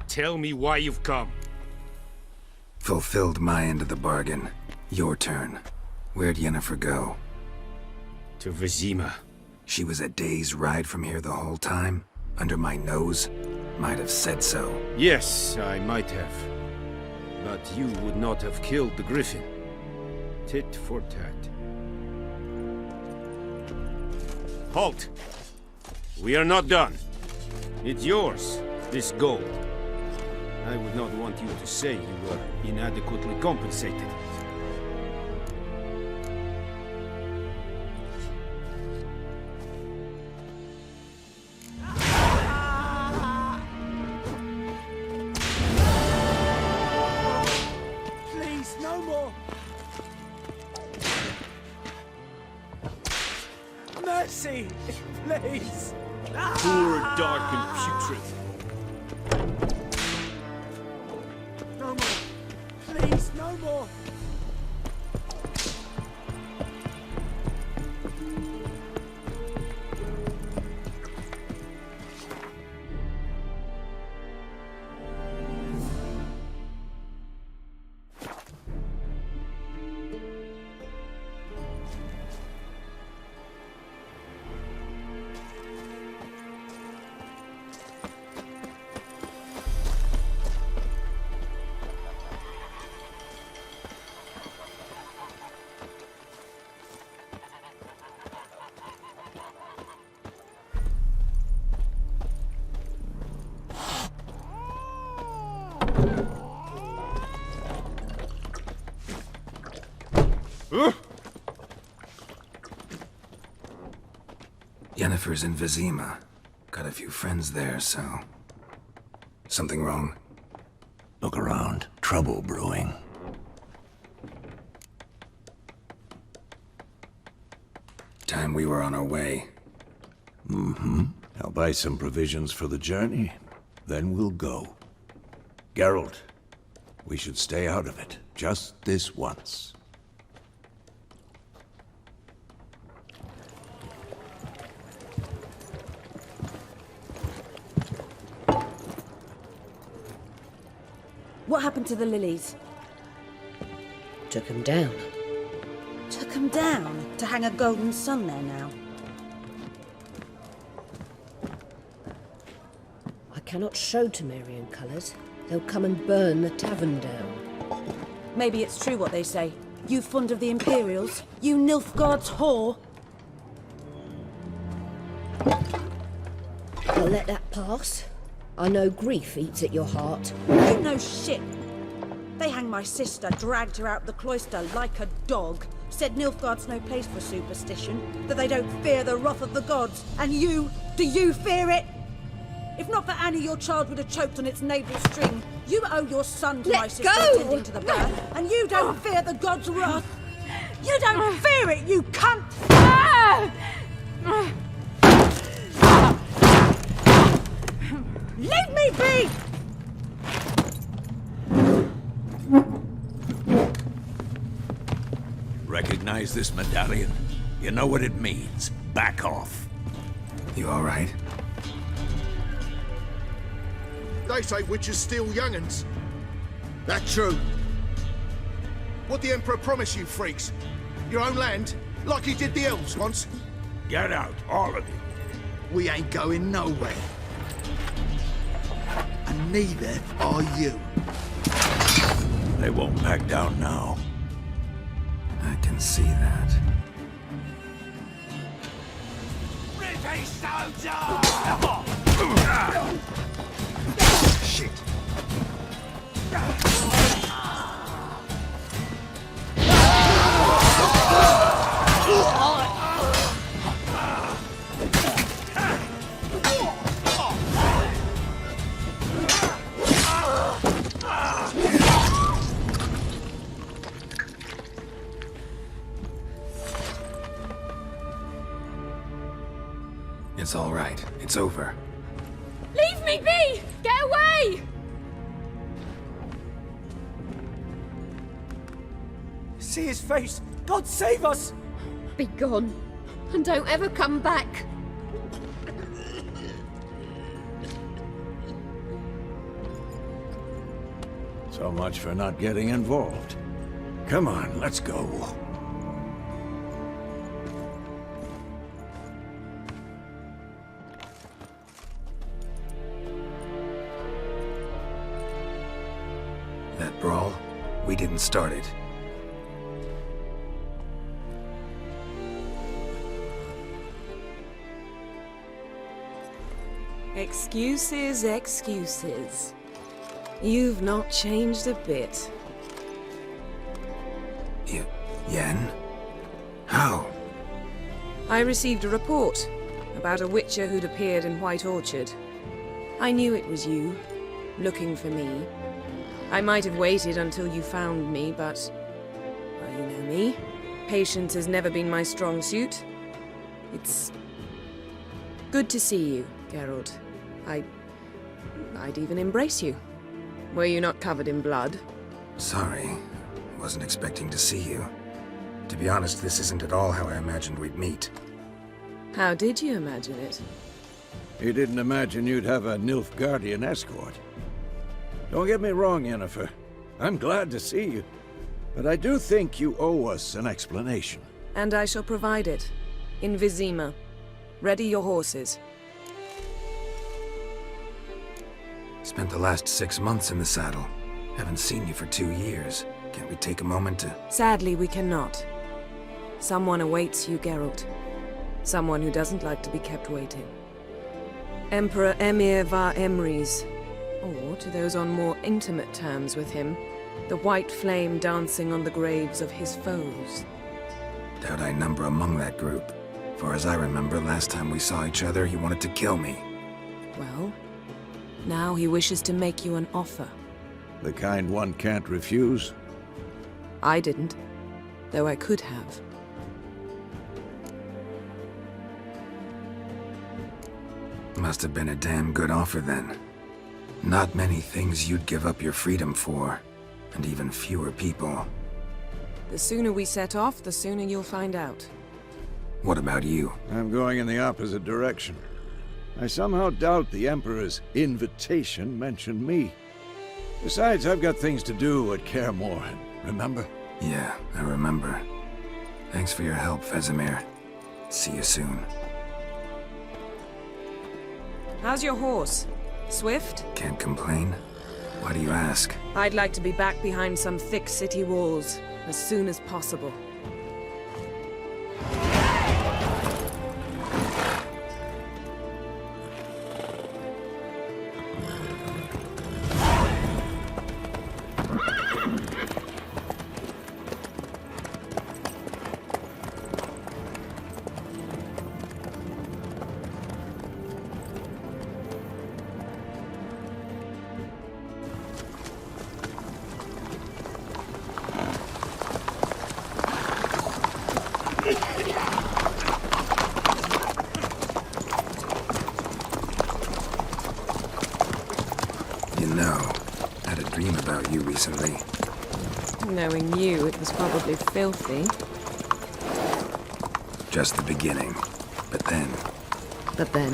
Tell me why you've come. Fulfilled my end of the bargain. Your turn. Where'd Yennefer go? To Vizima. She was a day's ride from here the whole time? Under my nose? Might have said so. Yes, I might have. But you would not have killed the griffin. Tit for tat. Halt! We are not done. It's yours, this gold. I would not want you to say you were inadequately compensated. Please, no more! Mercy! Please! Poor, dark, and putrid. No more! Please, no more! Yennefer's in Vizima. Got a few friends there, so... Something wrong? Look around. Trouble brewing. Time we were on our way. Mm-hmm. I'll buy some provisions for the journey. Then we'll go. Geralt, we should stay out of it. Just this once. What happened to the lilies? Took him down. Took them down to hang a golden sun there now. I cannot show Temerian colours. They'll come and burn the tavern down. Maybe it's true what they say. You fond of the Imperials? You Nilfgaard's whore? I'll let that pass. I know grief eats at your heart. You know shit. They hanged my sister, dragged her out the cloister like a dog. Said Nilfgaard's no place for superstition, that they don't fear the wrath of the gods. And you, do you fear it? If not for Annie, your child would have choked on its navel string. You owe your son to my sister tending to the birth, and you don't fear the gods' wrath. You don't fear it, you cunt! Leave me be! Recognize this medallion? You know what it means. Back off. You all right? They say witches steal young'uns. That true. What the Emperor promise you, freaks? Your own land? Like he did the elves once? Get out, all of you. We ain't going nowhere. and neither are you. They won't back down now. I can see that. Shit. It's all right. It's over. Leave me be! Get away! See his face! God save us! Be gone, and don't ever come back. So much for not getting involved. Come on, let's go. That brawl, we didn't start it. Excuses, excuses. You've not changed a bit. Yen? How? I received a report about a witcher who'd appeared in White Orchard. I knew it was you, looking for me. I might have waited until you found me, but... well, you know me. Patience has never been my strong suit. It's... good to see you, Geralt. I'd even embrace you. Were you not covered in blood? Sorry. Wasn't expecting to see you. To be honest, this isn't at all how I imagined we'd meet. How did you imagine it? You didn't imagine you'd have a Nilfgaardian escort. Don't get me wrong, Yennefer. I'm glad to see you. But I do think you owe us an explanation. And I shall provide it. In Vizima. Ready your horses. Spent the last 6 months in the saddle. Haven't seen you for 2 years. Can't we take a moment to... Sadly, we cannot. Someone awaits you, Geralt. Someone who doesn't like to be kept waiting. Emperor Emir var Emrys. Or, to those on more intimate terms with him, the white flame dancing on the graves of his foes. Doubt I number among that group. Far as I remember, last time we saw each other, he wanted to kill me. Well, now he wishes to make you an offer. The kind one can't refuse? I didn't, though I could have. Must have been a damn good offer then. Not many things you'd give up your freedom for, and even fewer people. The sooner we set off, the sooner you'll find out. What about you? I'm going in the opposite direction. I somehow doubt the Emperor's invitation mentioned me. Besides, I've got things to do at Kaer Morhen, remember? Yeah, I remember. Thanks for your help, Vesemir. See you soon. How's your horse? Swift? Can't complain. Why do you ask? I'd like to be back behind some thick city walls as soon as possible. Recently. Knowing you, it was probably filthy. Just the beginning. But then... But then?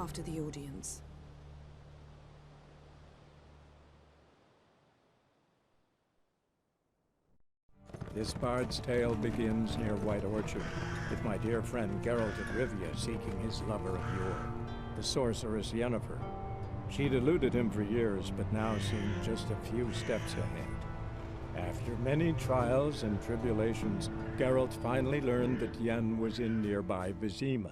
after the audience. This bard's tale begins near White Orchard, with my dear friend Geralt of Rivia seeking his lover of yore, the sorceress Yennefer. She'd eluded him for years, but now seemed just a few steps ahead. After many trials and tribulations, Geralt finally learned that Yen was in nearby Vizima,